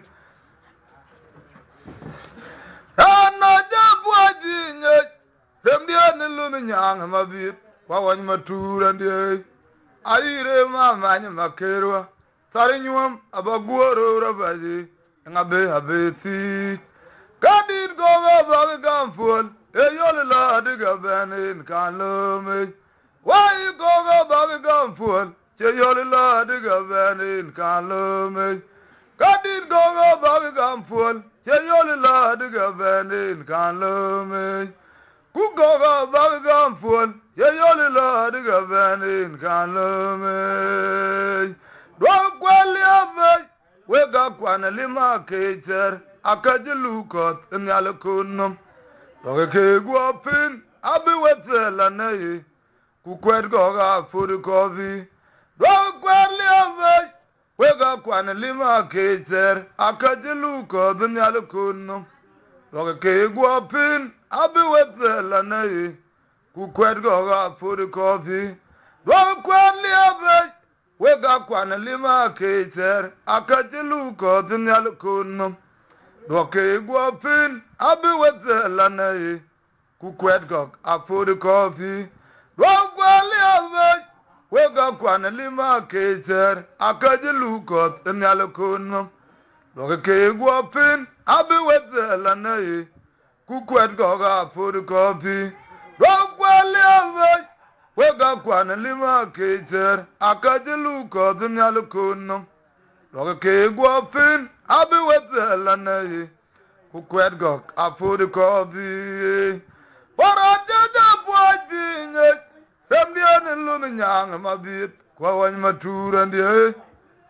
tana jabu ajinye remdian luni nyang mabit kwa wany matura ndiye ayire mamanya makerwa sari nyuam abagworo rabaji ngabe abeti kadin gogo bag gamful eyol la diga benin kanlome why gogo bag gamful cheyol la diga benin kanlome kadin gogo bag gamful cheyol la diga benin kanlome kugogo bag gamful yeyoli la diga benin kanlome dwa kwali ave wega kwana lima keiter akajilukot nyal kunum doge ke guapin abi wetela nayi kukwet goga furi kovi dwa kwali ave wega kwana lima keiter akajilukot nyal kunum doge ke guapin abi wetela nayi kukwet goga furi kofi dwa kwali ave wega kwana lima keiter akajilu ko dunyal kunum dwa ke guapin abi wetela nayi kukwet gog afuri kofi dwa kwali ave wega kwana lima keiter akajilu ko dunyal kunum dwa ke guapin abi wetela nayi kukwet gog afuri kofi Rogwali ave wega kwana lima keiter akajilu ko dunyal kunum roge ke guapin abi wetela nayi kukwet gog afuri kobi parajaja buajinye remdian luni nyang mabit kwa wany matura ndiye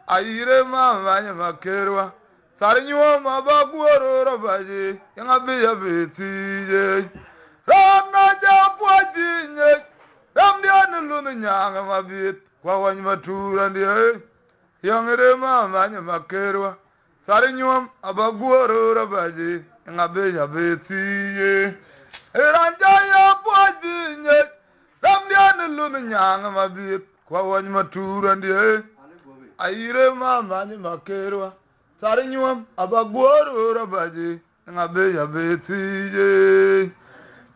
ayire mamanya makerwa sari nyuam abagworo rabaji yangabi ya betije rana jabu ajinye remdian luni nyang mabit kwa wany matura ndiye yangire mamanya makerwa sari nyuam abagworo rabaji yangabi ya betije ranja ya buajinye remdian luni nyang mabit kwa wany matura ndiye ayire mamanya makerwa Tarinyum abagworo rabaji ngabe ya betije.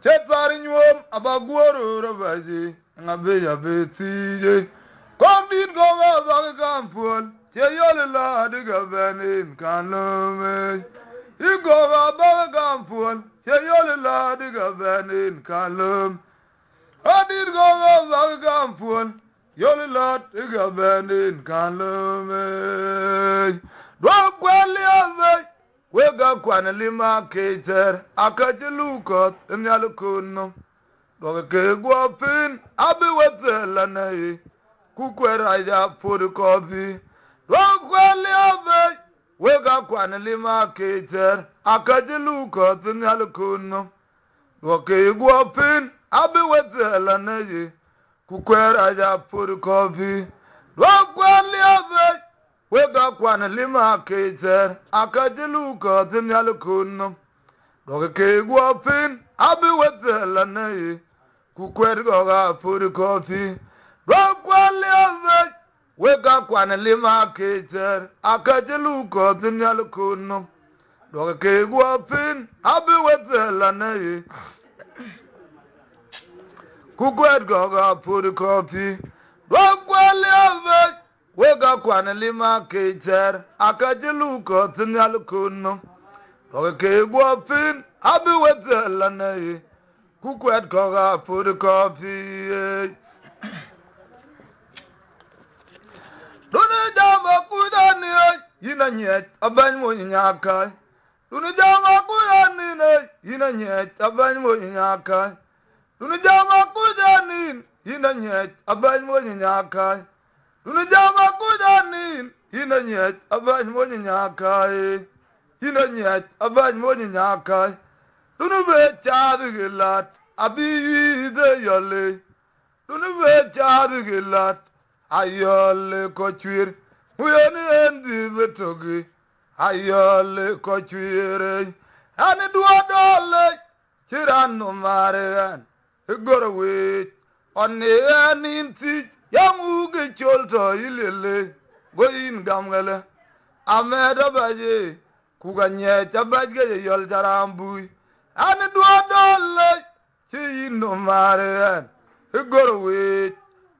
Chetarinyum abagworo rabaji ngabe ya betije. Kongdin goga bagakampul cheyole la diga benin kanome. Igoga bagakampul cheyole la diga benin kanome. Adir goga bagakampul yole la diga benin kanome. Dwakweli ave wega kwana lima keter akajilukot nyalukuno doga ke gwapin abi wetela nae kukwera ya puri kopi dwakweli ave wega kwana lima keter akajilukot nyalukuno doga ke gwapin abi wetela nae kukwera ya puri kopi dwakweli ave wega kwana lima keter akadiluka tinyalukunno doga ke gwapin abi wetela nae kukwer goga puri kopi dokwali ave wega kwana lima keter akadiluka tinyalukunno doga ke gwapin abi wetela nae kukwer goga puri kopi dokwali ave wega kwana lima keter akajiluko tinyalukuno doga ke gwapin abi wetela nae kukwet koga puri kopi duni jama kudani yina nyet abany mo nyaka duni jama kudani yina nyet abany mo nyaka duni jama kudani yina nyet abany mo nyaka duni jama kudani yina nyet abany mo nyaka yina nyet abany mo nyaka duni be chadu gilat abi de yole duni be chadu gilat ayole kochwir uyoni endi betogi ayole kochwir ani duodole chirano marean igorwe onni aninti yamuge cholto ilele goyin gamgale ameda baje kuganye tabajge yol jarambui ani duodole chino marean igorwe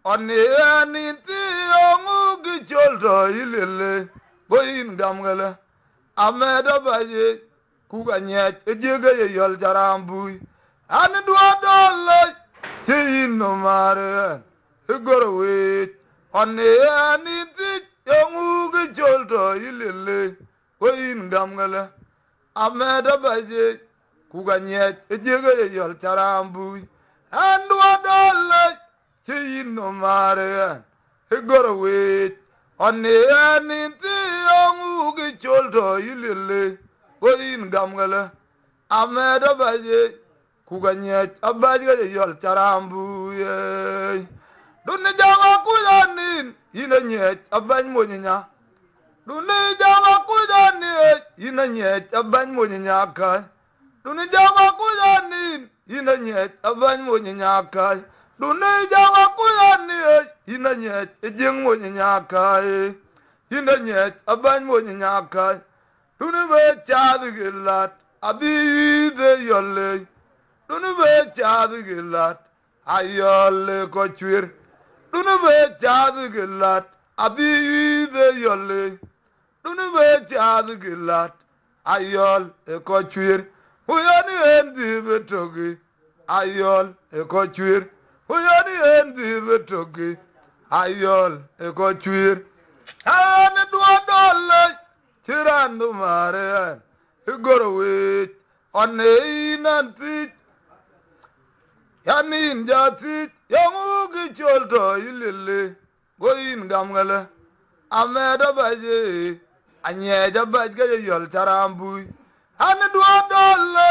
onni aninti yamuge cholto ilele goyin gamgale ameda baje kuganye ejege yol jarambui ani duodole chino marean igorwe onni aninti yamuge cholto ilele goyin gamgale ameda baje kuganye ejege yol jarambui ani duodole chino marean igorwe onni aninti yamuge cholto ilele goyin gamgale ameda baje kuganye abaje yol jarambui duni jama kujanin yina nyet abany mo nya duni jama kujanin yina nyet abany mo nya ka duni jama kujanin yina nyet abany mo nya ka duni jama kujanin yina nyet ejeng mo nya ka yina nyet abany mo nya ka duni be chadu gilat abi de yole duni be chadu gilat ayole kochwir duni be chadu gilat abi de yole duni be chadu gilat ayol kochwir uyani endi betogi ayol kochwir uyani endi betogi ayol kochwir ani duodole chirandu marean igorwe onni nanti yanin jati yamugi cholto ilele goyin gamgale ameda baje anyeja bajge yol charambui ani duodole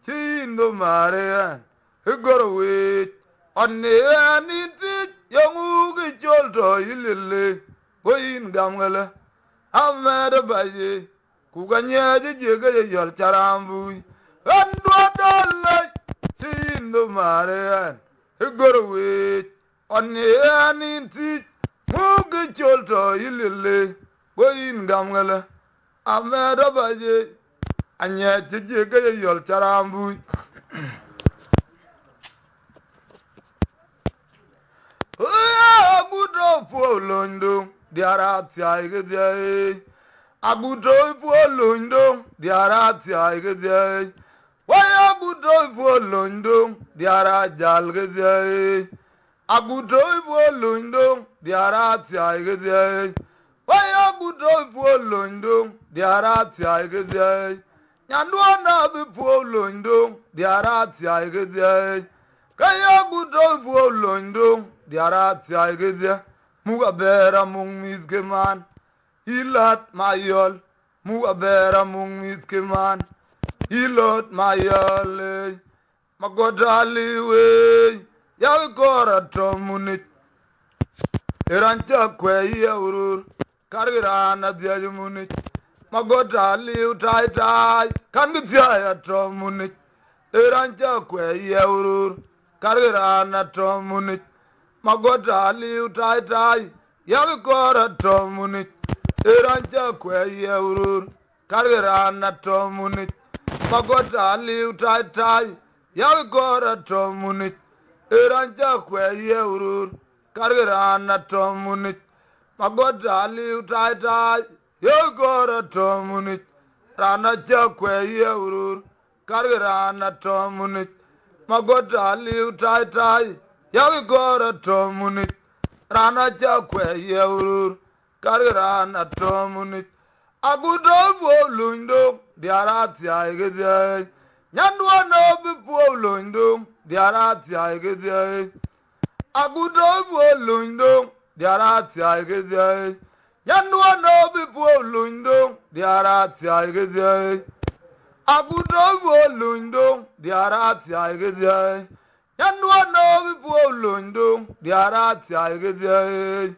chindo marean igorwe onni aninti yamugi cholto ilele goyin gamgale ameda baje kuganye jege yol charambui ani duodole chindo marean igorwe onni aninti mugi cholto ilele goyin gamgale Ameda baje anya tije ga yol tarambu agudo polondo diara tiaige agudo polondo diara tiaige waya agudo polondo diara jalge agudo polondo diara tiaige waya agudo polondo diara tiaige nyanduana bi polondo diara tiaige kaya gudo polondo diara tiaige muga bera mung mizkeman ilat mayol muga bera mung mizkeman ilot mayol magodali we ya gora tomunit erancha kwe yeurur kargirana diajumunit magodali utai tai kan gtia tomunit erancha kwe yeurur kargirana tomunit magodali utai tai ya gora tomunit erancha kwe yeurur kargirana tomunit magodali utai tai ya gora tomunit erancha kwe yeurur kargirana tomunit magodali utai tai ya gora tomunit rana cha kwe yeurur kargirana tomunit magodali utai tai ya gora tomunit rana cha kwe yeurur kargirana tomunit agudo polondo diara tiaige nyandwa no bi polondo diara tiaige agudo polondo diara tiaige nyandwa no bi polondo diara tiaige agudo polondo diara tiaige nyandwa no bi polondo diara tiaige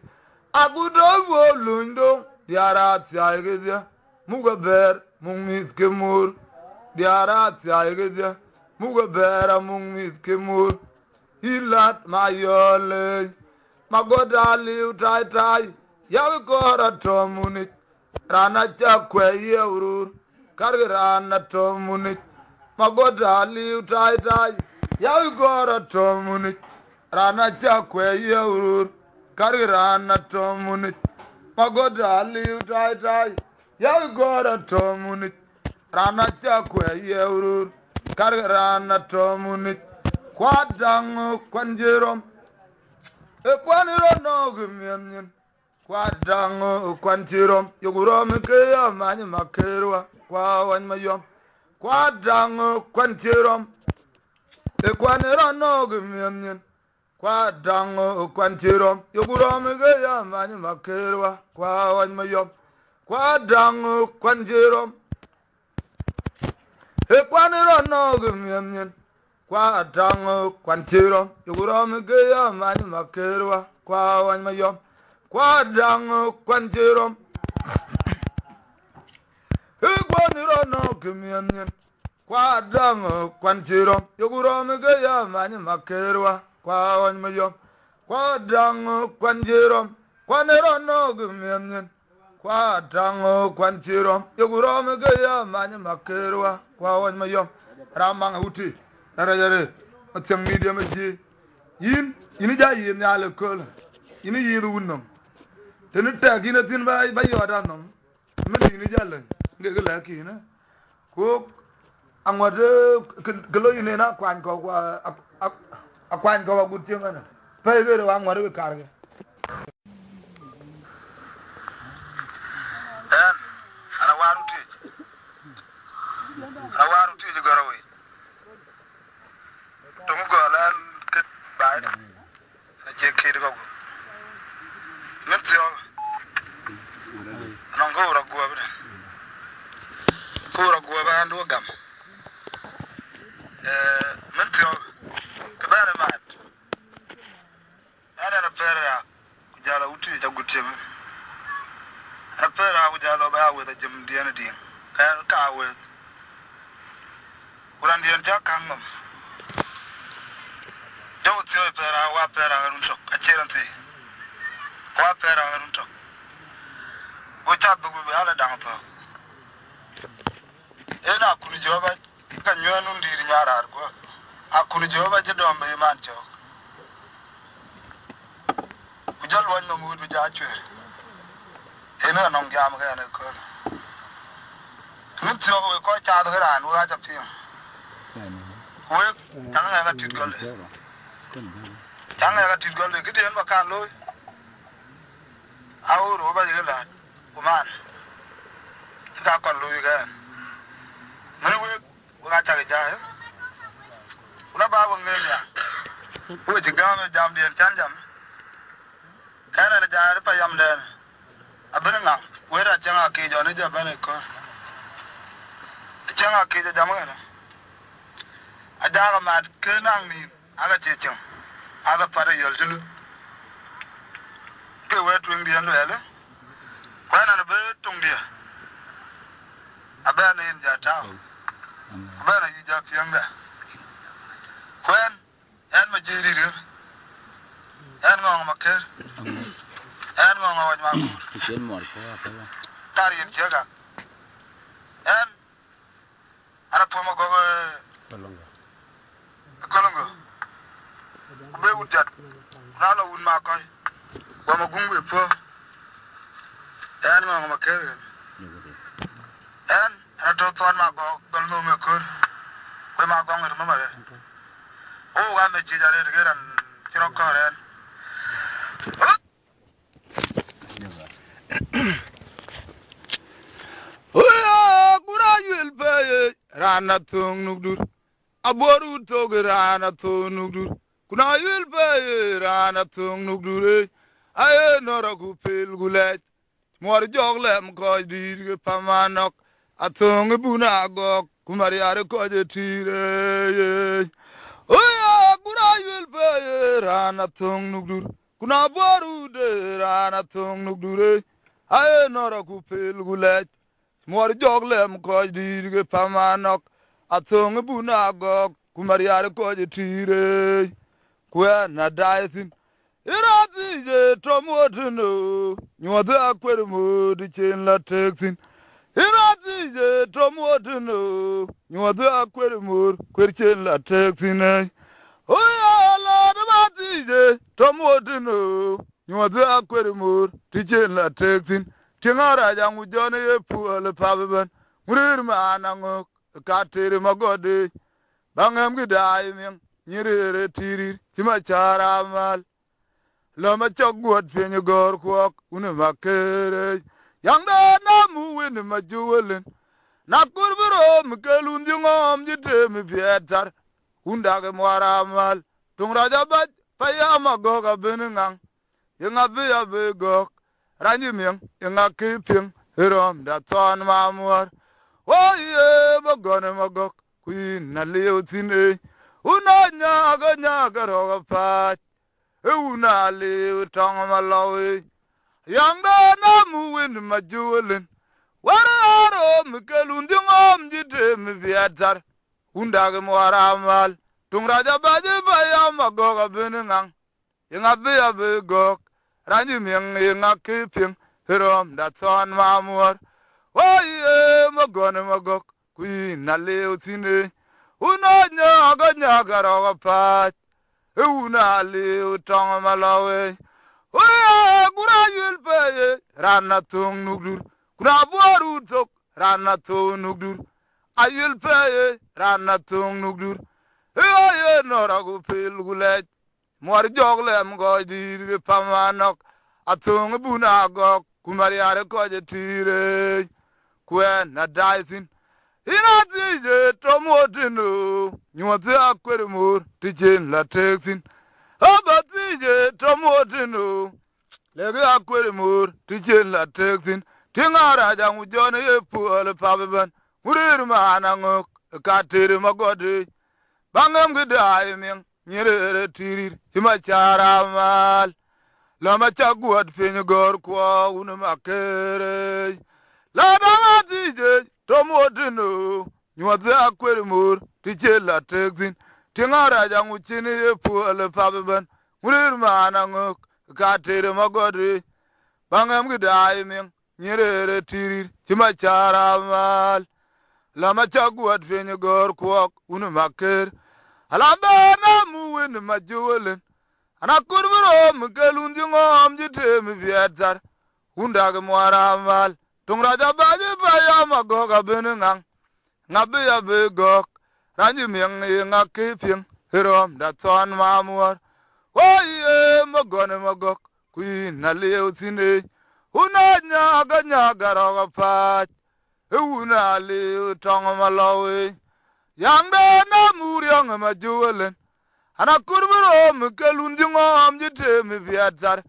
agudo polondo diara tiaige muga ber mung miskemur diara tiaige muga ber mung miskemur ilat mayole magodali utai tai ya gora tomunit rana cha kwe yeurur kargirana tomunit magodali utai tai ya gora tomunit rana cha kwe yeurur kargirana tomunit magodali utai tai ya gora tomunit rana cha kwe yeurur kargirana tomunit kwadang kwanjerom kwaniro no gumyenyen kwadang kwanjerom yogurom ke ya many makerwa kwa wan mayom kwadang kwanjerom kwaniro no gumyenyen kwadang kwanjerom yogurom ke ya many makerwa kwa wan mayom kwadang kwanjerom kwaniro no gumyenyen kwadang kwanjerom yogurom ke ya many makerwa kwa wan mayom kwadang kwanjerom kwaniro no gumyenyen kwadang kwanjerom yogurom ke ya many makerwa kwa wan mayom kwadang kwanjerom kwaniro no gumyenyen kwadang kwanjerom yogurom ke ya many makerwa kwa wan mayom ramang huti narayare atyang media maji yin ja yin ya le kol yin yi du wunnom tenu tag yin tin ba yoda nom men yin ja le nge la ki na ko angwade gelo yin na kwan ko kwa akwan ko gut tin na pe ge wa angwade ka karge awaru ti garawi tum golan ke baid je kir go metio non go ra go ba ando gam metio ke bare mat ana na pera kujala uti ja gutem na pera kujala ba we da jam diana di ka we uran dian ja kangam jaw tio pera wa pera harun sok acheranti wa pera harun tok go chat bu ala dang to ena kuni joba ka nyonu ndiri nyarar ko akuni joba je dombe man cho kujal wan no mudu ja chwe ena nong jam ga ne ko nit yo ko cha do ran wa ja pin we tang ga tit gol tang ga tit gol ke den ba kan lo awu ro ba je la kuman ka kon lo ga mane we ga ta ga ja una ba bo ngel ya we je ga me jam den chan jam kana na ja pa yam den abin nga we ra changa ke jo ne ja ba ne ko changa ke ja jam ga adaga ma ke nang ni aga che chang aga para yol julu ke we tu ndi ando ele kana na be tung dia abana yin ja ta abana yi ja fianga kwen en ma jiri ri en ngong ma ke en ngong wa ma ku chen mor ko apa tar yin jaga en ana po ma go kolongo be wutat na lo wun ma ko wa ma gungwe po en ngong ma ke en ato ton ma go gol no me ko we ma go ngir ma mare o ga me ji jare de ran kiro ko ren oya gura yul be rana tung nugdur aboru to rana tung nugdur kuna yul be rana tung nugdur ay nora ku pel gulet mor joglem ko dir pamanok atung buna go kumari are ko je tire oya gura yul be rana tung nugdur kuna boru de rana tung nugdur ay nora ku pel gulet mor joglem ko dir pamanok atung buna go kumari are ko je tire kwa na daisin irati je tomotuno nyota akwer mod chen la texin irati je tomotuno nyota akwer mod kwer chen la texin oya la dati je tomotuno nyota akwer mod chen la texin tingara jangu jone ye puole paben murir manango katere magode bangam gidai min nyirere tirir tima charamal lama chogwat penye gor kwok une makere yangda na muwene majuwelen na kurbiro mkelun ngom jite mi pietar undage mwaramal tung raja baj payama goga beningang yenga biya be gok ranji mieng yenga kiping hirom da ton mamuar oye bagone magok kuin na leo tine una nyaga roga pat una leo tong malawi yangda na muwin majuwelen wararo mikelun ngom jite mi viatar undage mwaramal tung raja baje bayama goga beningang yenga biya be gok ranji mieng yenga kiping hirom da ton mamuar oye magone magok kuin na leo tine una nyaga roga pat una leo tong malawi oye gura yul pe rana tung nugdur kuna boru tok rana tung nugdur ayul pe rana tung nugdur oye nora gu pel gulet mor joglem go dir pamanok atung buna go kumari are ko je tire kwen na daisin irati je tomotino nyoti akwer mor tichen la texin abati je tomotino lege akwer mor tichen la texin tingara jangu jone ye puole paben murir manango katere magode bangam gidai min nyirere tirir tima charamal lama chagwat penye gor kwa une makere la dangati je tomotino nyoti akwer mor tichen la texin tingara jangu chini ye puole paben murir manango katere magode bangam gidai min nyerere tirir chima charamal lama chagwat fenye gor kuok unu maker alambe na muwin majuwelen ana kurburo mkelundi ngom jitemi vietar undag mwaramal tungraja baji baya magoga beningang ngabe ya begok ranji mieng ngakiping hirom da ton mamuar waye magok kuin na leo sine una nyaga roga pat una leo tong malawe yangbe na muryang majuwelen ana kurburo mkelundi ngom jitemi vietar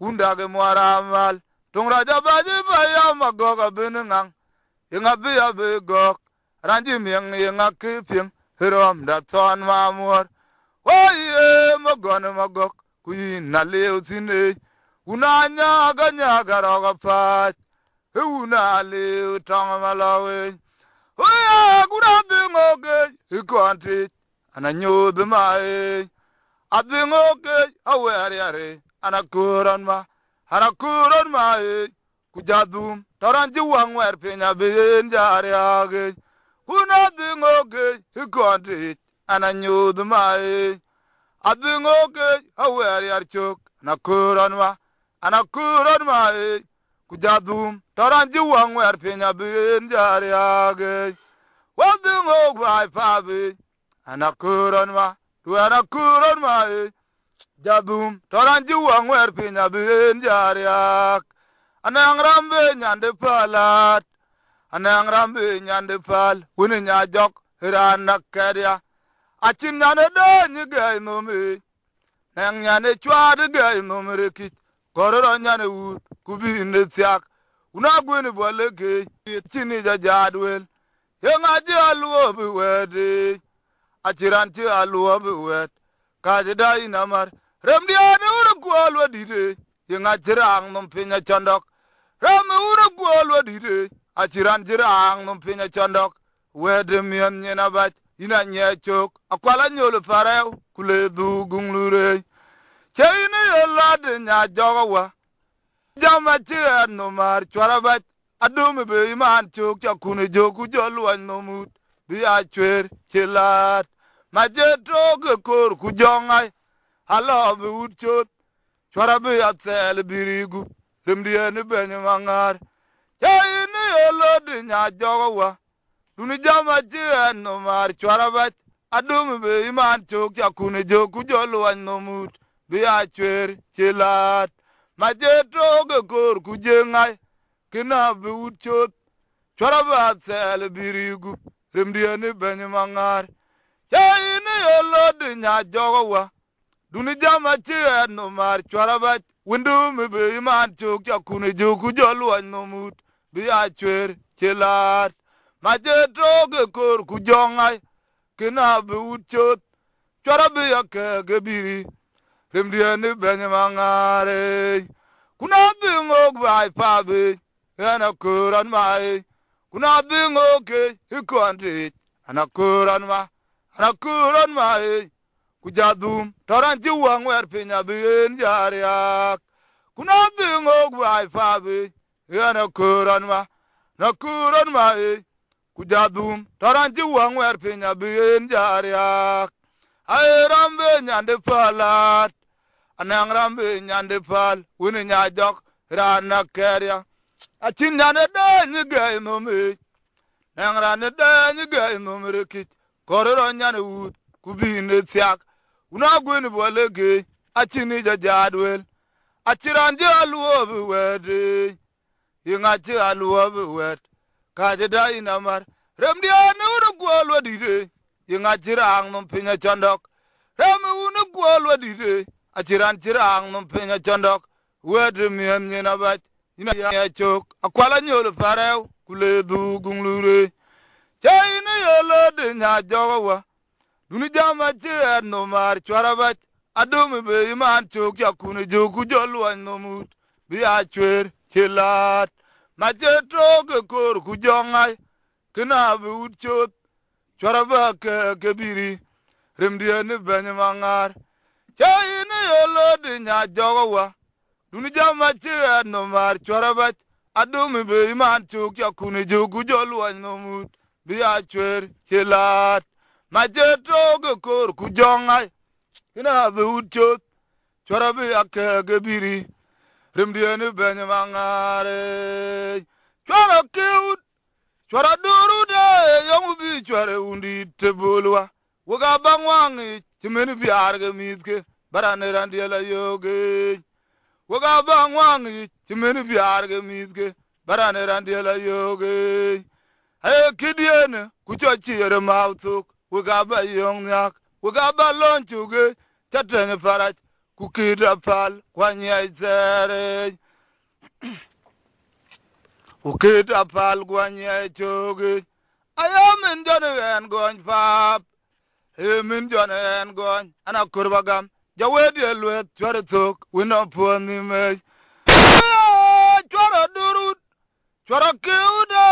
undag mwaramal tungraja baji baya magoga beningang ngabe ya begok ranji mieng ngakiping hirom da ton mamuar waye magok kuin na leo sine una nyaga roga pat una leo tong malawe oya kuna dingoge ikonti ana nyod mae adingoge awere ana kuran mae kujadum toranji wangwer penya ben jariage kuna dingoge ikonti ana nyod mae adingoge awere chok na kuran mae kujadum toranji wangwer penya ben jariage wadingog vai fabi ana kuran mae jadum toranji wangwer penya ben jariag anang rambe nyande pal wini nyajok hirana kedia achin nyane de nyige nomi nang nyane chwade ge nomi kit kororo nyane wut kubine tiak una gweni bolege chini jadwel yengaji aluo biwede achiranti aluo biwed kajida inamar remdiane uru kualwa dide yengachirang numpinya chondok rame uru kualwa dide achiran jirang numpinya chondok wede mien nyena bach ina nyechok akwala nyolu parew kule du gunglure cheine yelade nya jogawa jama chien numar chwara bach adome be iman chok chakune joku jolwan nomut bi achwer chilat majetoge kor kujongai halo be utchot chwara be atsel birigu remdiene benye mangar chaine yelode nya jogawa duni jama chien numar chwara bach adome be iman chok chakune joku jolwan nomut bi achwer chilat majetoge kor kujengai kina be utchot chwara ba tsel birigu remdiene benye mangar chaine yelode nya jogawa duni jama chien numar chwara ba windu me be iman chok chakune joku jolwan nomut bi achwer chilat majetoge kor kujongai kina be utchot chwara be yakege biri remdiene benye mangare kuna dingog vai pabe ana kuran mai kuna dingoge ikonti ana kuran mai kujadum toranji wangwer pinya ben jariak kuna dingog vai pabe ana kuran mai kujadum toranji wangwer pinya ben jariak ay rambe nyande palat anang rambe nyande pal wini nyajok rana keria achin nyane de nyige nomi nang rane de nyige nomi rekit kororo nyane wut kubine tiak una gweni bolege achini jadwel achiranje aluo biwede yingachi aluo biwed kajeda inamar remdi ane uru gwalwa dide yingachi rang numpinya chondok remi unu gwalwa dide achiran chirang numpinya chondok wede mien nyina bach ina ya chok akwala nyolu parew kule du gunglure chaine yelode nya jogawa duni jama chien numar chwara bach adome be iman chok yakune joku jolwan nomut bi achwer chilat majetoge kor kujongai kina be utchot chwara ba kebiri remdiene benye mangar chaine yelode nya jogawa duni jama chien numar chwara bach adumi be man chuk ya kuni jogu jolwa nomut bi achwer chelat majeto go kor ku jonga ina be utchot chora bi akege biri rimdieni benye mangare chora kiut chora duru de yongu bi chora undi tebulwa waga bangwangi chimeni bi arge mitke barane randiela yoge waga bangwangi chimeni bi arge mitke barane randiela yoge hey kidiene kucho chire mautuk waga ba yongyak waga ba lonchuge chatene faraj kukida pal kwanya izere kukida pal kwanya choge ayamin jone en gon fap min jone en gon ana kurbagam jawedi elwet chware tok wino poni me chwara durut chwara keude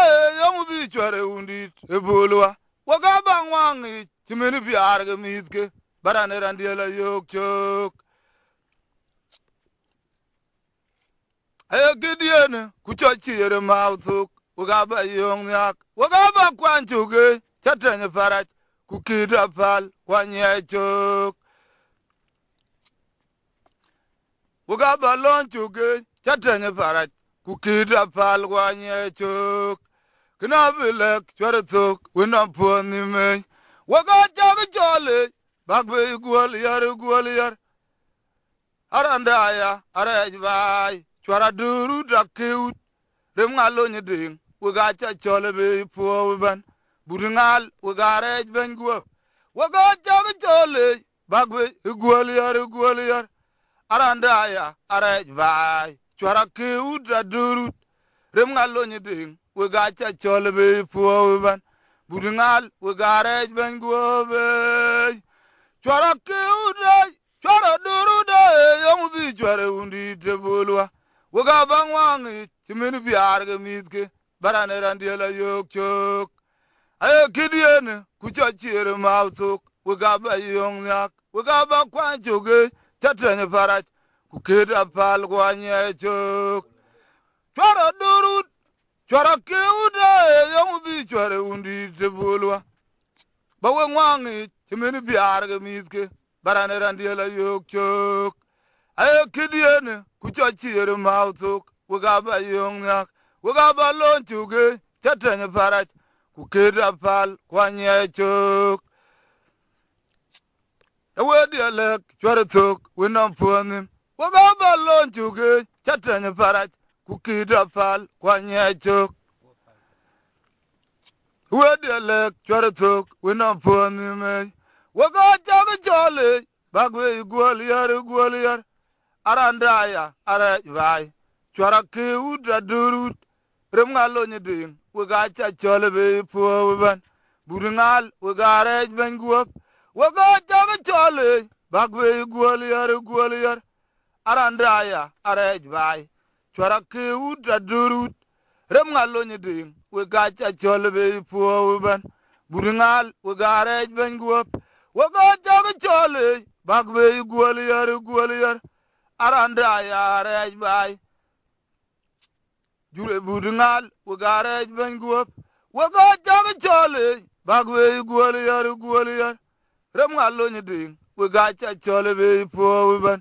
yongu bi chware undit ebulwa waga bangwangi chimeni bi arge mitke barane randiela yok chok ayo gidiene kucho chire mautuk waga ba yongyak waga ba kwanchuge chatene faraj kukida pal kwanya chok waga ba lonchuge chatene faraj kukida pal kwanya chok kina bilek chware tok wina poni me waga jaga jole bagbe gwal yar arandaya arej bai chwara duru dakeut rem ngalo nyeding waga cha chole be po ban buringal waga rej ben gwo waga jaga jole bagbe gwal yar arandaya arej bai chwara keut da duru rem ngalo nyeding waga cha chole be po ban buringal waga rej ben gwo be chwara keut chwara duru de yong bi chwara undi tebulwa waga bangwangi chimeni bi arge mitke barane randiela yok chok ayo kidiene kucho chire mautuk waga ba yongyak waga ba kwanchuge chatene faraj kukeda pal kwanya chok chwara duru chwara keude yong bi chwara undi tebulwa bawe ngwangi chimeni bi arge mitke barane randiela yok chok ayo kidiene kucho chire mautuk waga ba yongyak waga ba lonchuge chatene faraj kukeda pal kwanya chok awedi alek chware tok winom poni waga ba lonchuge chatene faraj kukeda pal kwanya chok awedi alek chware tok winom poni me waga jaga jole bagwe gwal yar arandaya arej bai chwara keut da durut rem ngalo nyeding waga cha chole be po ban buringal waga rej ben guop waga jaga chole bagwe gwal yar arandaya arej bai chwara keut da durut rem ngalo nyeding waga cha chole be po ban buringal waga rej ben guop waga jaga chole bagwe gwal yar arandaya arej bai jure buringal waga rej ben guop waga jaga chole bagwe gwal yar rem ngalo nyeding waga cha chole be po ban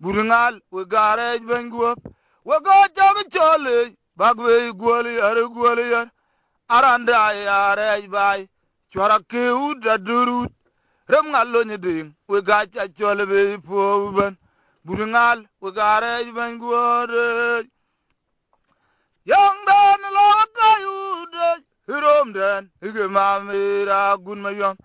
buringal waga rej ben guop waga jaga chole bagwe gwal yar arandaya arej bai chwara keut da durut rem ngalo nyeding waga cha chole be po ban buringal waga rej ben guop Young dan la kayude hirom dan ige mamira gun mayom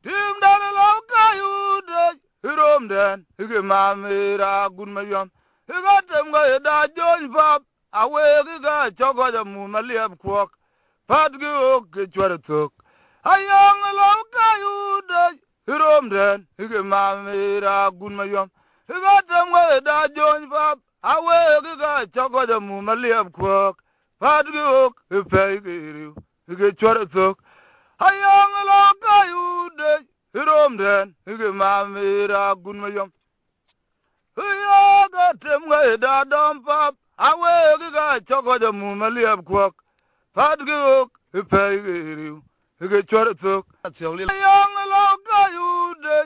tim dan la kayude hirom dan ige mamira gun mayom iga tem ga da jon pap awe ga chogo da mu maliab kwok pad gi ok ge chwartok ayang la kayude hirom dan ige mamira gun mayom iga tem ga da jon pap awe ga chogo da mu maliab kwok padgi ok ifeigiri ige chwartok ayang la kayude hirom den ige mamira gun mayom ya ga tem ga da dom pap awe ga choko de mu maliab kwak fat go pe riu ge chor tok yang lo ga yu de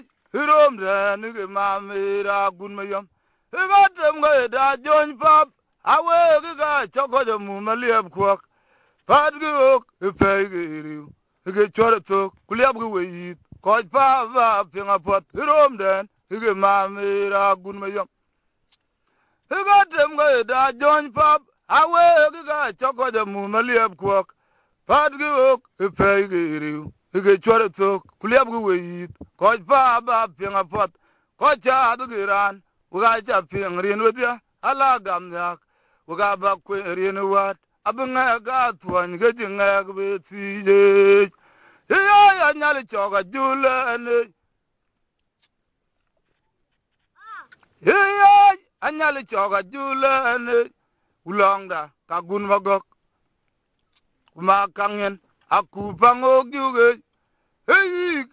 rom de ni ma mi ra gun ma yam ga tem ga da jon pap awe ga choko de mu maliab kwak fat go pe riu ge chor tok kuliab go we ko pa va pinga pot rom de ge ma mi ra gun ma yam ga tem ga da jon pap awe ga choko de mu maliab kwak fat go pe riu ge chor tok kuliab go we ko pa va pinga pot ko cha du giran ga cha ping rin wedia ala gam yak ga ba ku rin wat abnga ga tuan ge dinga be ti je ya nyal choga julane ya anyal choga julane ulongda kagun magok kuma kangen aku pango gyuge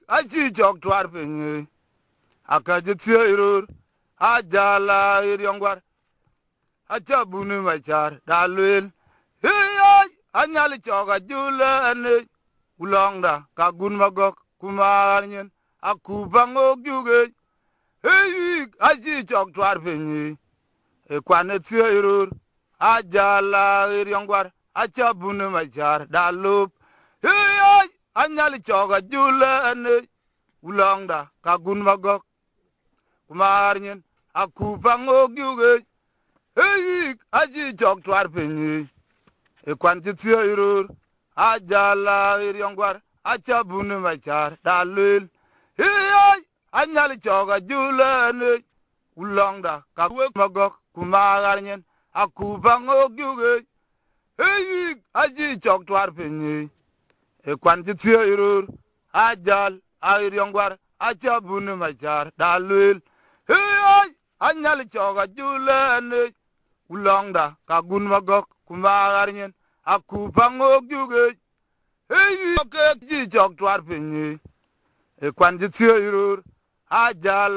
achi chok twar penye akajitia irur ajala iryongwar acha bunu machar dalwel anyal choga julane ulongda kagun magok kuma nyen aku pango gyuge achi chok twar penye kwane tia irur ajala iryongwar acha bunu machar dalup anyal choga julane ulongda kagun magok kumarnyen akupango gyuge achi chok twar penye kwanti tia irur ajala iryongwar acha bunu machar dalul anyal choga julane ulongda kagun magok kumarnyen akupango gyuge achi chok twar penye kwanti tia irur ajal iryongwar acha bunu machar dalul anyal choga julane ulongda kagun magok kumarnyen akupango gyuge achi chok twar penye kwanti tia irur ajal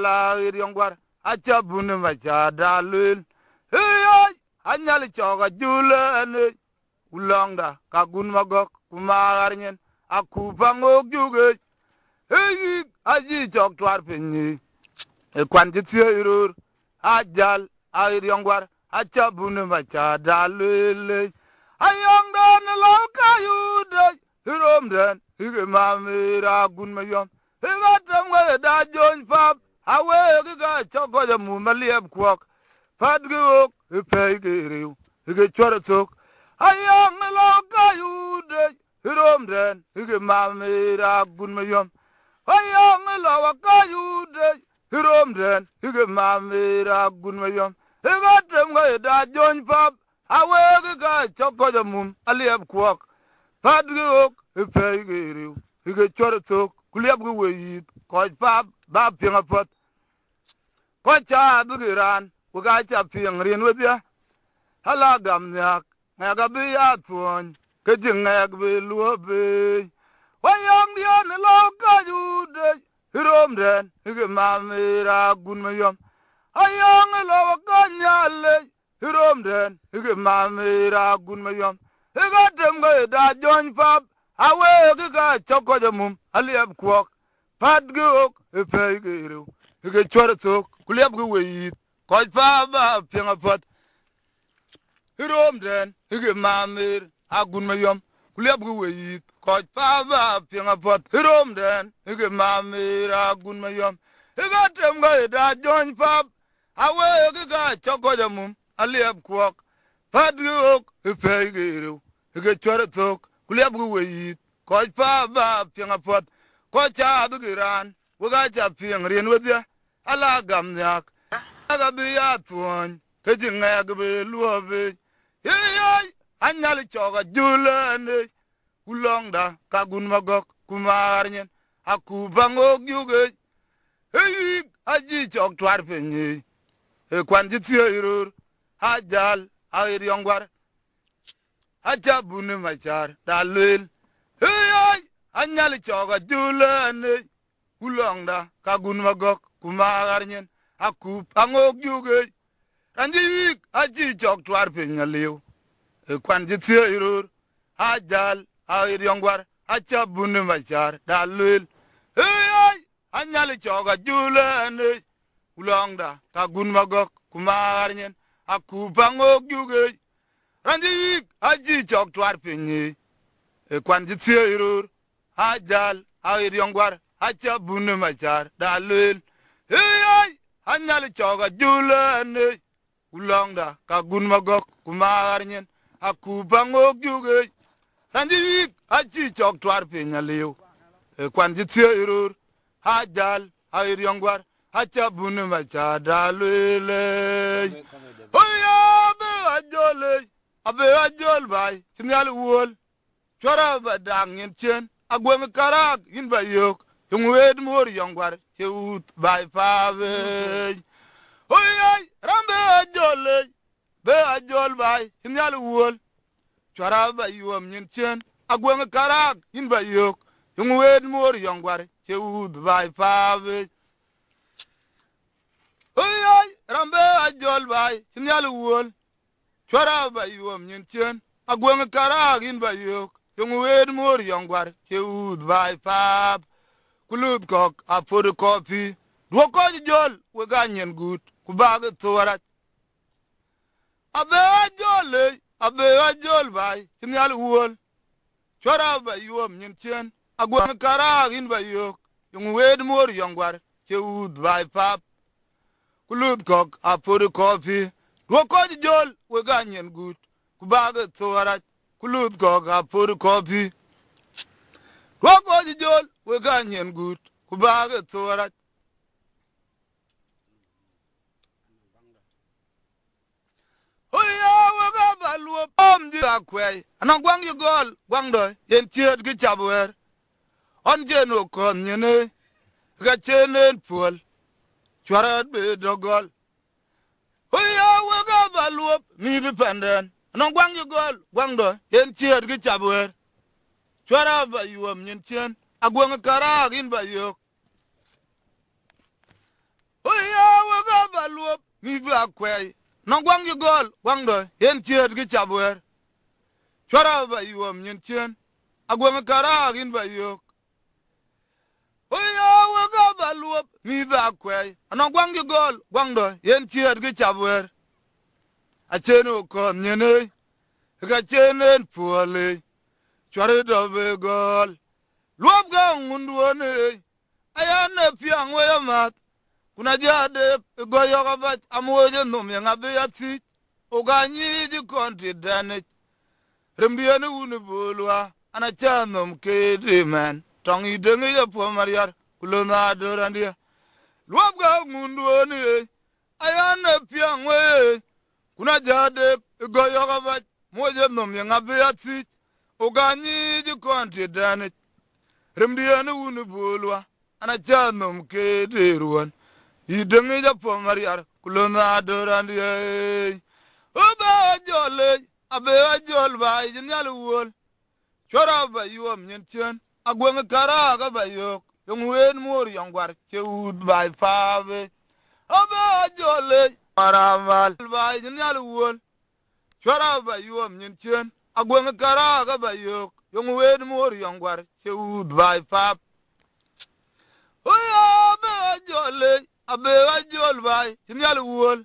iryongwar acha bunu machar dalul anyal choga julane ulongda kagun magok kumarnyen akupango gyuge achi chok twar penye kwanti tia irur ajal iryongwar acha bunu machar dalul ayongda ne lo kayude romden ige mamira gun mayom ga tem ga da jon pap awe ga choko de mu malieb kwak fat go pe riu ige chor tok ayong lo kayude romden ige mamira gun mayom ayong lo kayude romden ige mamira gun mayom ga tem ga da jon pap awe ga choko de mu alieb kwak fat go pe riu ige chor tok kuliab go we ko pa ba pinga pot ko cha bugiran ko ga cha ping rin wedia hala gam yak ga bi ya tuon ke jinga be luobe wayang dia ne lo ka jude rom den ige mamira gun mayom ayang lo ka nyale rom den ige mamira gun mayom ige tem ga da jon pap awe ga choko de mum aliab kwok fat go pe giru ige chor tok kuliab go we ko pa ba pinga pot rom den ige mamir agun mayom kuliab go we ko pa ba pinga pot rom den ige mamir agun mayom ige tem ga da jon pap awe ga choko de mum aliab kwok fat go pe giru ige chor tok kuliab go we ko pa ba pinga pot ko cha bugiran waga cha ping rin wedia ala gam yak aga bi ya tuon ke jinga ga be luobe ye anyal choga julane ulongda kagun magok kumarnyen akubango gyuge aji chok twar penye kwanti tia irur ajal iryongwar acha bunu machar dalul anyal choga julane ulongda kagun magok kumarnyen akupango gyuge ranji aji chok twar pinya liu kwan jitia irur ajal awir yongwar acha bunu machar dalul hey anyali choga julane ulongda kagun magok kumarnyen akupango gyuge ranji aji chok twar pinyi kwan jitia irur ajal awir yongwar acha bunu machar dalul hey anyali choga julane ulongda kagun magok kumarnyen akupango gyuge ranji aji chok twar pinya liu kwan jitia irur ajal awir yongwar acha bunu machar dalule oya be ajol bai sinyal wol chora badang yin chen agweng karak yin bayok yung wed mor yongwar cheut bai pave oya rambe be ajol bai sinyal wol chora bayom yin chen agweng karak yin bayok yung wed mor yongwar cheut bai pave oya rambe ajol bai sinyal wol chora bayom yin chen agweng karak yin bayok yung wed mor yongwar cheut bai pap kulut kok apod kopi dwoko jol we ganyen gut kubag torat abe ajol bai sinyal wol chora bayom yin chen agweng karak yin bayok yung wed mor yongwar cheut bai pap kulut kok apod kopi dwoko jol we ganyen gut kubag torat kulut kok apod kopi dwoko jol we ganyen gut kubag torat oya we ga baluo pom di akwai anan gwang yu gol gwang do yen tiet gi chabwer on jeno kon nyene ga chenen pol chwarat be dogol oya we ga baluo mi bi panden anan gwang yu gol gwang do yen tiet gi chabwer chwara ba yuom nyen chen agwang karak in bayok oya we ga baluo mi bi akwai non gwang yu gol gwang do yen tiet gi chabwer chwara ba yuom nyen chen agwang karak in bayok oya we ga baluo mi bi akwai non gwang yu gol gwang do yen tiet gi chabwer acheno kon nyene ga chenen pole chwara do be gol luop ga ngunduone ayane piang we mat kuna jade goyo ga bat amoje no me ngabe yati oganyi di country dane rembiane unu bolwa ana chanom kede man tong idenge ya po mariar kulona dorandia luop ga ngunduone ayane piang we kuna jade goyo ga bat moje no me ngabe yati oganyi di country dane rembiane unu bolwa ana chanom kede ruan idenge ja po mariar kulona adorandi oba jole abe ajol ba inyal wol chora ba yuom nyentien agweng karaga ba yok yung wen mor yongwar cheud ba fave oba jole paramal ba inyal wol chora ba yuom nyentien agweng karaga ba yok yung wen mor yongwar cheud ba fave oya ba jole abe ajol bai sinyal wol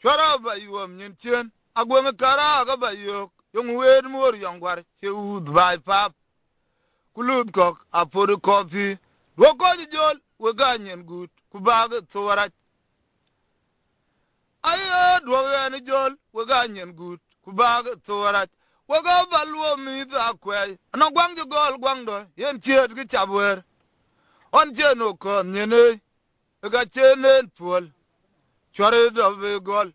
chora ba yuom nyen chen agweng karaga ba yok yung wed mor yongwar cheud bai pap kulut kok apod kopi dwoko jol we ganyen gut kubag torat ayo dwogen jol we ganyen gut kubag torat we ga baluo mi da kwai ana gwang gol gwang do yen tiet gi chabwer on jeno kon nyene ga chenen pol chore do be gol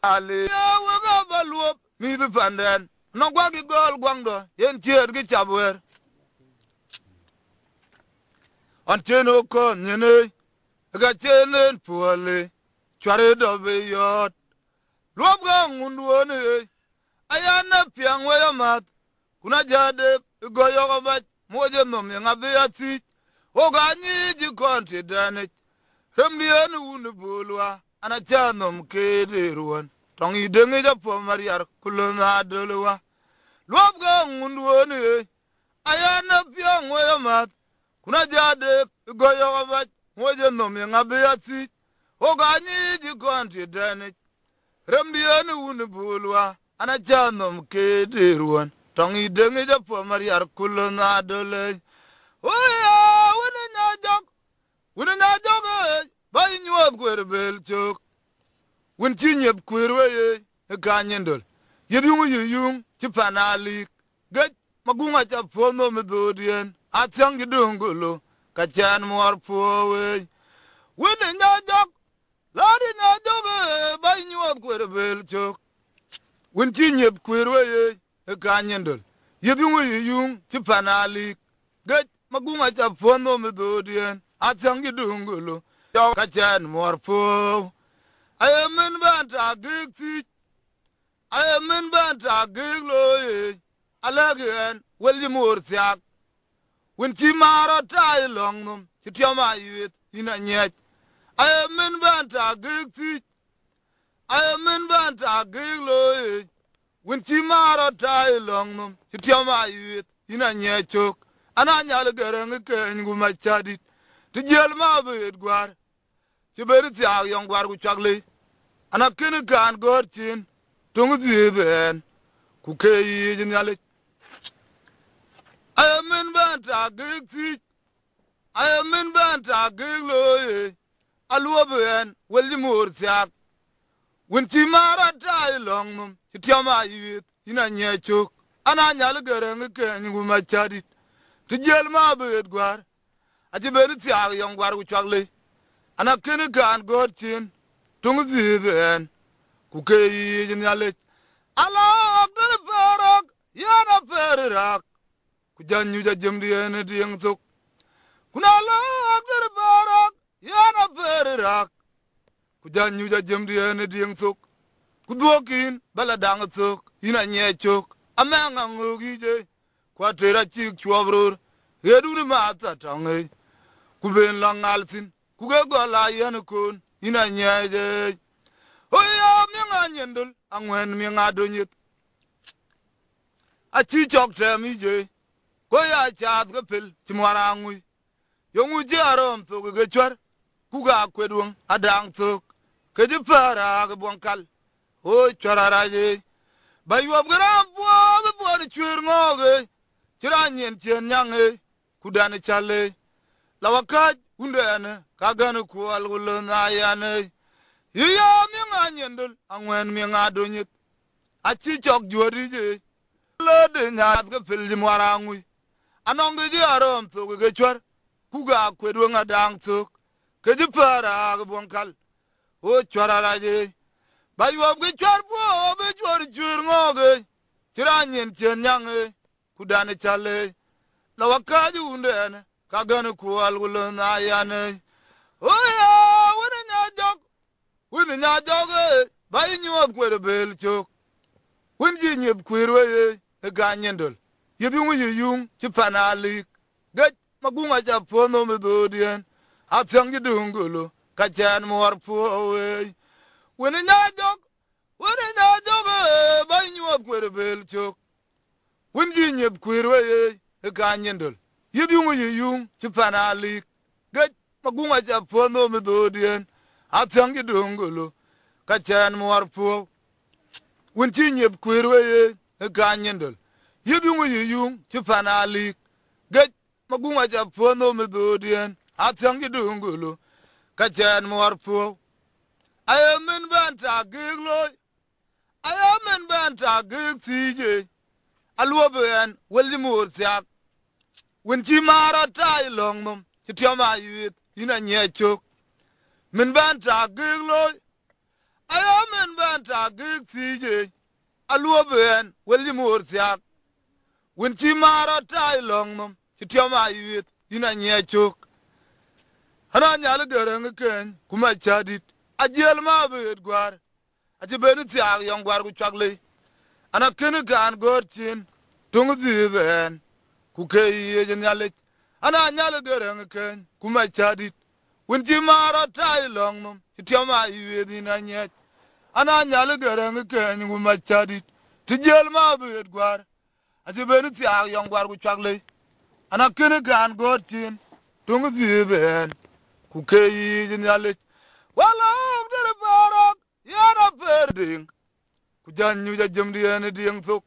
ale ya we ga baluo mi du panden no gwa gi gol gwang do yen tiet gi chabwer on jeno kon nyene ga chenen pol chore do be yot luop ga ngunduone ayana piang we mat kuna jade goyo go bat moje no me ngabe yati oganyi ji konti dane remlien unu bolwa ana chanom kede ruwan tong idenge ja po mariar kulona dolwa luop ga ngunduone ayana pia ngoya mat kuna jade goyo ba moje nom ngabiati o ganyi ji konti dane rembiene wunu bulwa ana chanom kede ruwan tong idenge ja po mariar kulona dole oya wuna nyajok bay nyuot kwer bel chok wun chi nyep kwer weye kanyendol yedhungu yuyung chipanali gech magunga cha pono medodien atyang gidungulu kachan muar powe wuna nyajok ladi nyajok bay nyuot kwer bel chok wun chi nyep kwer weye kanyendol yedhungu yuyung chipanali gech magunga cha pono medodien atyang gidungulu kachan muar powe ayamin banta giksi ayamin banta gigloye alagen welji mursiak winti mara tai longnum kitiama yit ina nyet ayamin banta giksi ayamin banta gigloye winti mara tai longnum kitiama yit ina nyechok ana nyal garang ken guma chadit tijel ma bet gwar chiberit ya yong gwar ku chagle ana kene kan gortin tungu ziben ku keyi jinyale ayamin banta giksi ayamin banta gigloye alwoben welji mursiak winti mara tai longnum kitiama yit ina nyechok ana nyal garang ken guma chadit tijel ma bet gwar achiberit ya yong gwar ku chagle ana kene kan gortin tungu ziben ku keyi jinyale ala akdar farak yana ferirak ku janyu ja jemdi ene ding sok kuna ala akdar farak yana ferirak ku janyu ja jemdi ene ding sok ku dokin bala dang sok ina nyechok amenga ngogije kwa tera chik chwabror heduni mata tangai ku ben langalsin ku ge gola yan kun ina nyeje oya minga nyendul angwen minga donyit achi chok temije ko ya chat ko pil timwara ngui yongu jarom to ge chwar ku ga kwedung adang to ke di para ge bonkal o chwararaje bayob gram bo de chwer ngoge chiranyen chen nyange ku dan chale lawaka undene kagana ku algulo na yane yiya minga nyendul angwen minga donyit achi chok jorije lode nyat ke pilji marangui anong ge arom to ge chwar kuga kwedu ngadang to ke di para ge bonkal o chwararaje bayob ge chwar bo be chwar chwer ngoge chiranyen chen nyange kudane chale lawaka ju undene kagana ku algulo na yane oya wuna nyajok bay nyuot kwer bel chok winji nyep kwer weye ganyendol yedhungu yuyung chipanali gech magunga cha pono medodien atyang gidungulu kachan muar powe wuna nyajok bay nyuot kwer bel chok winji nyep kwer weye ganyendol yedhungu yuyung chipanali gech magunga cha pono medodien atyang gidungulu kachan muar powe winti nyep kwer weye ganyendol yedhungu yuyung chipanali gech magunga cha pono medodien atyang gidungulu kachan muar powe ayamin banta gigloy ayamin banta gigsije alwoben welji mursiak winti mara tai longnum chitiama yit ina nyechok min banta gigloy ayamin banta gigsije alwoben welji mursiak winti mara tai longnum chitiama yit ina nyechok hana nyal garang ken kuma chadit ajel ma bet gwar aje benu tiag yong gwar ku chagle ana kene kan gortin tungu ziben ku keyi jenyale ana nyal garang ken kuma chadit When Jimara tie long them, Chitama within a yet. And I nyal gerang again with my chaddy. To jail my beard guard. As you better see our young guard with chocolate. And I couldn't go chin. Don't see the end. Cookie in the alley. Well, I'm the barak. You're a birding. Kujan knew that Jim the anything took.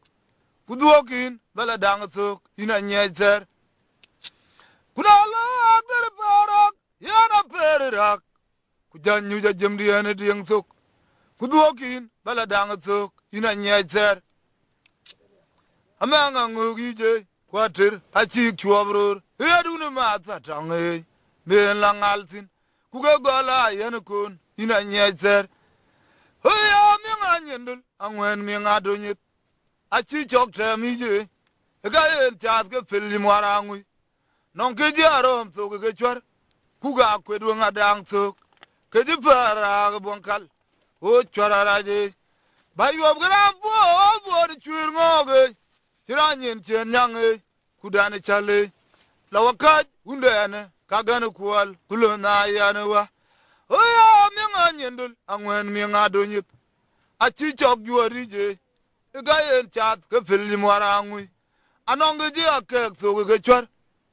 Could walk in, Bella dang took, in a yet, sir. Could I look the barak? You're a birding. Kujan knew that Jim the anything took. Could walk in, Bella dang took, in a yet, sir. Among a moogie, quarter, a cheek to over. Here do no matter, tongue, eh? Me lang altin. Kuga gola yanukun, in a yet, sir. Oh, yeah, me and and when me doing it. A chichok to me, a guy in charge of Philly Marangui. Non Kidiarom took a getcher. Kuga quit doing a dang took. Kedipara bonkal. Oh, Charade. By your grandpa, what a chewing mortgage. Tiranian Chenyange, Kudani Chale. Lawakat, Undana, Kagana Kual, Kulona Yanawa. Oh, yeah, me and when me doing it. A chichok you are rije. A guy in chat, Philly Marangui. Anong the dear cake so we get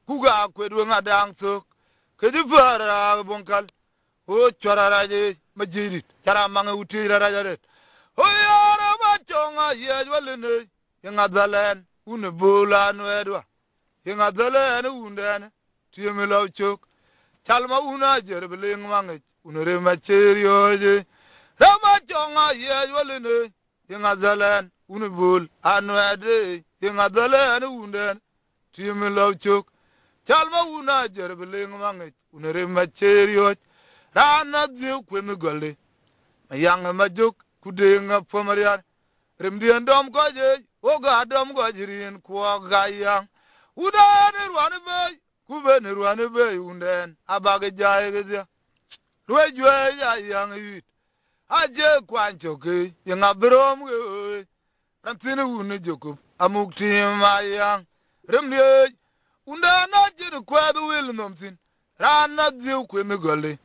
Kuga quit doing a dang took. Kedipara bonkal. Oh, Charade, Majid, Charamanga Utira Rajaret. Oh, Yarabachonga, Yajualene, young Adalan, Unabula, no Edwa. Young Adalan, Undan, Tiamilo choke. Chalma Una, Jerbeling Mangit, Unarema Cherio, Rabachonga, Yajualene, young Adalan, Unabul, Anwade, young Adalan, Undan, Tiamilo choke. Chalma Una, Jerbeling Mangit, Unarema Cherio. Rana Duke when the gully. A young Majuk, Kuding up for Maria. Rimdian Dom Goje, Oga Dom Gojiri and Quagayang. Udan run away, Kuben run away, Undan, Abagajay. Rajay, young youth. I just quanchoke, young Abrom, Rantina Unijokup, Amukti, my young. Rimdi, Undan not to the quad will nomsin. Rana Duke when the gully.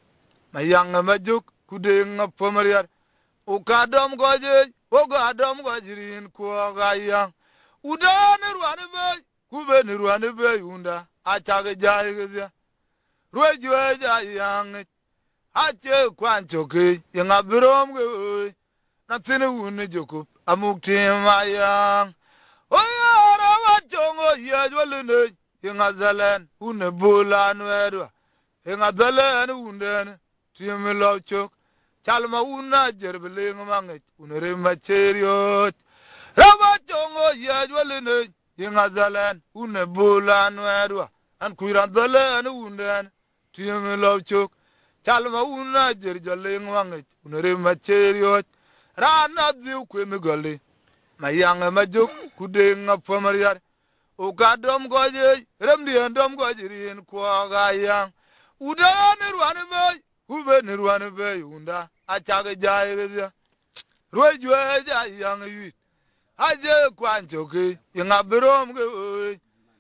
My young Majuk, Kuding up for Maria. Okadom Goje, Ogadom Gojin, Kuagayang. Udan run away, Kuben run away, Unda, Achaga Jaya. Roja young. Ache Quanchoke, young Abrom, nothing a wounded Jokup, Amukti, my young. Oh, Yarawajongo, Yajualene, young Azalan, Unabula, Nuedua, young Azalan, Undan. Tiamilo choke, Chalma Una, Jerbeling among it, Unarema Chariot. Rabajongo, Yajualene, young Azalan, Unabula, Nuedua, and Kurandalan, Undan, Tiamilo choke, Chalma Una, Jerbeling among it, Unarema Chariot. Rana Duke in the gully. My young Majuk, Kuding up for Maria. O Gadom Goje, Remdi and Dom Gojiri and Quagayang. Udan run away. Kuben run away, Unda, Achaga Jaya. Roja young youth. I just quanchoke, young Abrom go.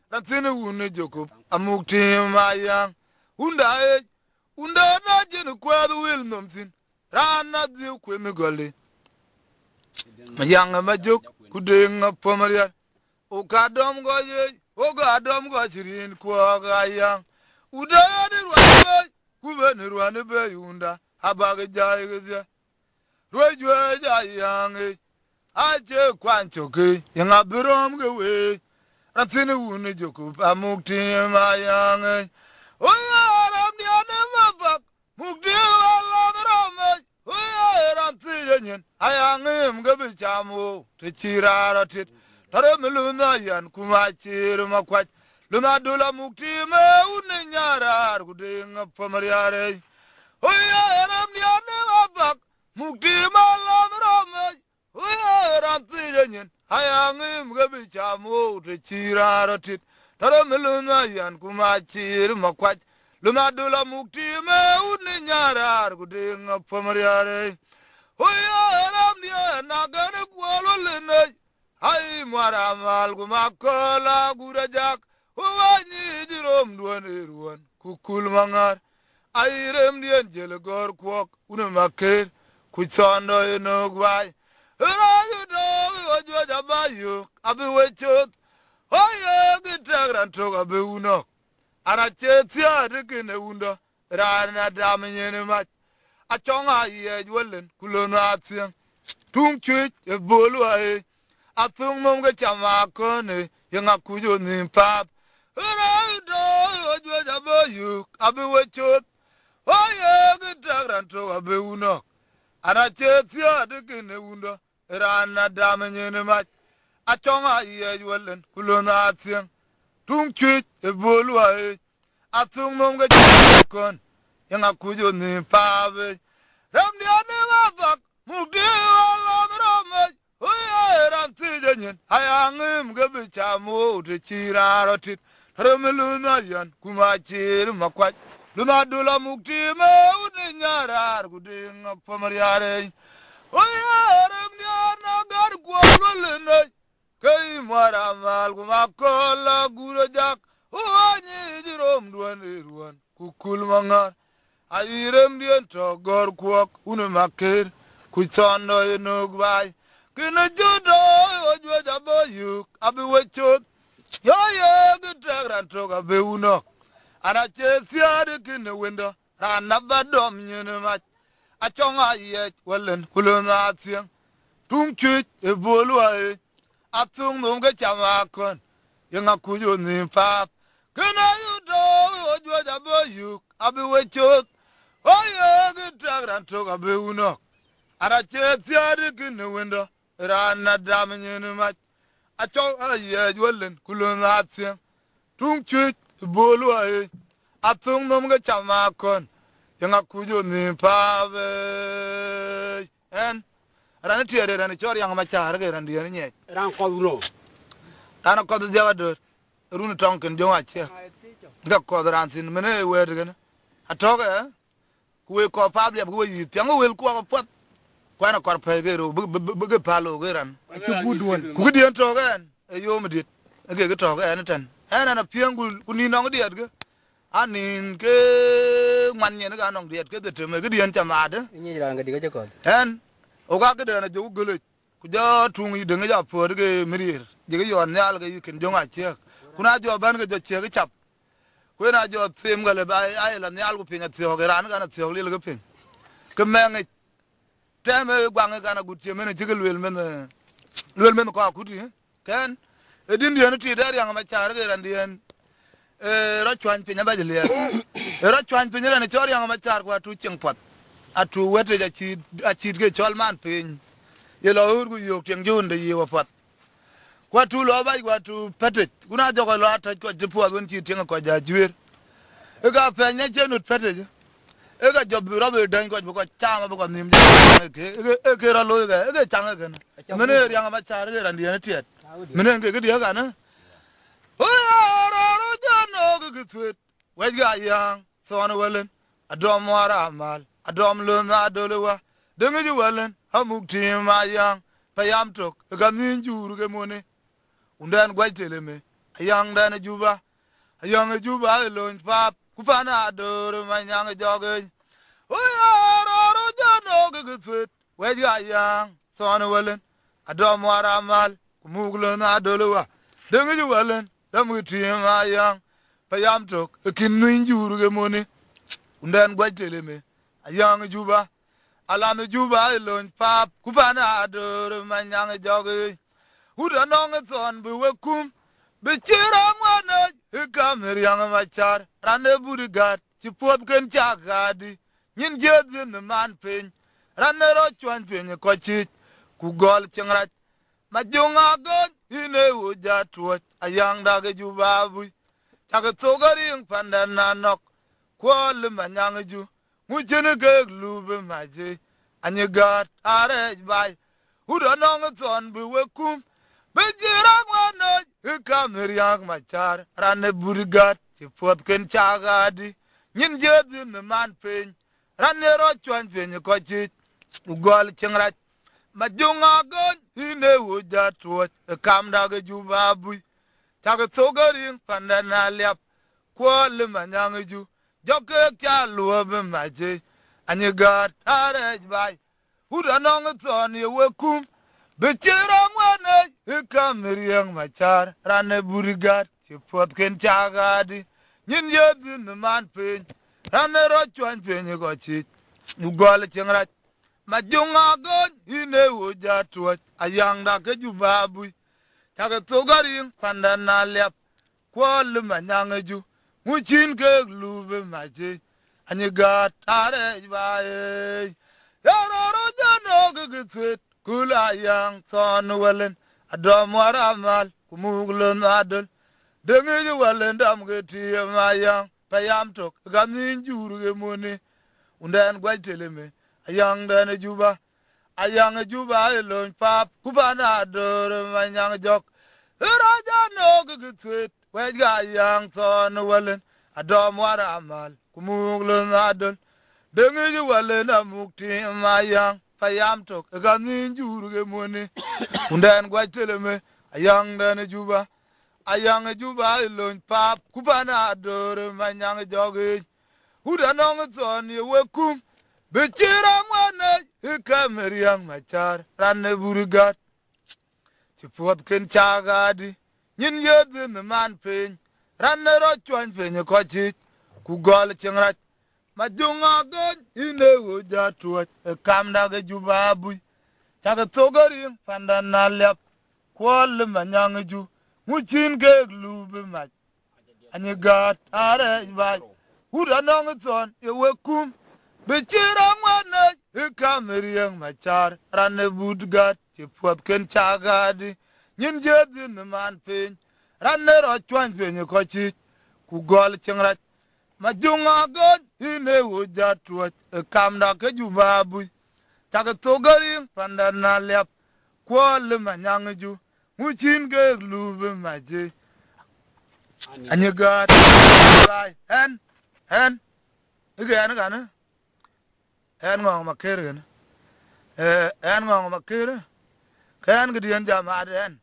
Rantina Unijokup, Amukti, my young. Unda, Unda not in a quad will nomsin. Ran not the Quimigoli. My young Majuk, Kuding up for Maria. O Kadom Goye, O Gadom Gojin, Quagayang. Udan run away. Kuben run away, Unda, Abagajay. Roja young. I just quanchoke, young Abrom go away. Rantina Unijokup, Amukti, my young. Oh, I'm the other Mukti, I love the oh, I'm Tijan. I am Gabichamo, the Chira, Tarameluna, and Kumachi, Maquat. Lunadula Mukti, Unyara, Guding up for Mariare. Oh, I'm the other Mukti, my love, oh, I'm Tijan. I am Gabichamo, the Chira, Tarameluna, and Kumachi, Maquat. Lunadula Mukti, Unyara, Guding up for Mariare. Oh, I'm the Nagana Kuala. Hi, Maramal, Gumakola, Gurajak. Oh, I need your own one, Kukul Mangar. Airem dien jele gor kwok una maker kuchondo eno gwai rayu do ojo jabayu abi wechot oye gitagran to abi uno ana chetia dikene undo rana damenyene ma achonga ye jwelen kulono atien tungchi e bolu ai atung nom ga chama kone yanga kujo nimpap rayu do ojo jabayu abi wechot oye gitagran to abi uno ana chetia dikene undo rana damenyene ma achonga ye jwelen kulono atien tungchi e bolu ai atung nom ga chama kon yanga kujo nimpap Ramdi ane wabak, mukdi wala mramaj, uye ranti janyin, hayangim gabi chamu uti chira rotit, haramiluna yan, kumachir makwaj, luna dula mukdi me uti nyarar, kudi ngapamariare, uye ramdi ane gar kwalulina, kay maramal kumakola gurajak, uye jirom duan irwan, kukul mangar, Airem dien to gor kwok una maker kuchondo eno gwai kina judo ojwa jabo yuk abi wechot yo ye gitagran to ga be uno ana chesiade kina wendo rana badom nyene ma achonga ye welen kulona atien tungchi e bolu ai atung num ga chama kon yanga kujo ni pap kina judo ojwa jabo yuk abi wechot oye gitagran to ga be uno ara chetiade kine wendo rana damenyene ma acho aye jwelen kulona atien tungchi bolu ai atung nom ga chama kon yanga kujo ni pave en rana tiade rana chor yang ma char ga ran diene nye ran ko uno rana ko de jado runu tonken jonga che ga ko ran sin mene wer gana atoga kuwe ko pable kuwe yi piango wel ko pot kwana kor pegero buge palo geran ci budwon ku dien to gan e yom dit ge to gan tan ana na piangu kuni nong diet ge anin ke man nyen ga nong diet ke de me ge dien chamade ni la nga diga ko en o ga ge na jo gele ku jo tung yi de ge ja por ge mirir ge yon nyal ge ken jonga che kuna jo ban ge jo che ge chap ku na jo tim gale ba ai la nyal ku pinga tio ge ran ga na tio le ge pin ke menge teme gwang ga na gutie mena jigel wel men ko akuti ken edin dien ti der yang ma char ge ran dien ro chwan pinya ba jele ro chwan pinya ne chor yang ma char kwa tu ching pot atu wete ja chi a chi ge chol man pin ye lo ur gu yok teng jun de ye wa pot kwa tu lo ba kwa tu pete kuna jo ko lo ta ko jipu won chi teng ko ja jwer e ga pe nya chenut pete e ga job robe dan ko ko chama ko nim ke ra lo ga e changa ga mene yang ma char ge ran dien tiet mene ge dia ga na o ra ro jano ge twet we ga yang so na welen adom wara mal adom lo na dolewa de ngi welen amuk tim ma yang payam tok ga nin juru ge mone undan gwatele me yang dan juba yang juba lo pap kupana dor manyang joge oyaro jano ge twet we ga yang so na welen adom wara mal kumuglo na dolewa de ngi welen damu tim ma yang payam tok kin nin juru ge mone undan gwatele me yang juba alam juba lo pap kupana dor manyang joge uda nong ton bu wekum bichira mwana ikamer yang machar rane burigat ci pot ken chagadi nyin jedzin man pen rane ro chwan pen ko chi ku gol chingrat majunga gon ine uja tuot ayang dage jubabu chage togaring pandana nok kwol manyang ju mujene ge lube maje anyegat arej bay uda nong ton bu wekum Bijirang wano ikamer yang machar rane burigat ci pot ken chagadi nyin jedi me man pen rane ro chwan pen ko chi ugol chingrat majunga gon ine wuja tuot kamda ge jubabu tag togaring pandana lep kwol manyang ju joke kya luobe maje anye gat are bai huda nong ton ye wekum bechira mwane ikamiriang machar rane burigat chipot ken chagadi nyin yedin man pen rane ro chwan pen go chi ugol chengra majunga gon ine woja tuot ayang da ke jubabu taga togaring pandana lep kwol manyangaju muchin ke lube maje anye gat are bai yararo jano ke twet kula yang son walen adom waramal kumugulon adol dengi walen dam ke tie mayang payam tok gamin juru ge moni undan gwalteleme ayang dane juba ayang juba elon pap kubana dor manyang jok raja no ke twet wega yang son walen adom waramal kumugulon adol dengi walen amukti mayang payam tok gamin juru ge moni undan gwalteleme ayang dane juba ayang juba elon pap kubana dor manyang jok huda nong ton ye wekum bechira mwana ikamiriang machar ranne burigat chipot ken chagadi nyin yedin man pen ranne ro chwan pen ko chi ku gol chengra majunga gon ine woja tuot kamda ge jubabu taga togaring pandana lep kwol manyang ju muchin ge lube mach anye gat are bai huda nong ton ye wekum bechira mwana ikamiriang machar ranne budgat chipot ken chagadi nyin jedin man pen ranne ro chwan pen ko chi ku gol chengra majunga gon ine woja tuot kamda ke jubabu taga togaring pandana lep kwol manyang ju muchin ge lube maje anye gat bai en igen gana en ngong makere gana en ngong makere kan gedian jamade en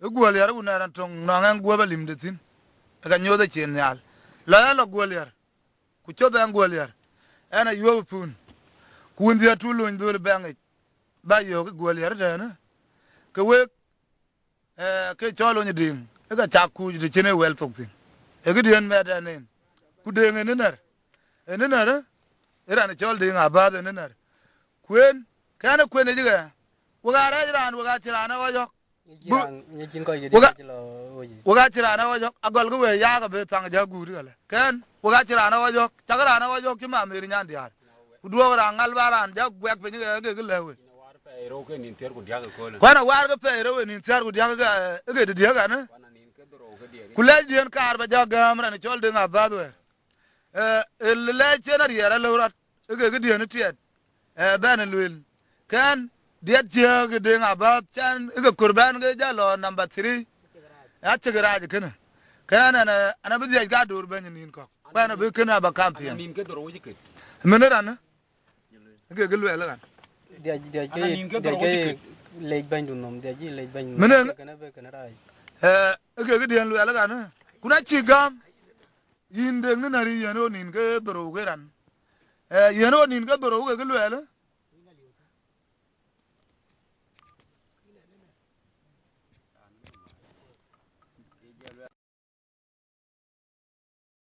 ugol yar unaran tong nongan goba limdetin aga nyoda chen yal la la gol yar ku choda ngol yar ana yob pun ku ndia tulun dul bangi ba yo gol yar dana ke we ke cholo ni ding aga chaku de chene wel toktin e gedian medanen ku dengen nenar iran chol ding abade nenar kwen kana kwen diga wagara iran wagachirana wajok Ni chin ko yedi lo oji. wagachirana wajok agol go we ya ga be tang ja guri gala ken wagachirana wajok tagrana wajok ki mamiri nyandi har kuduwa rangal baran ja gwek be ni ge lewe kwana war ga pero we nin tiar gudiya ga de diga na kulay dien kar ba ja gamra ni chol ding abade le chenar yara lawrat ge dien tiet ben luil kan diet je ding about chan ge kurban ge jalo number 3 ya tigra je kana kana ana bi ga dur ben nin ko bana bi kana ba kampion nin ke doro je ke menera na ge luil la Dia ke lej ban dun nom dia ji lej ban. Kana be kana rai. Ge dien luil la na kuna chi gam yinde ngina ri yano nin ge doro ge ran yano nin ge doro ge luil